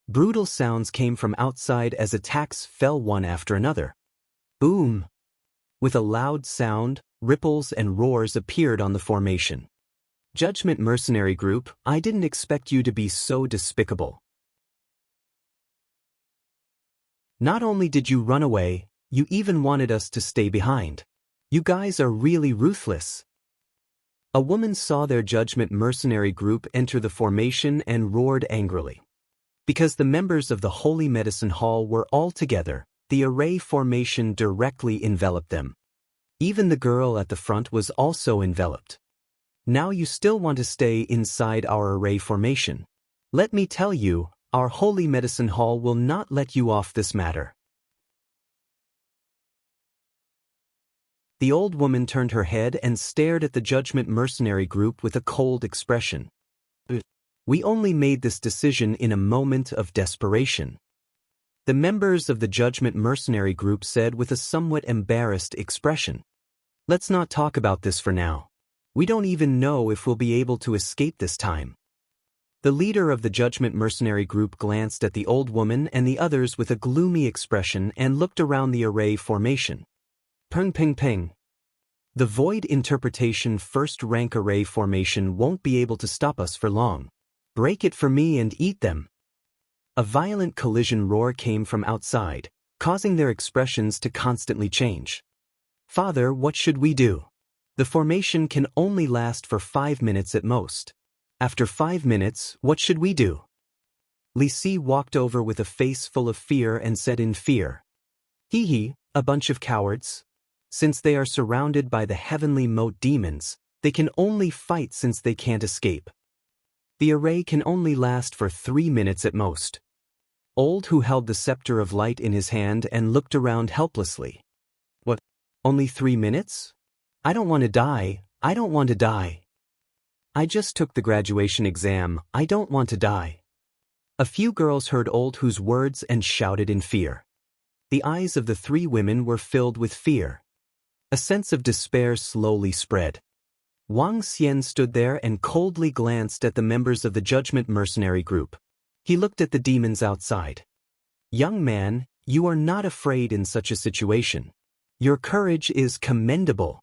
Brutal sounds came from outside as attacks fell one after another. Boom! With a loud sound, ripples and roars appeared on the formation. Judgment Mercenary Group, I didn't expect you to be so despicable. Not only did you run away, you even wanted us to stay behind. You guys are really ruthless. A woman saw their Judgment Mercenary Group enter the formation and roared angrily. Because the members of the Holy Medicine Hall were all together, the array formation directly enveloped them. Even the girl at the front was also enveloped. Now you still want to stay inside our array formation. Let me tell you, our Holy Medicine Hall will not let you off this matter. The old woman turned her head and stared at the Judgment Mercenary Group with a cold expression. We only made this decision in a moment of desperation. The members of the Judgment Mercenary Group said with a somewhat embarrassed expression. Let's not talk about this for now. We don't even know if we'll be able to escape this time. The leader of the Judgment Mercenary Group glanced at the old woman and the others with a gloomy expression and looked around the array formation. Ping ping ping. The void interpretation first rank array formation won't be able to stop us for long. Break it for me and eat them. A violent collision roar came from outside, causing their expressions to constantly change. Father, what should we do? The formation can only last for 5 minutes at most. After 5 minutes, what should we do? Li Si walked over with a face full of fear and said in fear, Hee hee, a bunch of cowards. Since they are surrounded by the heavenly moat demons, they can only fight since they can't escape. The array can only last for 3 minutes at most. Old who held the scepter of light in his hand and looked around helplessly. What? Only 3 minutes? I don't want to die, I don't want to die. I just took the graduation exam, I don't want to die. A few girls heard Old Hu's words and shouted in fear. The eyes of the 3 women were filled with fear. A sense of despair slowly spread. Wang Xian stood there and coldly glanced at the members of the Judgment Mercenary Group. He looked at the demons outside. Young man, you are not afraid in such a situation. Your courage is commendable.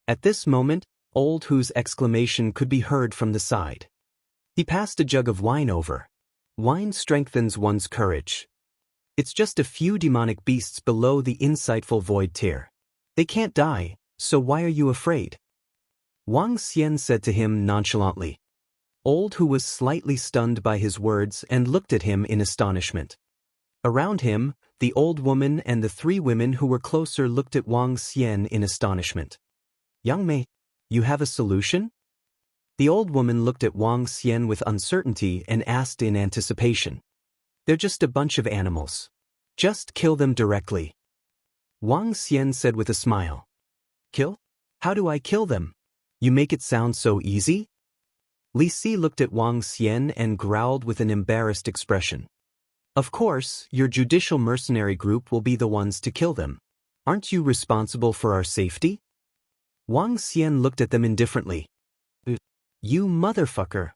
At this moment, Old Hu's exclamation could be heard from the side. He passed a jug of wine over. Wine strengthens one's courage. It's just a few demonic beasts below the insightful void tier. They can't die, so why are you afraid? Wang Xian said to him nonchalantly. Old Hu was slightly stunned by his words and looked at him in astonishment. Around him, the old woman and the 3 women who were closer looked at Wang Xian in astonishment. Young Mei, you have a solution? The old woman looked at Wang Xian with uncertainty and asked in anticipation. They're just a bunch of animals. Just kill them directly. Wang Xian said with a smile. Kill? How do I kill them? You make it sound so easy? Li Si looked at Wang Xian and growled with an embarrassed expression. Of course, your judicial mercenary group will be the ones to kill them. Aren't you responsible for our safety? Wang Xian looked at them indifferently. You motherfucker.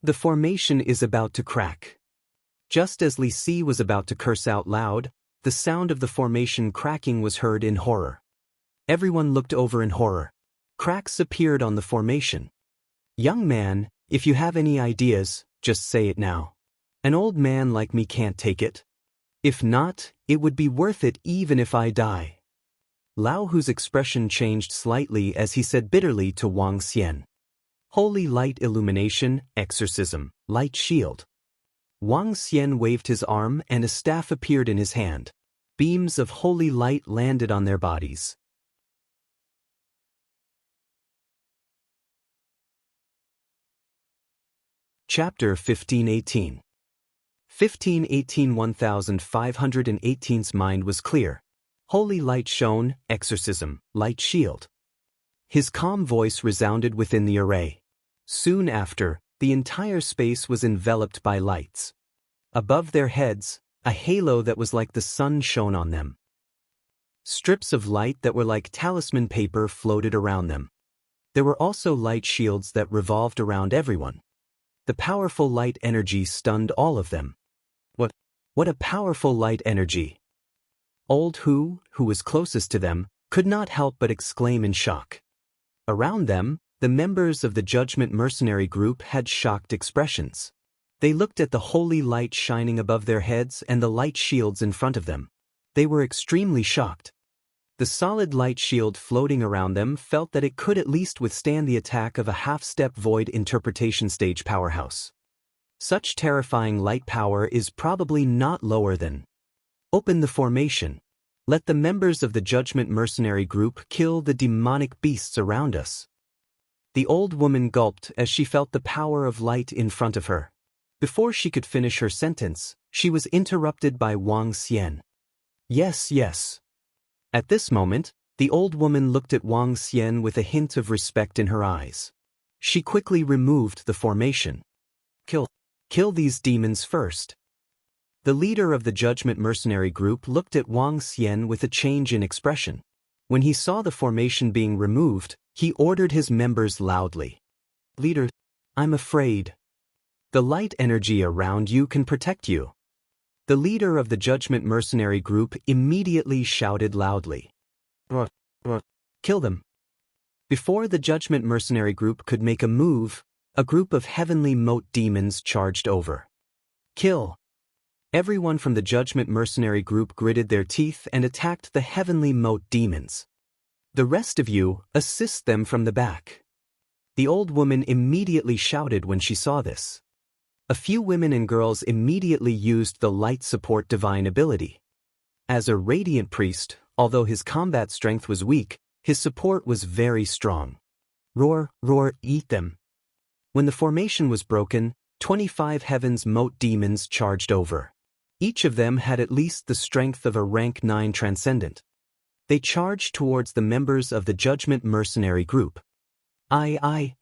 The formation is about to crack. Just as Li Si was about to curse out loud, the sound of the formation cracking was heard in horror. Everyone looked over in horror. Cracks appeared on the formation. Young man, if you have any ideas, just say it now. An old man like me can't take it. If not, it would be worth it even if I die. Lao Hu's expression changed slightly as he said bitterly to Wang Xian. Holy light illumination, exorcism, light shield. Wang Xian waved his arm and a staff appeared in his hand. Beams of holy light landed on their bodies. Chapter 1518. 1518's mind was clear. Holy light shone, exorcism, light shield. His calm voice resounded within the array. Soon after, the entire space was enveloped by lights. Above their heads, a halo that was like the sun shone on them. Strips of light that were like talisman paper floated around them. There were also light shields that revolved around everyone. The powerful light energy stunned all of them. What a powerful light energy! Old Hu, who was closest to them, could not help but exclaim in shock. Around them, the members of the Judgment Mercenary Group had shocked expressions. They looked at the holy light shining above their heads and the light shields in front of them. They were extremely shocked. The solid light shield floating around them felt that it could at least withstand the attack of a half-step void interpretation stage powerhouse. Such terrifying light power is probably not lower than. Open the formation. Let the members of the Judgment Mercenary Group kill the demonic beasts around us. The old woman gulped as she felt the power of light in front of her. Before she could finish her sentence, she was interrupted by Wang Xian. Yes, yes. At this moment, the old woman looked at Wang Xian with a hint of respect in her eyes. She quickly removed the formation. Kill these demons first. The leader of the Judgment Mercenary Group looked at Wang Xian with a change in expression. When he saw the formation being removed, he ordered his members loudly. Leader, I'm afraid. The light energy around you can protect you. The leader of the Judgment Mercenary Group immediately shouted loudly. Kill them. Before the Judgment Mercenary Group could make a move, a group of heavenly moat demons charged over. Kill. Everyone from the Judgment Mercenary Group gritted their teeth and attacked the heavenly moat demons. The rest of you, assist them from the back. The old woman immediately shouted when she saw this. A few women and girls immediately used the light support divine ability. As a radiant priest, although his combat strength was weak, his support was very strong. Roar, roar, eat them. When the formation was broken, 25 Heaven's Moat demons charged over. Each of them had at least the strength of a rank 9 transcendent. They charged towards the members of the Judgment Mercenary Group. The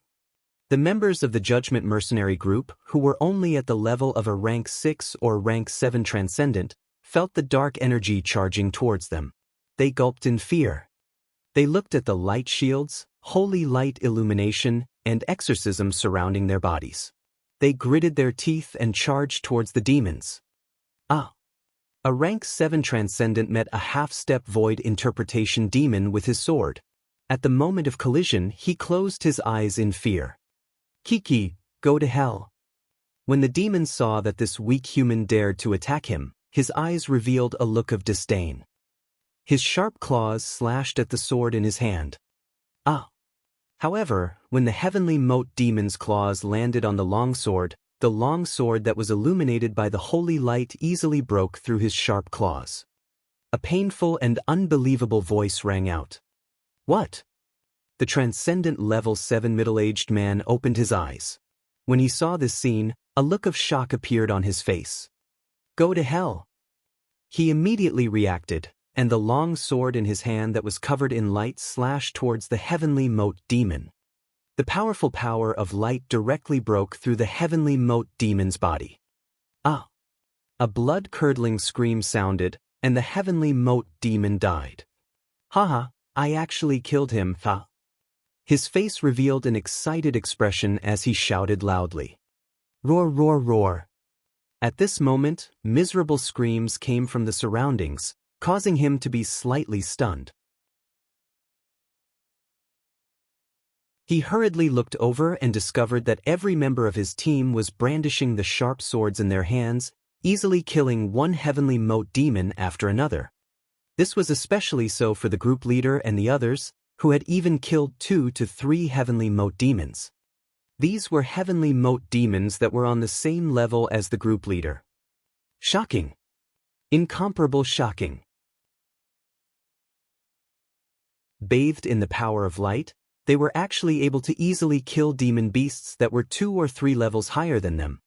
members of the Judgment Mercenary Group, who were only at the level of a rank 6 or rank 7 transcendent, felt the dark energy charging towards them. They gulped in fear. They looked at the light shields, holy light illumination, and exorcism surrounding their bodies. They gritted their teeth and charged towards the demons. A rank 7 transcendent met a half-step void interpretation demon with his sword. At the moment of collision, he closed his eyes in fear. Kiki, go to hell. When the demon saw that this weak human dared to attack him, his eyes revealed a look of disdain. His sharp claws slashed at the sword in his hand. However, when the heavenly moat demon's claws landed on the longsword that was illuminated by the holy light easily broke through his sharp claws. A painful and unbelievable voice rang out. What? The transcendent level 7 middle-aged man opened his eyes. When he saw this scene, a look of shock appeared on his face. Go to hell. He immediately reacted, and the long sword in his hand that was covered in light slashed towards the heavenly moat demon. The powerful power of light directly broke through the heavenly moat demon's body. A blood-curdling scream sounded, and the heavenly moat demon died. Haha, I actually killed him, ha. His face revealed an excited expression as he shouted loudly. Roar, roar, roar. At this moment, miserable screams came from the surroundings, causing him to be slightly stunned. He hurriedly looked over and discovered that every member of his team was brandishing the sharp swords in their hands, easily killing one heavenly moat demon after another. This was especially so for the group leader and the others, who had even killed 2 to 3 heavenly moat demons. These were heavenly moat demons that were on the same level as the group leader. Shocking. Incomparable shocking. Bathed in the power of light, they were actually able to easily kill demon beasts that were 2 or 3 levels higher than them.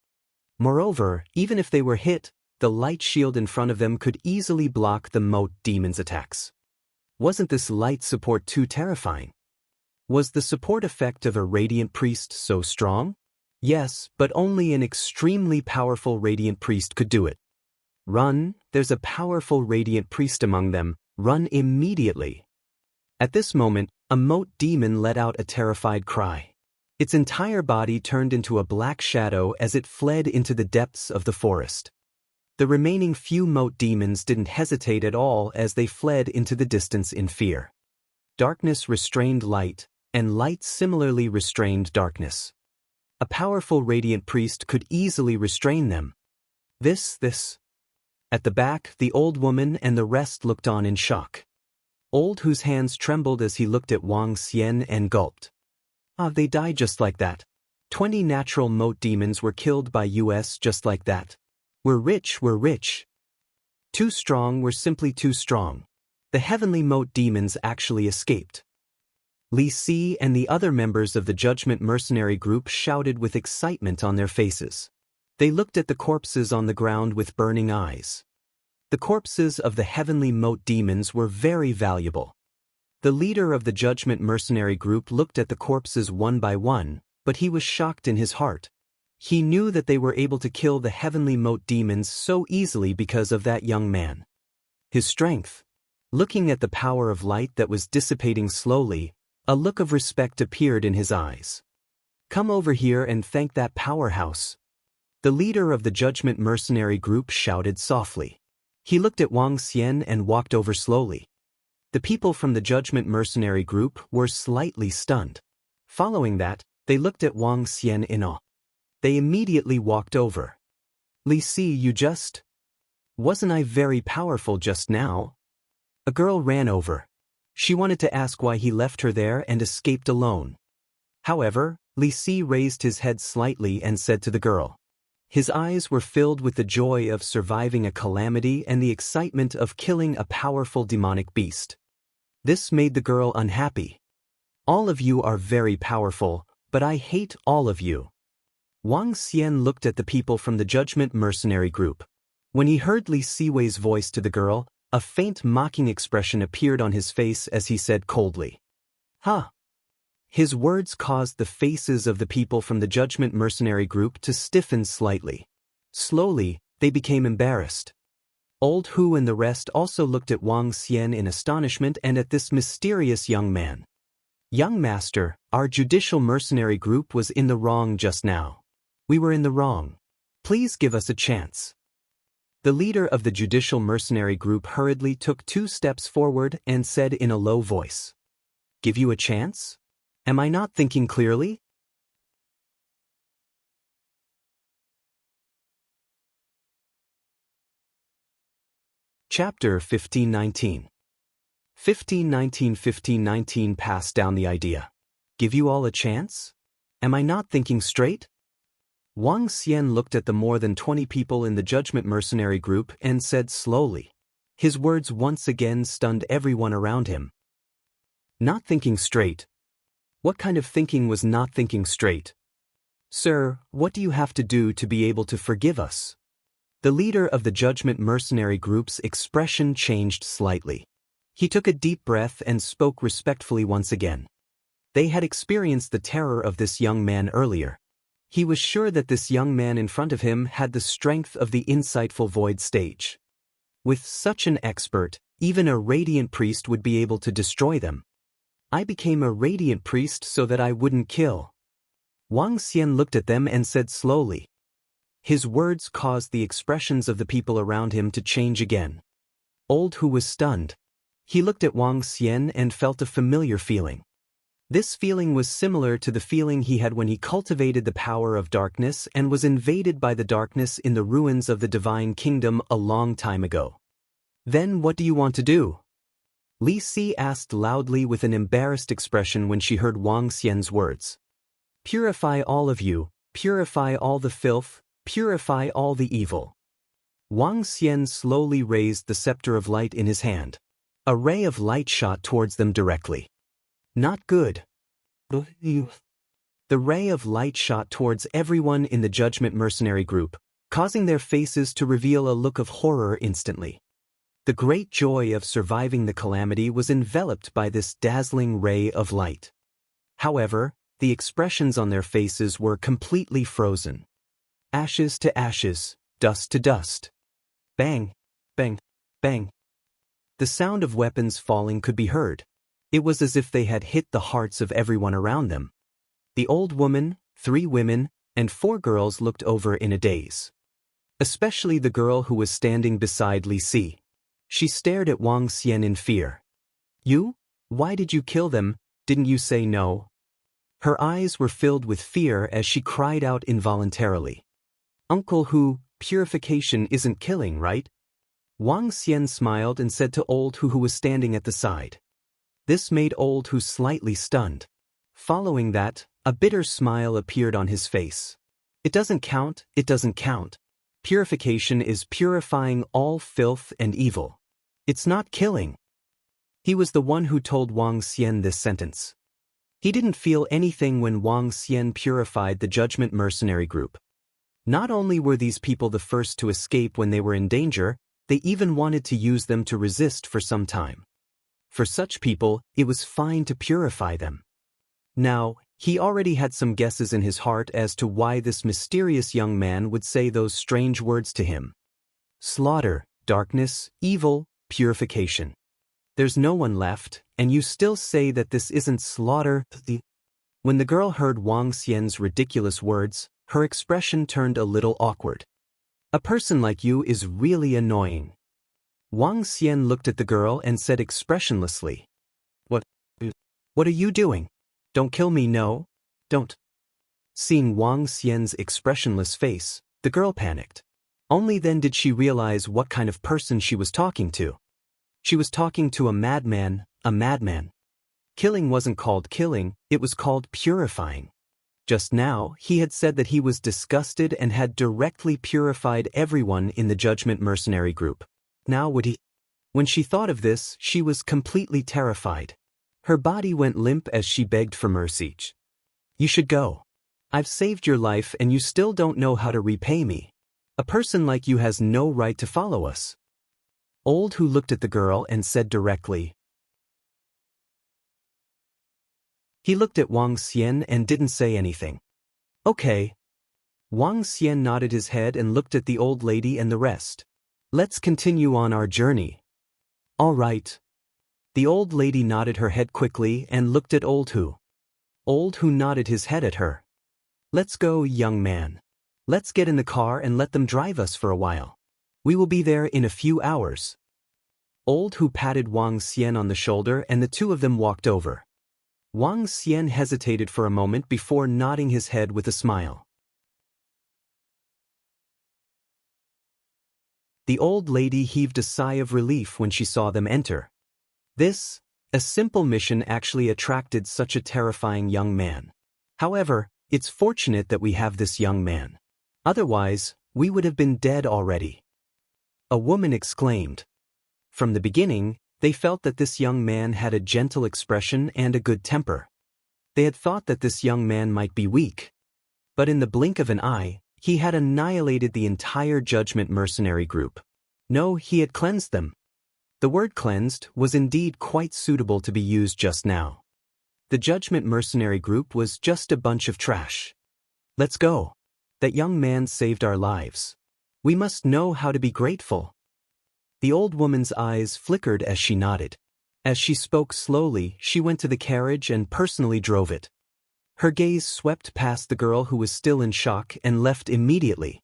Moreover, even if they were hit, the light shield in front of them could easily block the moat demon's attacks. Wasn't this light support too terrifying? Was the support effect of a radiant priest so strong? Yes, but only an extremely powerful radiant priest could do it. Run, there's a powerful radiant priest among them, run immediately. At this moment, a moat demon let out a terrified cry. Its entire body turned into a black shadow as it fled into the depths of the forest. The remaining few moat demons didn't hesitate at all as they fled into the distance in fear. Darkness restrained light, and light similarly restrained darkness. A powerful radiant priest could easily restrain them. This. At the back, the old woman and the rest looked on in shock. Old whose hands trembled as he looked at Wang Xian and gulped. They died just like that. 20 natural moat demons were killed by us just like that. We're rich. Too strong, we're simply too strong. The heavenly moat demons actually escaped. Li Si and the other members of the Judgment Mercenary Group shouted with excitement on their faces. They looked at the corpses on the ground with burning eyes. The corpses of the heavenly moat demons were very valuable. The leader of the Judgment Mercenary Group looked at the corpses one by one, but he was shocked in his heart. He knew that they were able to kill the heavenly moat demons so easily because of that young man. His strength. Looking at the power of light that was dissipating slowly, a look of respect appeared in his eyes. Come over here and thank that powerhouse. The leader of the Judgment Mercenary Group shouted softly. He looked at Wang Xian and walked over slowly. The people from the Judgment Mercenary Group were slightly stunned. Following that, they looked at Wang Xian in awe. They immediately walked over. Li Si, you just... Wasn't I very powerful just now? A girl ran over. She wanted to ask why he left her there and escaped alone. However, Li Si raised his head slightly and said to the girl. His eyes were filled with the joy of surviving a calamity and the excitement of killing a powerful demonic beast. This made the girl unhappy. All of you are very powerful, but I hate all of you. Wang Xian looked at the people from the Judgment Mercenary Group. When he heard Li Siwei's voice to the girl, a faint mocking expression appeared on his face as he said coldly, "Huh." His words caused the faces of the people from the Judgment Mercenary Group to stiffen slightly. Slowly, they became embarrassed. Old Hu and the rest also looked at Wang Xian in astonishment and at this mysterious young man. Young master, our judicial mercenary group was in the wrong just now. We were in the wrong. Please give us a chance. The leader of the judicial mercenary group hurriedly took 2 steps forward and said in a low voice, "Give you a chance? Am I not thinking clearly?" Chapter 1519. 1519 passed down the idea. Give you all a chance? Am I not thinking straight? Wang Xian looked at the more than 20 people in the Judgment Mercenary Group and said slowly. His words once again stunned everyone around him. Not thinking straight? What kind of thinking was not thinking straight? Sir, what do you have to do to be able to forgive us? The leader of the Judgment Mercenary Group's expression changed slightly. He took a deep breath and spoke respectfully once again. They had experienced the terror of this young man earlier. He was sure that this young man in front of him had the strength of the insightful void stage. With such an expert, even a radiant priest would be able to destroy them. I became a radiant priest so that I wouldn't kill. Wang Xian looked at them and said slowly. His words caused the expressions of the people around him to change again. Old Hu was stunned. He looked at Wang Xian and felt a familiar feeling. This feeling was similar to the feeling he had when he cultivated the power of darkness and was invaded by the darkness in the ruins of the Divine Kingdom a long time ago. Then what do you want to do? Li Si asked loudly with an embarrassed expression when she heard Wang Xian's words. Purify all of you, purify all the filth, purify all the evil. Wang Xian slowly raised the scepter of light in his hand. A ray of light shot towards them directly. Not good. The ray of light shot towards everyone in the Judgment Mercenary Group, causing their faces to reveal a look of horror instantly. The great joy of surviving the calamity was enveloped by this dazzling ray of light. However, the expressions on their faces were completely frozen. Ashes to ashes, dust to dust. Bang, bang, bang. The sound of weapons falling could be heard. It was as if they had hit the hearts of everyone around them. The old woman, 3 women, and 4 girls looked over in a daze. Especially the girl who was standing beside Li Si. She stared at Wang Xian in fear. You? Why did you kill them? Didn't you say no? Her eyes were filled with fear as she cried out involuntarily. Uncle Hu, purification isn't killing, right? Wang Xian smiled and said to Old Hu, who was standing at the side. This made Old Hu slightly stunned. Following that, a bitter smile appeared on his face. It doesn't count, it doesn't count. Purification is purifying all filth and evil. It's not killing. He was the one who told Wang Xian this sentence. He didn't feel anything when Wang Xian purified the Judgment Mercenary Group. Not only were these people the first to escape when they were in danger, they even wanted to use them to resist for some time. For such people, it was fine to purify them. Now, he already had some guesses in his heart as to why this mysterious young man would say those strange words to him. Slaughter, darkness, evil, purification. There's no one left, and you still say that this isn't slaughter. When the girl heard Wang Xian's ridiculous words, her expression turned a little awkward. A person like you is really annoying. Wang Xian looked at the girl and said expressionlessly. What are you doing? Don't kill me, no. Don't. Seeing Wang Xian's expressionless face, the girl panicked. Only then did she realize what kind of person she was talking to. She was talking to a madman, a madman. Killing wasn't called killing, it was called purifying. Just now, he had said that he was disgusted and had directly purified everyone in the Judgment Mercenary group. Now would he? When she thought of this, she was completely terrified. Her body went limp as she begged for mercy. You should go. I've saved your life and you still don't know how to repay me. A person like you has no right to follow us. Old Hu looked at the girl and said directly. He looked at Wang Xian and didn't say anything. Okay. Wang Xian nodded his head and looked at the old lady and the rest. Let's continue on our journey. All right. The old lady nodded her head quickly and looked at Old Hu. Old Hu nodded his head at her. Let's go, young man. Let's get in the car and let them drive us for a while. We will be there in a few hours. Old Hu patted Wang Xian on the shoulder and the two of them walked over. Wang Xian hesitated for a moment before nodding his head with a smile. The old lady heaved a sigh of relief when she saw them enter. This, a simple mission, actually attracted such a terrifying young man. However, it's fortunate that we have this young man. Otherwise, we would have been dead already. A woman exclaimed. From the beginning, they felt that this young man had a gentle expression and a good temper. They had thought that this young man might be weak. But in the blink of an eye, he had annihilated the entire Judgment Mercenary group. No, he had cleansed them. The word cleansed was indeed quite suitable to be used just now. The Judgment Mercenary group was just a bunch of trash. Let's go. That young man saved our lives. We must know how to be grateful. The old woman's eyes flickered as she nodded. As she spoke slowly, she went to the carriage and personally drove it. Her gaze swept past the girl who was still in shock and left immediately.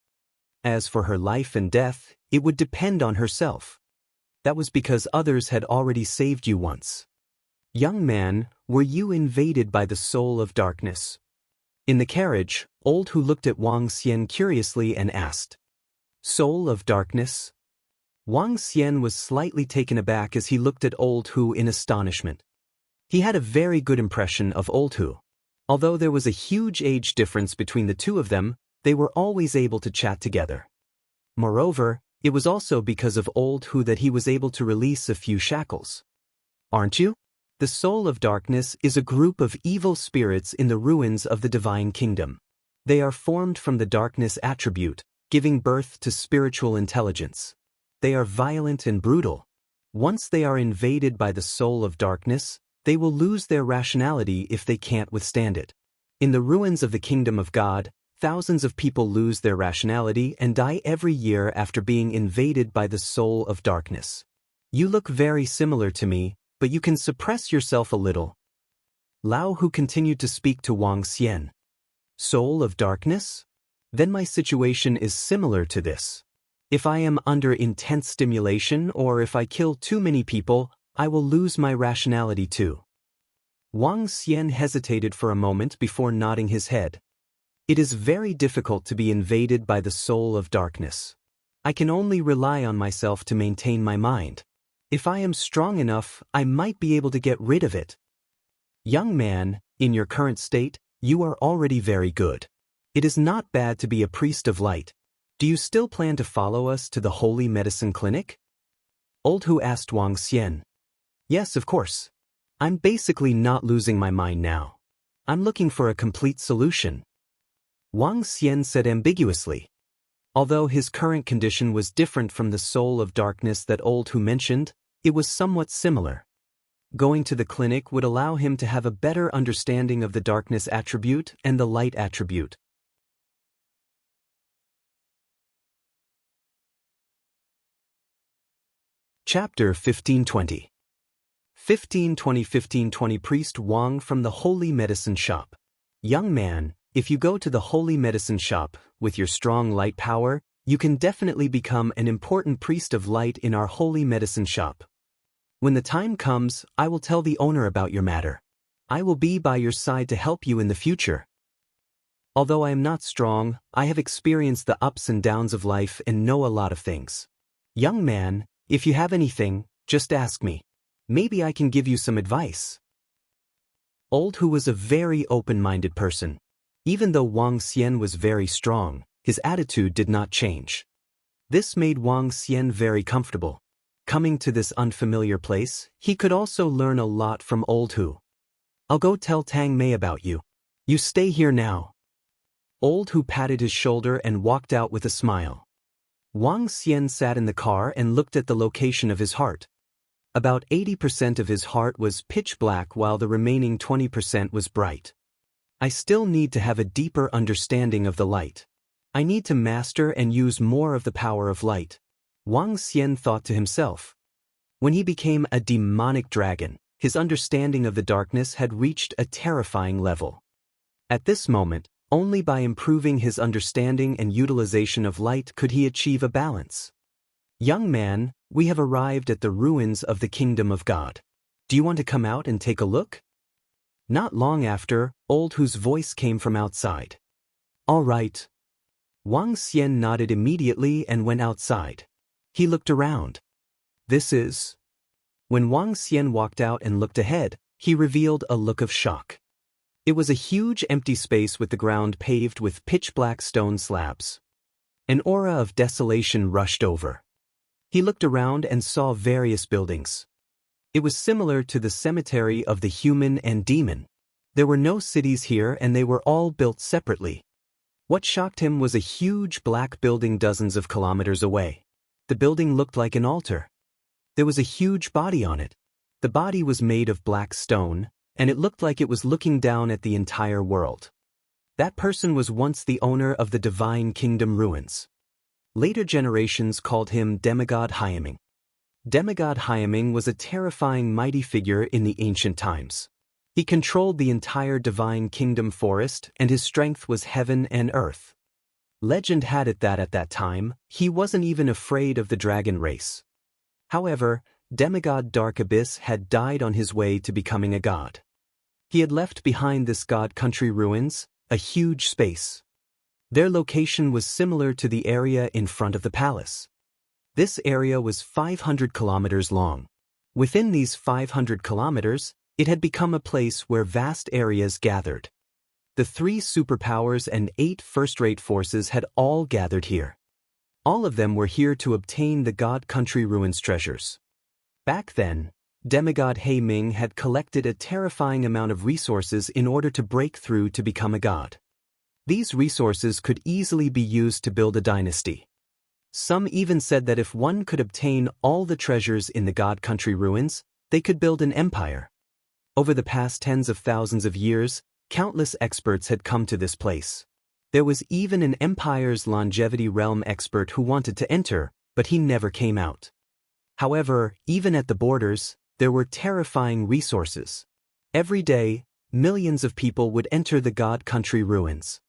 As for her life and death, it would depend on herself. That was because others had already saved you once. Young man, were you invaded by the soul of darkness? In the carriage, Old Hu looked at Wang Xian curiously and asked. Soul of darkness? Wang Xian was slightly taken aback as he looked at Old Hu in astonishment. He had a very good impression of Old Hu. Although there was a huge age difference between the two of them, they were always able to chat together. Moreover, it was also because of Old Hu that he was able to release a few shackles. Aren't you? The soul of darkness is a group of evil spirits in the ruins of the divine kingdom. They are formed from the darkness attribute, giving birth to spiritual intelligence. They are violent and brutal. Once they are invaded by the soul of darkness, they will lose their rationality if they can't withstand it. In the ruins of the kingdom of God, thousands of people lose their rationality and die every year after being invaded by the soul of darkness. You look very similar to me, but you can suppress yourself a little. Lao Hu continued to speak to Wang Xian. Soul of darkness? Then my situation is similar to this. If I am under intense stimulation or if I kill too many people, I will lose my rationality too. Wang Xian hesitated for a moment before nodding his head. It is very difficult to be invaded by the soul of darkness. I can only rely on myself to maintain my mind. If I am strong enough, I might be able to get rid of it. Young man, in your current state, you are already very good. It is not bad to be a priest of light. Do you still plan to follow us to the Holy Medicine Clinic? Old Hu asked Wang Xian. Yes, of course. I'm basically not losing my mind now. I'm looking for a complete solution. Wang Xian said ambiguously. Although his current condition was different from the soul of darkness that Old Hu mentioned, it was somewhat similar. Going to the clinic would allow him to have a better understanding of the darkness attribute and the light attribute. Chapter 1520. 1520 Priest Wang from the Holy Medicine Shop. Young man, if you go to the Holy Medicine Shop, with your strong light power, you can definitely become an important priest of light in our Holy Medicine Shop. When the time comes, I will tell the owner about your matter. I will be by your side to help you in the future. Although I am not strong, I have experienced the ups and downs of life and know a lot of things. Young man, if you have anything, just ask me. Maybe I can give you some advice. Old Hu was a very open-minded person. Even though Wang Xian was very strong, his attitude did not change. This made Wang Xian very comfortable. Coming to this unfamiliar place, he could also learn a lot from Old Hu. I'll go tell Tang Mei about you. You stay here now. Old Hu patted his shoulder and walked out with a smile. Wang Xian sat in the car and looked at the location of his heart. About 80% of his heart was pitch black while the remaining 20% was bright. I still need to have a deeper understanding of the light. I need to master and use more of the power of light. Wang Xian thought to himself. When he became a demonic dragon, his understanding of the darkness had reached a terrifying level. At this moment, only by improving his understanding and utilization of light could he achieve a balance. Young man, we have arrived at the ruins of the kingdom of God. Do you want to come out and take a look? Not long after, Old Hu's voice came from outside. All right. Wang Xian nodded immediately and went outside. He looked around. This is... When Wang Xian walked out and looked ahead, he revealed a look of shock. It was a huge empty space with the ground paved with pitch-black stone slabs. An aura of desolation rushed over. He looked around and saw various buildings. It was similar to the cemetery of the human and demon. There were no cities here and they were all built separately. What shocked him was a huge black building dozens of kilometers away. The building looked like an altar. There was a huge body on it. The body was made of black stone, and it looked like it was looking down at the entire world. That person was once the owner of the Divine Kingdom ruins. Later generations called him Demigod Hyaming. Demigod Hyaming was a terrifying mighty figure in the ancient times. He controlled the entire Divine Kingdom forest and his strength was heaven and earth. Legend had it that at that time, he wasn't even afraid of the dragon race. However, Demigod Dark Abyss had died on his way to becoming a god. He had left behind this god country ruins, a huge space. Their location was similar to the area in front of the palace. This area was 500 kilometers long. Within these 500 kilometers, it had become a place where vast areas gathered. The 3 superpowers and 8 first-rate forces had all gathered here. All of them were here to obtain the God Country Ruins treasures. Back then, Demigod He Ming had collected a terrifying amount of resources in order to break through to become a god. These resources could easily be used to build a dynasty. Some even said that if one could obtain all the treasures in the God Country Ruins, they could build an empire. Over the past tens of thousands of years, countless experts had come to this place. There was even an empire's longevity realm expert who wanted to enter, but he never came out. However, even at the borders, there were terrifying resources. Every day, millions of people would enter the God Country Ruins.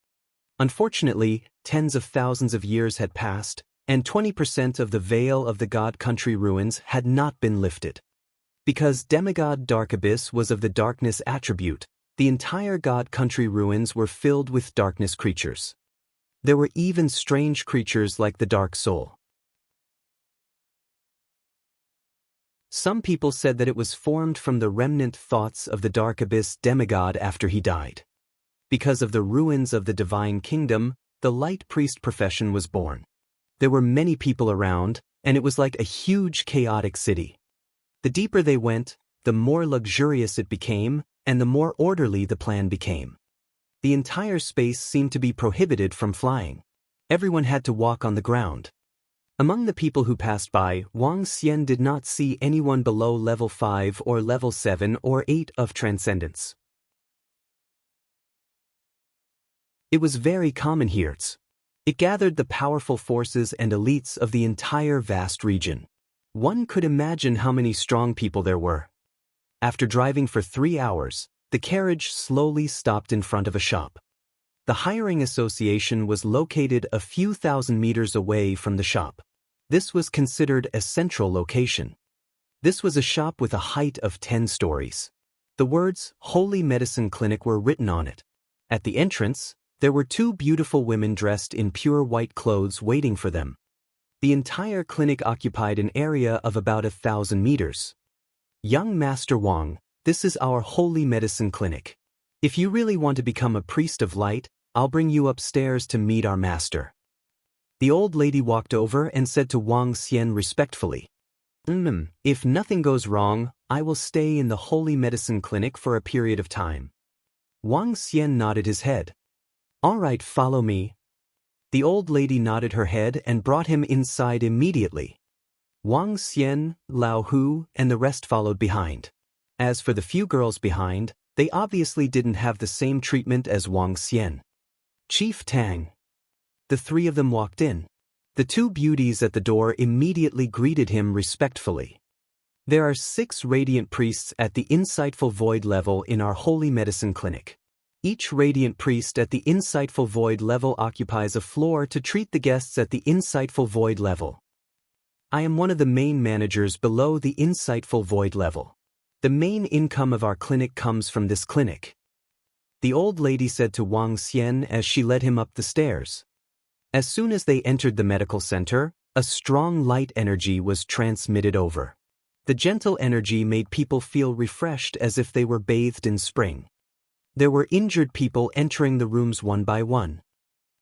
Unfortunately, tens of thousands of years had passed, and 20% of the veil of the God Country Ruins had not been lifted. Because Demigod Dark Abyss was of the darkness attribute, the entire God Country Ruins were filled with darkness creatures. There were even strange creatures like the Dark Soul. Some people said that it was formed from the remnant thoughts of the Dark Abyss demigod after he died. Because of the ruins of the Divine Kingdom, the Light Priest profession was born. There were many people around, and it was like a huge chaotic city. The deeper they went, the more luxurious it became, and the more orderly the plan became. The entire space seemed to be prohibited from flying. Everyone had to walk on the ground. Among the people who passed by, Wang Xian did not see anyone below level 5 or level 7 or 8 of Transcendence. It was very common here. It gathered the powerful forces and elites of the entire vast region. One could imagine how many strong people there were. After driving for 3 hours, the carriage slowly stopped in front of a shop. The hiring association was located a few thousand meters away from the shop. This was considered a central location. This was a shop with a height of 10 stories. The words, Holy Medicine Clinic, were written on it. At the entrance, There were two beautiful women dressed in pure white clothes waiting for them. The entire clinic occupied an area of about 1,000 meters. Young Master Wang, this is our holy medicine clinic. If you really want to become a priest of light, I'll bring you upstairs to meet our master. The old lady walked over and said to Wang Xian respectfully, If nothing goes wrong, I will stay in the holy medicine clinic for a period of time. Wang Xian nodded his head. All right, follow me. The old lady nodded her head and brought him inside immediately. Wang Xian, Lao Hu, and the rest followed behind. As for the few girls behind, they obviously didn't have the same treatment as Wang Xian. Chief Tang. The three of them walked in. The two beauties at the door immediately greeted him respectfully. There are 6 radiant priests at the Insightful Void level in our holy medicine clinic. Each radiant priest at the Insightful Void level occupies a floor to treat the guests at the Insightful Void level. I am one of the main managers below the Insightful Void level. The main income of our clinic comes from this clinic. The old lady said to Wang Xian as she led him up the stairs. As soon as they entered the medical center, a strong light energy was transmitted over. The gentle energy made people feel refreshed as if they were bathed in spring. There were injured people entering the rooms one by one.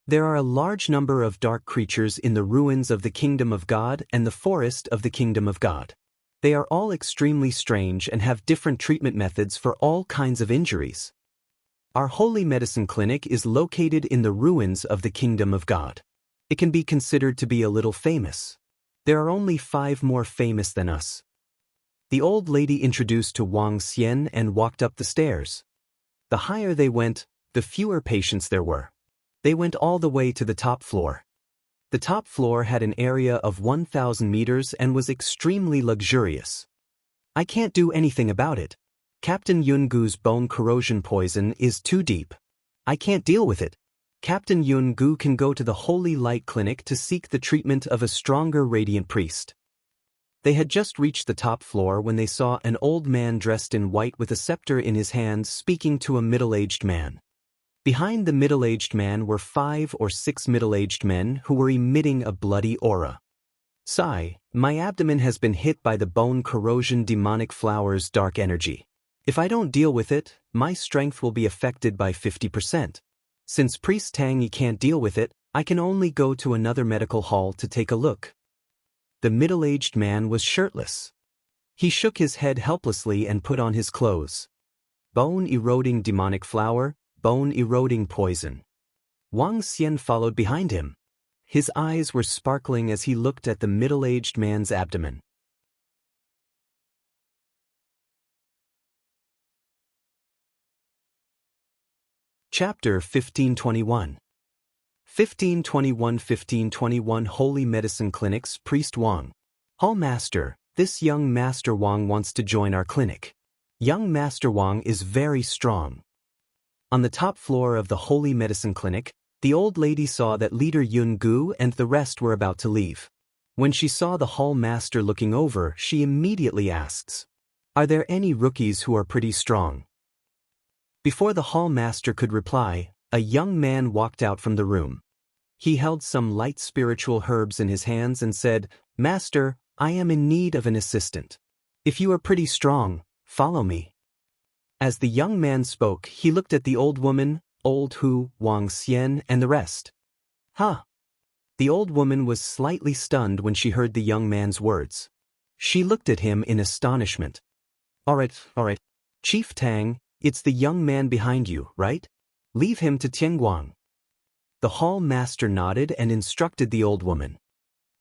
There are a large number of dark creatures in the ruins of the Kingdom of God and the forest of the Kingdom of God. They are all extremely strange and have different treatment methods for all kinds of injuries. Our holy medicine clinic is located in the ruins of the Kingdom of God. It can be considered to be a little famous. There are only 5 more famous than us. The old lady introduced to Wang Xian and walked up the stairs. The higher they went, the fewer patients there were. They went all the way to the top floor. The top floor had an area of 1,000 meters and was extremely luxurious. I can't do anything about it. Captain Yungu's bone corrosion poison is too deep. I can't deal with it. Captain Yungu can go to the Holy Light Clinic to seek the treatment of a stronger radiant priest. They had just reached the top floor when they saw an old man dressed in white with a scepter in his hand speaking to a middle-aged man. Behind the middle-aged man were 5 or 6 middle-aged men who were emitting a bloody aura. Sigh, my abdomen has been hit by the bone corrosion demonic flower's dark energy. If I don't deal with it, my strength will be affected by 50%. Since Priest Tang can't deal with it, I can only go to another medical hall to take a look. The middle-aged man was shirtless. He shook his head helplessly and put on his clothes. Bone-eroding demonic flower, bone-eroding poison. Wang Xian followed behind him. His eyes were sparkling as he looked at the middle-aged man's abdomen. Chapter 1521. 1521 Holy Medicine Clinics Priest Wang. Hall Master, this young Master Wang wants to join our clinic. Young Master Wang is very strong. On the top floor of the Holy Medicine Clinic, the old lady saw that leader Yun Gu and the rest were about to leave. When she saw the Hall Master looking over, she immediately asks, "Are there any rookies who are pretty strong?" Before the Hall Master could reply, a young man walked out from the room. He held some light spiritual herbs in his hands and said, "Master, I am in need of an assistant. If you are pretty strong, follow me." As the young man spoke, he looked at the old woman, Old Hu, Wang Xian, and the rest. Huh! The old woman was slightly stunned when she heard the young man's words. She looked at him in astonishment. All right. Chief Tang, it's the young man behind you, right? Leave him to Tianguang." The hall master nodded and instructed the old woman.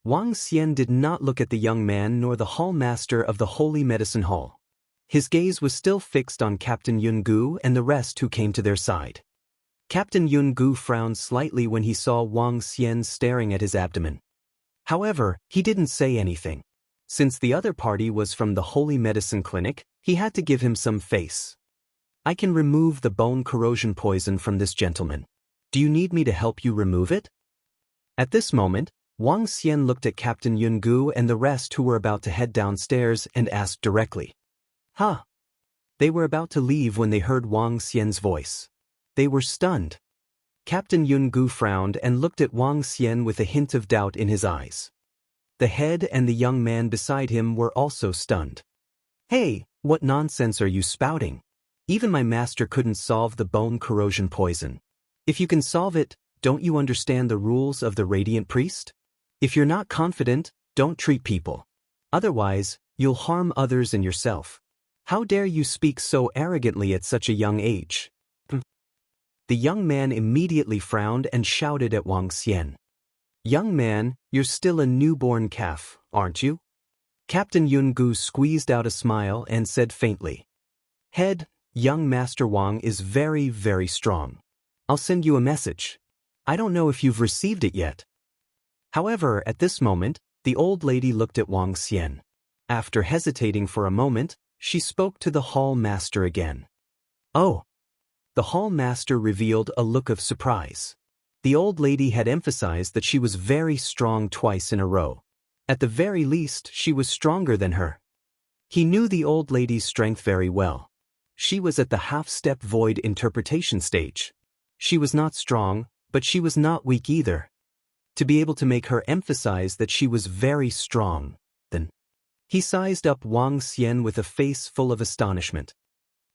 Wang Xian did not look at the young man nor the hall master of the Holy Medicine Hall. His gaze was still fixed on Captain Yungu and the rest who came to their side. Captain Yungu frowned slightly when he saw Wang Xian staring at his abdomen. However, he didn't say anything. Since the other party was from the Holy Medicine Clinic, he had to give him some face. "I can remove the bone corrosion poison from this gentleman. Do you need me to help you remove it?" At this moment, Wang Xian looked at Captain Yungu and the rest who were about to head downstairs and asked directly. "Huh?" They were about to leave when they heard Wang Xian's voice. They were stunned. Captain Yun-gu frowned and looked at Wang Xian with a hint of doubt in his eyes. The head and the young man beside him were also stunned. Hey, what nonsense are you spouting? Even my master couldn't solve the bone corrosion poison. If you can solve it, don't you understand the rules of the Radiant Priest? If you're not confident, don't treat people. Otherwise, you'll harm others and yourself. How dare you speak so arrogantly at such a young age? The young man immediately frowned and shouted at Wang Xian. Young man, you're still a newborn calf, aren't you? Captain Yun-gu squeezed out a smile and said faintly. Head, young Master Wang is very, very strong. I'll send you a message. I don't know if you've received it yet. However, at this moment, the old lady looked at Wang Xian. After hesitating for a moment, she spoke to the hall master again. Oh. The hall master revealed a look of surprise. The old lady had emphasized that she was very strong twice in a row. At the very least, she was stronger than her. He knew the old lady's strength very well. She was at the half-step void interpretation stage. She was not strong, but she was not weak either. To be able to make her emphasize that she was very strong, then. He sized up Wang Xian with a face full of astonishment.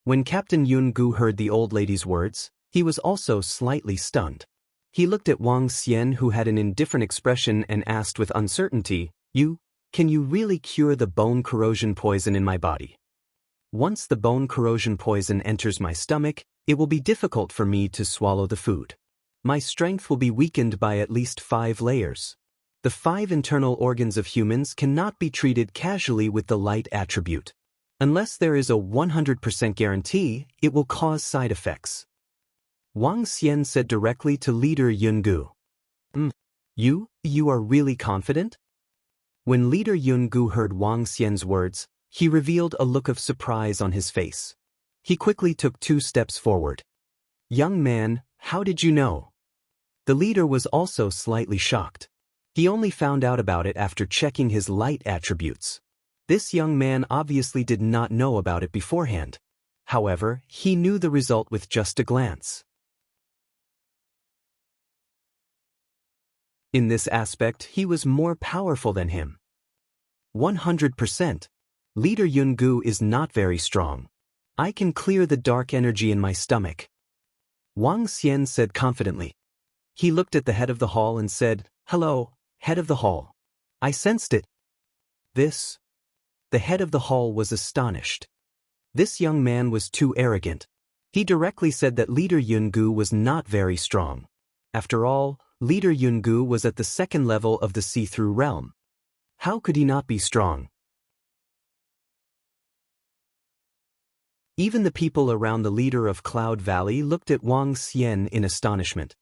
When Captain Yun-gu heard the old lady's words, he was also slightly stunned. He looked at Wang Xian, who had an indifferent expression, and asked with uncertainty, Can you really cure the bone corrosion poison in my body? Once the bone corrosion poison enters my stomach, it will be difficult for me to swallow the food. My strength will be weakened by at least 5 layers. The 5 internal organs of humans cannot be treated casually with the light attribute. Unless there is a 100% guarantee, it will cause side effects. Wang Xian said directly to leader Yun-gu. You are really confident? When leader Yun-gu heard Wang Xian's words, he revealed a look of surprise on his face. He quickly took 2 steps forward. Young man, how did you know? The leader was also slightly shocked. He only found out about it after checking his light attributes. This young man obviously did not know about it beforehand. However, he knew the result with just a glance. In this aspect, he was more powerful than him. 100%. Leader Yun-gu is not very strong. I can clear the dark energy in my stomach. Wang Xian said confidently. He looked at the head of the hall and said, Hello, head of the hall. I sensed it. This. The head of the hall was astonished. This young man was too arrogant. He directly said that leader Yun-gu was not very strong. After all, leader Yun-gu was at the 2nd level of the see-through realm. How could he not be strong? Even the people around the leader of Cloud Valley looked at Wang Xian in astonishment.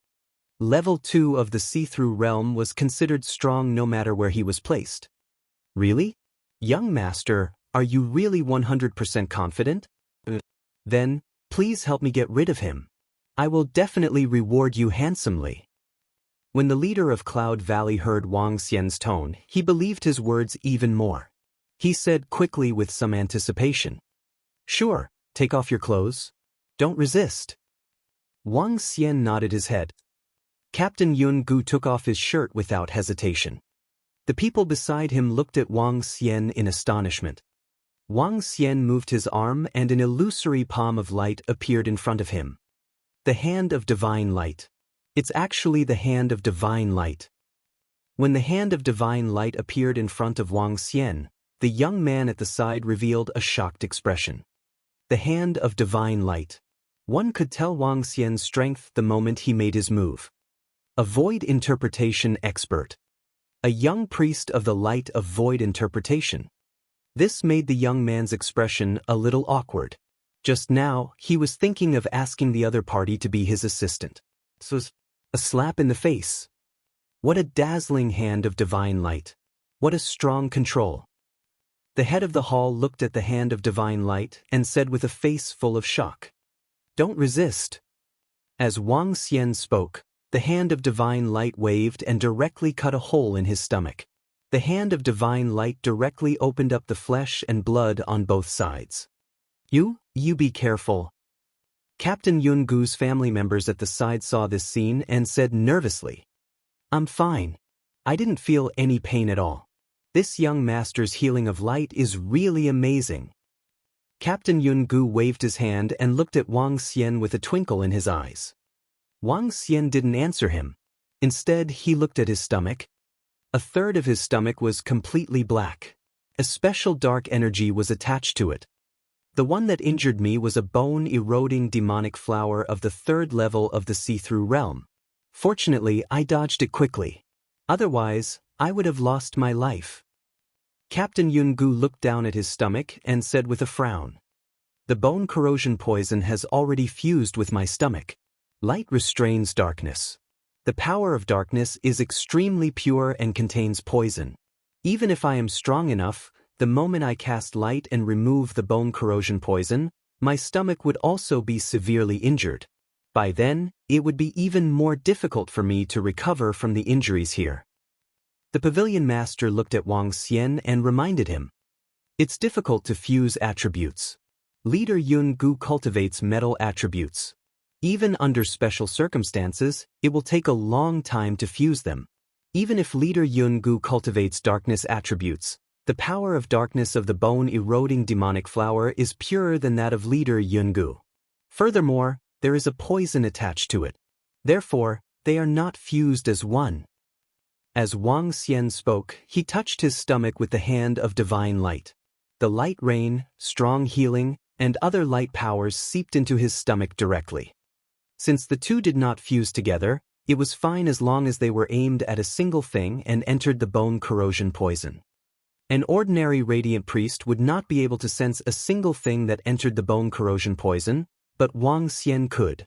Level 2 of the see-through realm was considered strong no matter where he was placed. Really? Young master, are you really 100% confident? Then, please help me get rid of him. I will definitely reward you handsomely. When the leader of Cloud Valley heard Wang Xian's tone, he believed his words even more. He said quickly with some anticipation. Sure, take off your clothes. Don't resist. Wang Xian nodded his head. Captain Yun-gu took off his shirt without hesitation. The people beside him looked at Wang Xian in astonishment. Wang Xian moved his arm and an illusory palm of light appeared in front of him. The hand of divine light. It's actually the hand of divine light. When the hand of divine light appeared in front of Wang Xian, the young man at the side revealed a shocked expression. The hand of divine light. One could tell Wang Xian's strength the moment he made his move. A void interpretation expert. A young priest of the light of void interpretation. This made the young man's expression a little awkward. Just now, he was thinking of asking the other party to be his assistant. So, a slap in the face. What a dazzling hand of divine light. What a strong control. The head of the hall looked at the hand of divine light and said with a face full of shock. Don't resist. As Wang Xian spoke, the hand of divine light waved and directly cut a hole in his stomach. The hand of divine light directly opened up the flesh and blood on both sides. You be careful. Captain Yun-gu's family members at the side saw this scene and said nervously, "I'm fine. I didn't feel any pain at all. This young master's healing of light is really amazing." Captain Yun-gu waved his hand and looked at Wang Xian with a twinkle in his eyes. Wang Xian didn't answer him. Instead, he looked at his stomach. A third of his stomach was completely black. A special dark energy was attached to it. The one that injured me was a bone-eroding demonic flower of the third level of the see-through realm. Fortunately, I dodged it quickly. Otherwise, I would have lost my life. Captain Yun-gu looked down at his stomach and said with a frown, "The bone corrosion poison has already fused with my stomach. Light restrains darkness. The power of darkness is extremely pure and contains poison. Even if I am strong enough, the moment I cast light and remove the bone corrosion poison, my stomach would also be severely injured. By then, it would be even more difficult for me to recover from the injuries here." The pavilion master looked at Wang Xian and reminded him, "It's difficult to fuse attributes. Leader Yun-gu cultivates metal attributes. Even under special circumstances, it will take a long time to fuse them. Even if Leader Yun-gu cultivates darkness attributes, the power of darkness of the bone-eroding demonic flower is purer than that of Leader Yun-gu. Furthermore, there is a poison attached to it. Therefore, they are not fused as one." As Wang Xian spoke, he touched his stomach with the hand of divine light. The light rain, strong healing, and other light powers seeped into his stomach directly. Since the two did not fuse together, it was fine as long as they were aimed at a single thing and entered the bone corrosion poison. An ordinary radiant priest would not be able to sense a single thing that entered the bone corrosion poison, but Wang Xian could.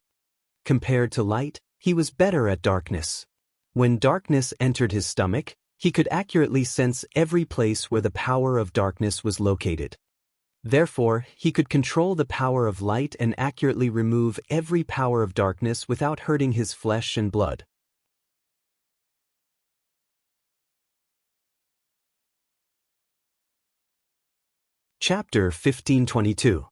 Compared to light, he was better at darkness. When darkness entered his stomach, he could accurately sense every place where the power of darkness was located. Therefore, he could control the power of light and accurately remove every power of darkness without hurting his flesh and blood. Chapter 1522.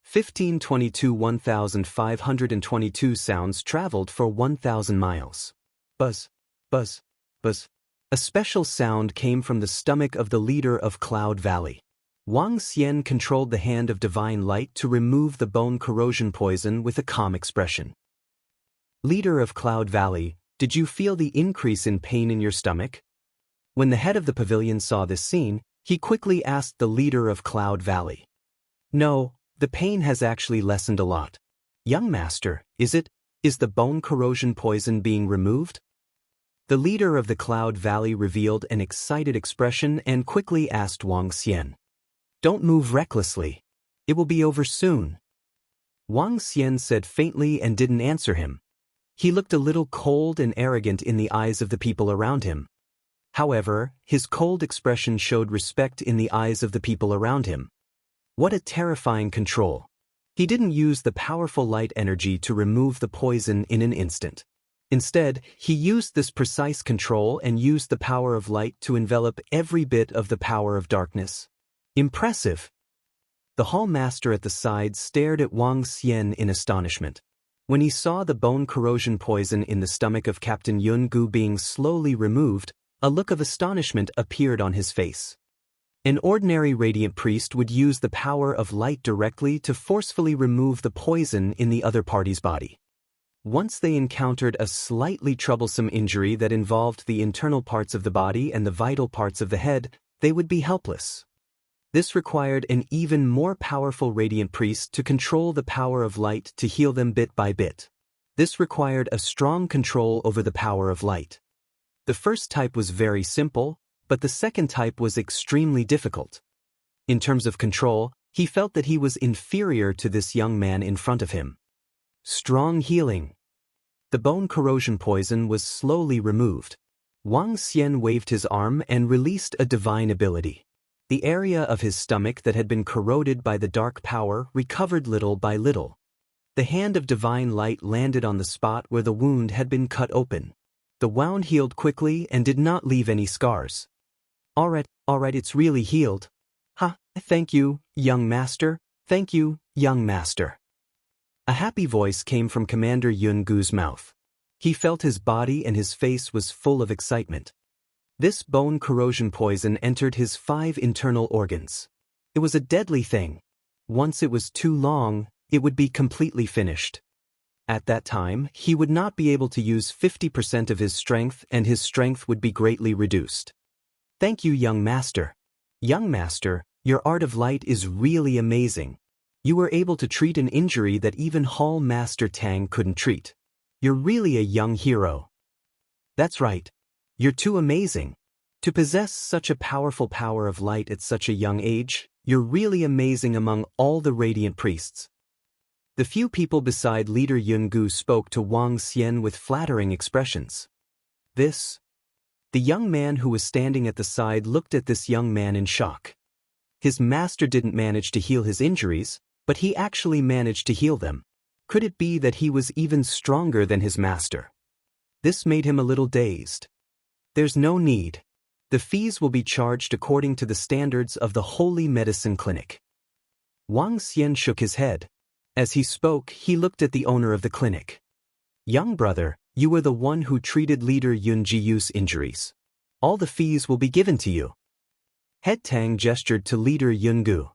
1522 1522 sounds traveled for 1,000 miles. Buzz, buzz, buzz. A special sound came from the stomach of the leader of Cloud Valley. Wang Xian controlled the hand of divine light to remove the bone corrosion poison with a calm expression. "Leader of Cloud Valley, did you feel the increase in pain in your stomach?" When the head of the pavilion saw this scene, he quickly asked the leader of Cloud Valley. "No, the pain has actually lessened a lot. Young master, is the bone corrosion poison being removed?" The leader of the Cloud Valley revealed an excited expression and quickly asked Wang Xian, "Don't move recklessly. It will be over soon." Wang Xian said faintly and didn't answer him. He looked a little cold and arrogant in the eyes of the people around him. However, his cold expression showed respect in the eyes of the people around him. What a terrifying control. He didn't use the powerful light energy to remove the poison in an instant. Instead, he used this precise control and used the power of light to envelop every bit of the power of darkness. Impressive! The hall master at the side stared at Wang Xian in astonishment. When he saw the bone corrosion poison in the stomach of Captain Yun-gu being slowly removed, a look of astonishment appeared on his face. An ordinary radiant priest would use the power of light directly to forcefully remove the poison in the other party's body. Once they encountered a slightly troublesome injury that involved the internal parts of the body and the vital parts of the head, they would be helpless. This required an even more powerful radiant priest to control the power of light to heal them bit by bit. This required a strong control over the power of light. The first type was very simple, but the second type was extremely difficult. In terms of control, he felt that he was inferior to this young man in front of him. Strong healing. The bone corrosion poison was slowly removed. Wang Xian waved his arm and released a divine ability. The area of his stomach that had been corroded by the dark power recovered little by little. The hand of divine light landed on the spot where the wound had been cut open. The wound healed quickly and did not leave any scars. All right, it's really healed. Ha, thank you, young master. Thank you, young master. A happy voice came from Commander Yun Gu's mouth. He felt his body and his face was full of excitement. This bone corrosion poison entered his 5 internal organs. It was a deadly thing. Once it was too long, it would be completely finished. At that time, he would not be able to use 50% of his strength and his strength would be greatly reduced. Thank you, young master. Young master, your art of light is really amazing. You were able to treat an injury that even Hall Master Tang couldn't treat. You're really a young hero. That's right. You're too amazing. To possess such a powerful power of light at such a young age, you're really amazing among all the radiant priests. The few people beside leader Yun Gu spoke to Wang Xian with flattering expressions. The young man who was standing at the side looked at this young man in shock. His master didn't manage to heal his injuries, but he actually managed to heal them. Could it be that he was even stronger than his master? This made him a little dazed. There's no need. The fees will be charged according to the standards of the Holy Medicine Clinic. Wang Xian shook his head. As he spoke, he looked at the owner of the clinic. Young brother, you were the one who treated leader Yun Jiyu's injuries. All the fees will be given to you. Head Tang gestured to leader Yun Gu.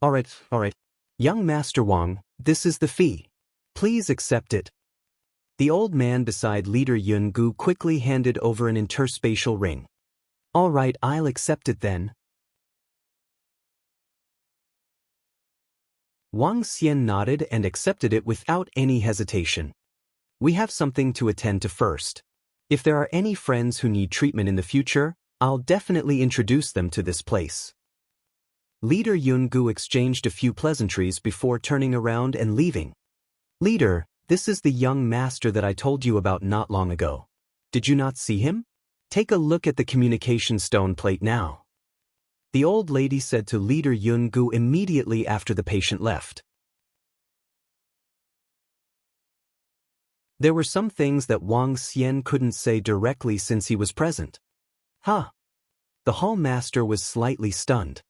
All right. Young Master Wang, this is the fee. Please accept it. The old man beside leader Yun Gu quickly handed over an interspatial ring. All right, I'll accept it then. Wang Xian nodded and accepted it without any hesitation. We have something to attend to first. If there are any friends who need treatment in the future, I'll definitely introduce them to this place. Leader Yun Gu exchanged a few pleasantries before turning around and leaving. Leader, this is the young master that I told you about not long ago. Did you not see him? Take a look at the communication stone plate now. The old lady said to leader Yun Gu immediately after the patient left. There were some things that Wang Xian couldn't say directly since he was present. Huh. The hall master was slightly stunned.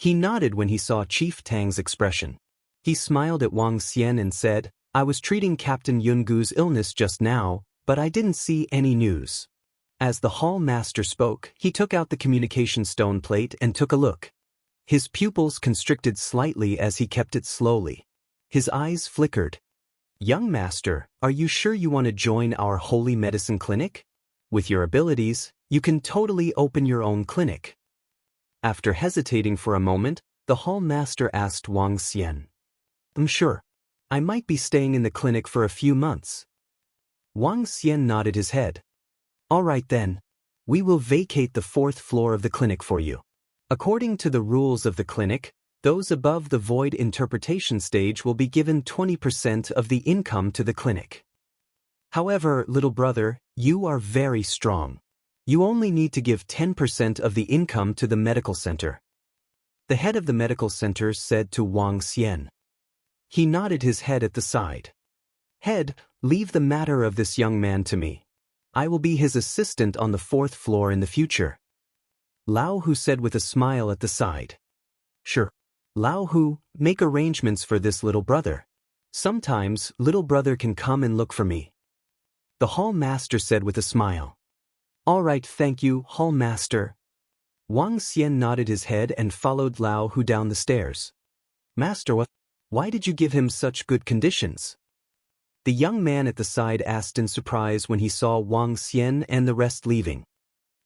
He nodded when he saw Chief Tang's expression. He smiled at Wang Xian and said, I was treating Captain Yun Gu's illness just now, but I didn't see any news. As the hall master spoke, he took out the communication stone plate and took a look. His pupils constricted slightly as he kept it slowly. His eyes flickered. Young master, are you sure you want to join our holy medicine clinic? With your abilities, you can totally open your own clinic. After hesitating for a moment, the hall master asked Wang Xian. I'm sure. I might be staying in the clinic for a few months. Wang Xian nodded his head. All right then. We will vacate the 4th floor of the clinic for you. According to the rules of the clinic, those above the void interpretation stage will be given 20% of the income to the clinic. However, little brother, you are very strong. You only need to give 10% of the income to the medical center. The head of the medical center said to Wang Xian. He nodded his head at the side. Head, leave the matter of this young man to me. I will be his assistant on the 4th floor in the future. Lao Hu said with a smile at the side. Sure. Lao Hu, make arrangements for this little brother. Sometimes, little brother can come and look for me. The hall master said with a smile. All right, thank you, hall master. Wang Xian nodded his head and followed Lao Hu down the stairs. Master, why did you give him such good conditions? The young man at the side asked in surprise when he saw Wang Xian and the rest leaving.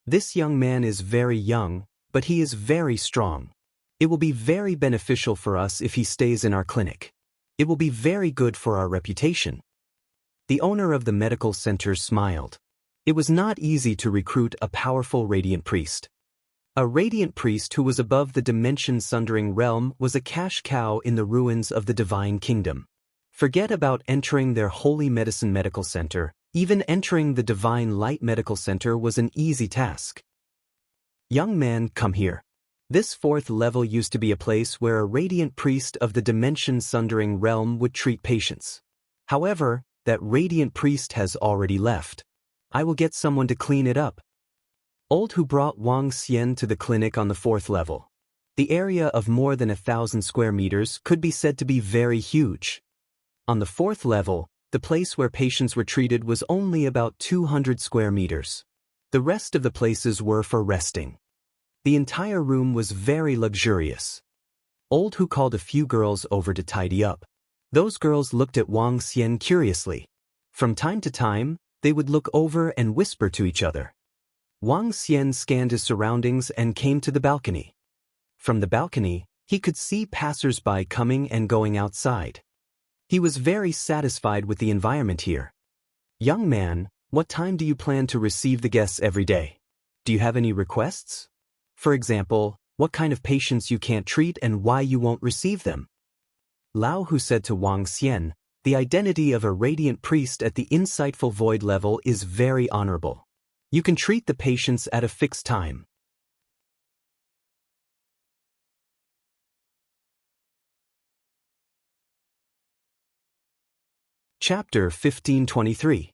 This young man is very young, but he is very strong. It will be very beneficial for us if he stays in our clinic. It will be very good for our reputation. The owner of the medical center smiled. It was not easy to recruit a powerful radiant priest. A radiant priest who was above the dimension-sundering realm was a cash cow in the ruins of the divine kingdom. Forget about entering their holy medicine medical center. Even entering the divine light medical center was an easy task. Young man, come here. This 4th level used to be a place where a radiant priest of the dimension-sundering realm would treat patients. However, that radiant priest has already left. I will get someone to clean it up. Old Hu brought Wang Xian to the clinic on the 4th level. The area of more than 1,000 square meters could be said to be very huge. On the fourth level, the place where patients were treated was only about 200 square meters. The rest of the places were for resting. The entire room was very luxurious. Old Hu called a few girls over to tidy up. Those girls looked at Wang Xian curiously. From time to time, they would look over and whisper to each other. Wang Xian scanned his surroundings and came to the balcony. From the balcony, he could see passers-by coming and going outside. He was very satisfied with the environment here. Young man, what time do you plan to receive the guests every day? Do you have any requests? For example, what kind of patients you can't treat and why you won't receive them? Lao Hu said to Wang Xian, the identity of a radiant priest at the insightful void level is very honorable. You can treat the patients at a fixed time. Chapter 1523.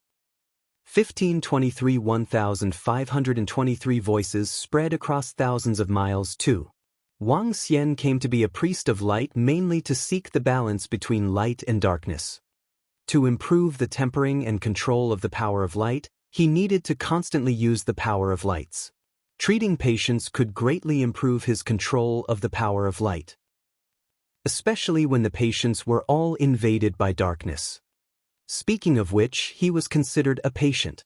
1523 1523 voices spread across thousands of miles too. Wang Xian came to be a priest of light mainly to seek the balance between light and darkness. To improve the tempering and control of the power of light, he needed to constantly use the power of lights. Treating patients could greatly improve his control of the power of light, especially when the patients were all invaded by darkness. Speaking of which, he was considered a patient.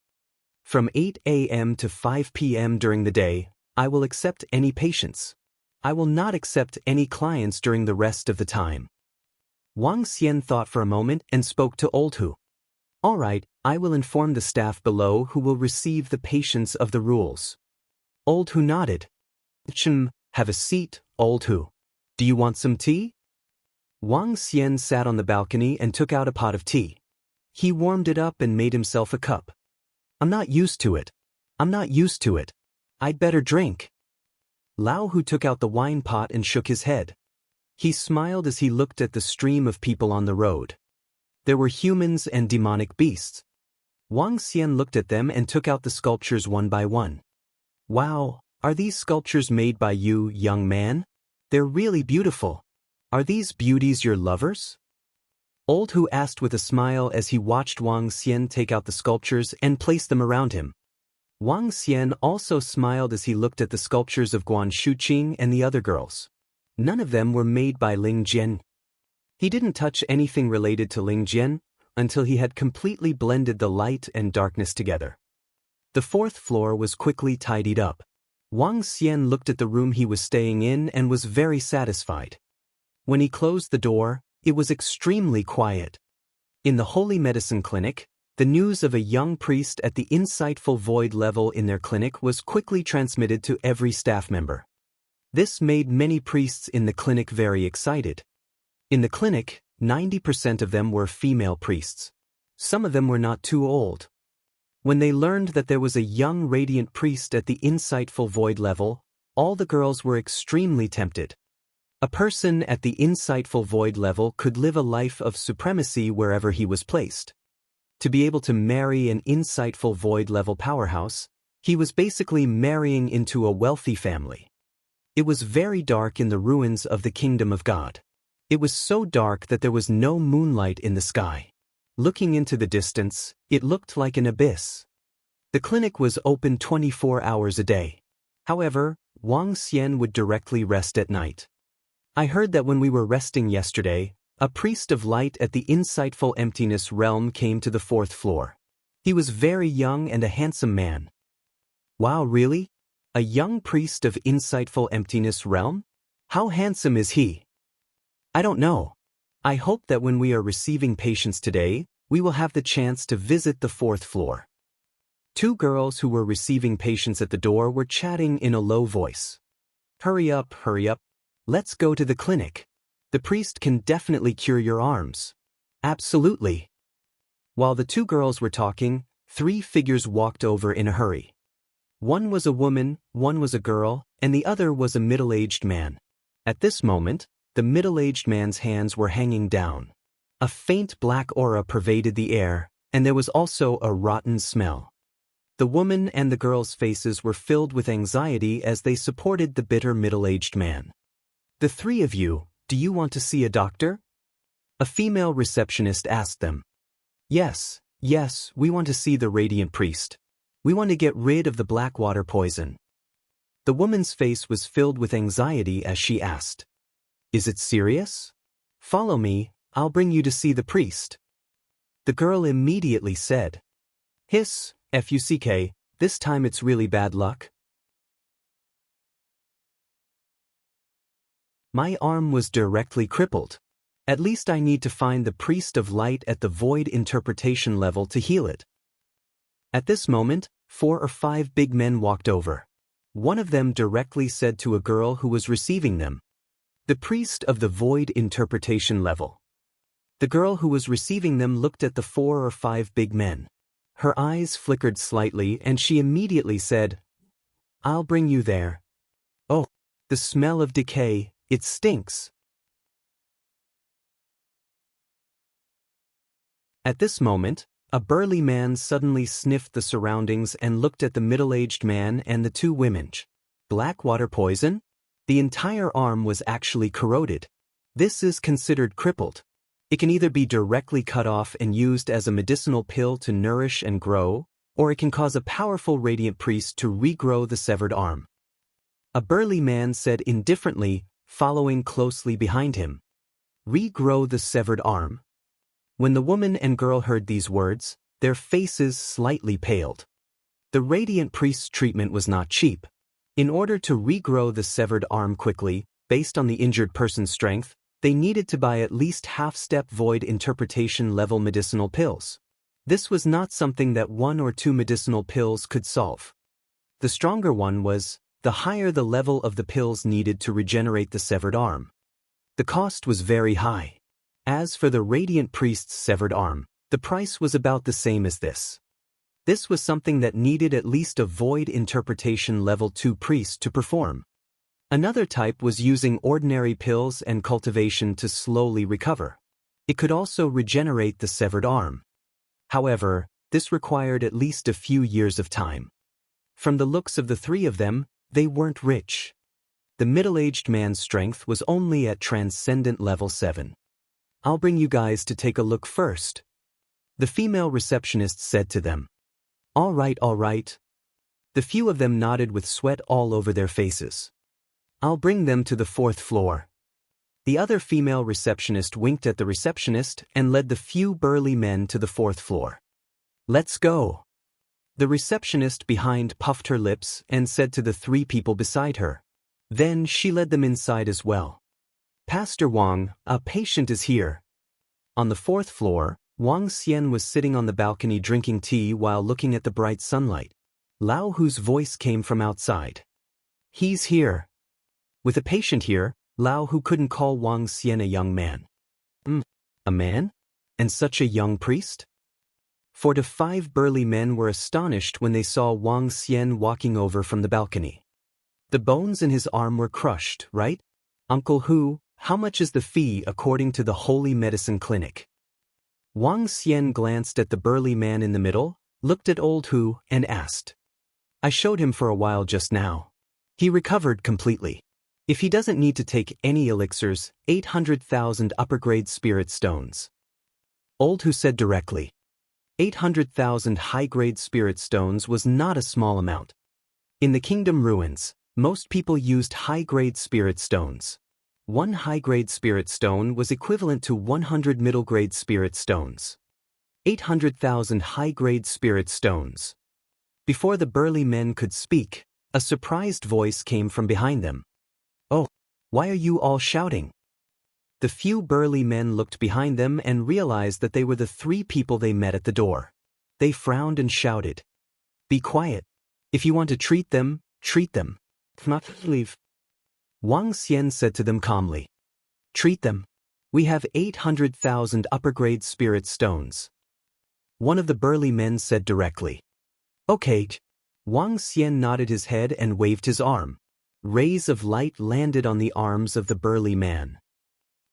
From 8 a.m. to 5 p.m. during the day, I will accept any patients. I will not accept any clients during the rest of the time. Wang Xian thought for a moment and spoke to Old Hu. All right, I will inform the staff below who will receive the patients of the rules. Old Hu nodded. Have a seat, Old Hu. Do you want some tea? Wang Xian sat on the balcony and took out a pot of tea. He warmed it up and made himself a cup. I'm not used to it. I'd better drink. Lao Hu took out the wine pot and shook his head. He smiled as he looked at the stream of people on the road. There were humans and demonic beasts. Wang Xian looked at them and took out the sculptures one by one. Wow, are these sculptures made by you, young man? They're really beautiful. Are these beauties your lovers? Old Hu asked with a smile as he watched Wang Xian take out the sculptures and place them around him. Wang Xian also smiled as he looked at the sculptures of Guan Shuqing and the other girls. None of them were made by Ling Jian. He didn't touch anything related to Ling Jian until he had completely blended the light and darkness together. The fourth floor was quickly tidied up. Wang Xian looked at the room he was staying in and was very satisfied. When he closed the door, it was extremely quiet. In the Holy Medicine Clinic, the news of a young priest at the insightful void level in their clinic was quickly transmitted to every staff member. This made many priests in the clinic very excited. In the clinic, 90% of them were female priests. Some of them were not too old. When they learned that there was a young radiant priest at the insightful void level, all the girls were extremely tempted. A person at the insightful void level could live a life of supremacy wherever he was placed. To be able to marry an insightful void level powerhouse, he was basically marrying into a wealthy family. It was very dark in the ruins of the kingdom of God. It was so dark that there was no moonlight in the sky. Looking into the distance, it looked like an abyss. The clinic was open 24 hours a day. However, Wang Xian would directly rest at night. I heard that when we were resting yesterday, a priest of light at the insightful emptiness realm came to the fourth floor. He was very young and a handsome man. Wow, really? A young priest of insightful emptiness realm? How handsome is he? I don't know. I hope that when we are receiving patients today, we will have the chance to visit the fourth floor. Two girls who were receiving patients at the door were chatting in a low voice. Hurry up, hurry up. Let's go to the clinic. The priest can definitely cure your arms. Absolutely. While the two girls were talking, three figures walked over in a hurry. One was a woman, one was a girl, and the other was a middle-aged man. At this moment, the middle-aged man's hands were hanging down. A faint black aura pervaded the air, and there was also a rotten smell. The woman and the girl's faces were filled with anxiety as they supported the bitter middle-aged man. The three of you, do you want to see a doctor? A female receptionist asked them. Yes, we want to see the radiant priest. We want to get rid of the black water poison. The woman's face was filled with anxiety as she asked. Is it serious? Follow me, I'll bring you to see the priest. The girl immediately said. Hiss, fuck, this time it's really bad luck. My arm was directly crippled. At least I need to find the priest of light at the void interpretation level to heal it. At this moment, 4 or 5 big men walked over. One of them directly said to a girl who was receiving them. The priest of the void interpretation level. The girl who was receiving them looked at the 4 or 5 big men. Her eyes flickered slightly and she immediately said, I'll bring you there. Oh, the smell of decay, it stinks. At this moment, a burly man suddenly sniffed the surroundings and looked at the middle-aged man and the 2 women. Black water poison? The entire arm was actually corroded. This is considered crippled. It can either be directly cut off and used as a medicinal pill to nourish and grow, or it can cause a powerful radiant priest to regrow the severed arm. A burly man said indifferently, following closely behind him. Regrow the severed arm. When the woman and girl heard these words, their faces slightly paled. The radiant priest's treatment was not cheap. In order to regrow the severed arm quickly, based on the injured person's strength, they needed to buy at least half-step void interpretation level medicinal pills. This was not something that 1 or 2 medicinal pills could solve. The stronger one was, the higher the level of the pills needed to regenerate the severed arm. The cost was very high. As for the radiant priest's severed arm, the price was about the same as this. This was something that needed at least a void interpretation level 2 priest to perform. Another type was using ordinary pills and cultivation to slowly recover. It could also regenerate the severed arm. However, this required at least a few years of time. From the looks of the 3 of them, they weren't rich. The middle-aged man's strength was only at transcendent level 7. I'll bring you guys to take a look first. The female receptionist said to them. All right. The few of them nodded with sweat all over their faces. I'll bring them to the 4th floor. The other female receptionist winked at the receptionist and led the few burly men to the 4th floor. Let's go. The receptionist behind puffed her lips and said to the 3 people beside her. Then she led them inside as well. Pastor Wang, a patient is here. On the 4th floor, Wang Xian was sitting on the balcony drinking tea while looking at the bright sunlight. Lao Hu's voice came from outside. He's here. With a patient here, Lao Hu couldn't call Wang Xian a young man. A man? And such a young priest? 4 to 5 burly men were astonished when they saw Wang Xian walking over from the balcony. The bones in his arm were crushed, right? Uncle Hu, how much is the fee according to the Holy Medicine Clinic? Wang Xian glanced at the burly man in the middle, looked at old Hu, and asked. I showed him for a while just now. He recovered completely. If he doesn't need to take any elixirs, 800,000 upper-grade spirit stones. Old Hu said directly. 800,000 high-grade spirit stones was not a small amount. In the kingdom ruins, most people used high-grade spirit stones. 1 high-grade spirit stone was equivalent to 100 middle-grade spirit stones. 800,000 high-grade spirit stones. Before the burly men could speak, a surprised voice came from behind them. Oh, why are you all shouting? The few burly men looked behind them and realized that they were the 3 people they met at the door. They frowned and shouted. Be quiet. If you want to treat them, treat them. If not, leave. Wang Xian said to them calmly. Treat them. We have 800,000 upper-grade spirit stones. One of the burly men said directly. Okay. Wang Xian nodded his head and waved his arm. Rays of light landed on the arms of the burly man.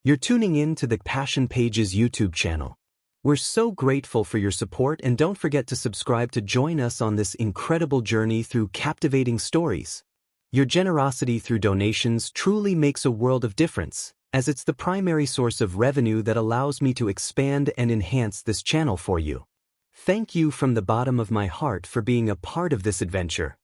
You're tuning in to the Passion Pages YouTube channel. We're so grateful for your support and don't forget to subscribe to join us on this incredible journey through captivating stories. Your generosity through donations truly makes a world of difference, as it's the primary source of revenue that allows me to expand and enhance this channel for you. Thank you from the bottom of my heart for being a part of this adventure.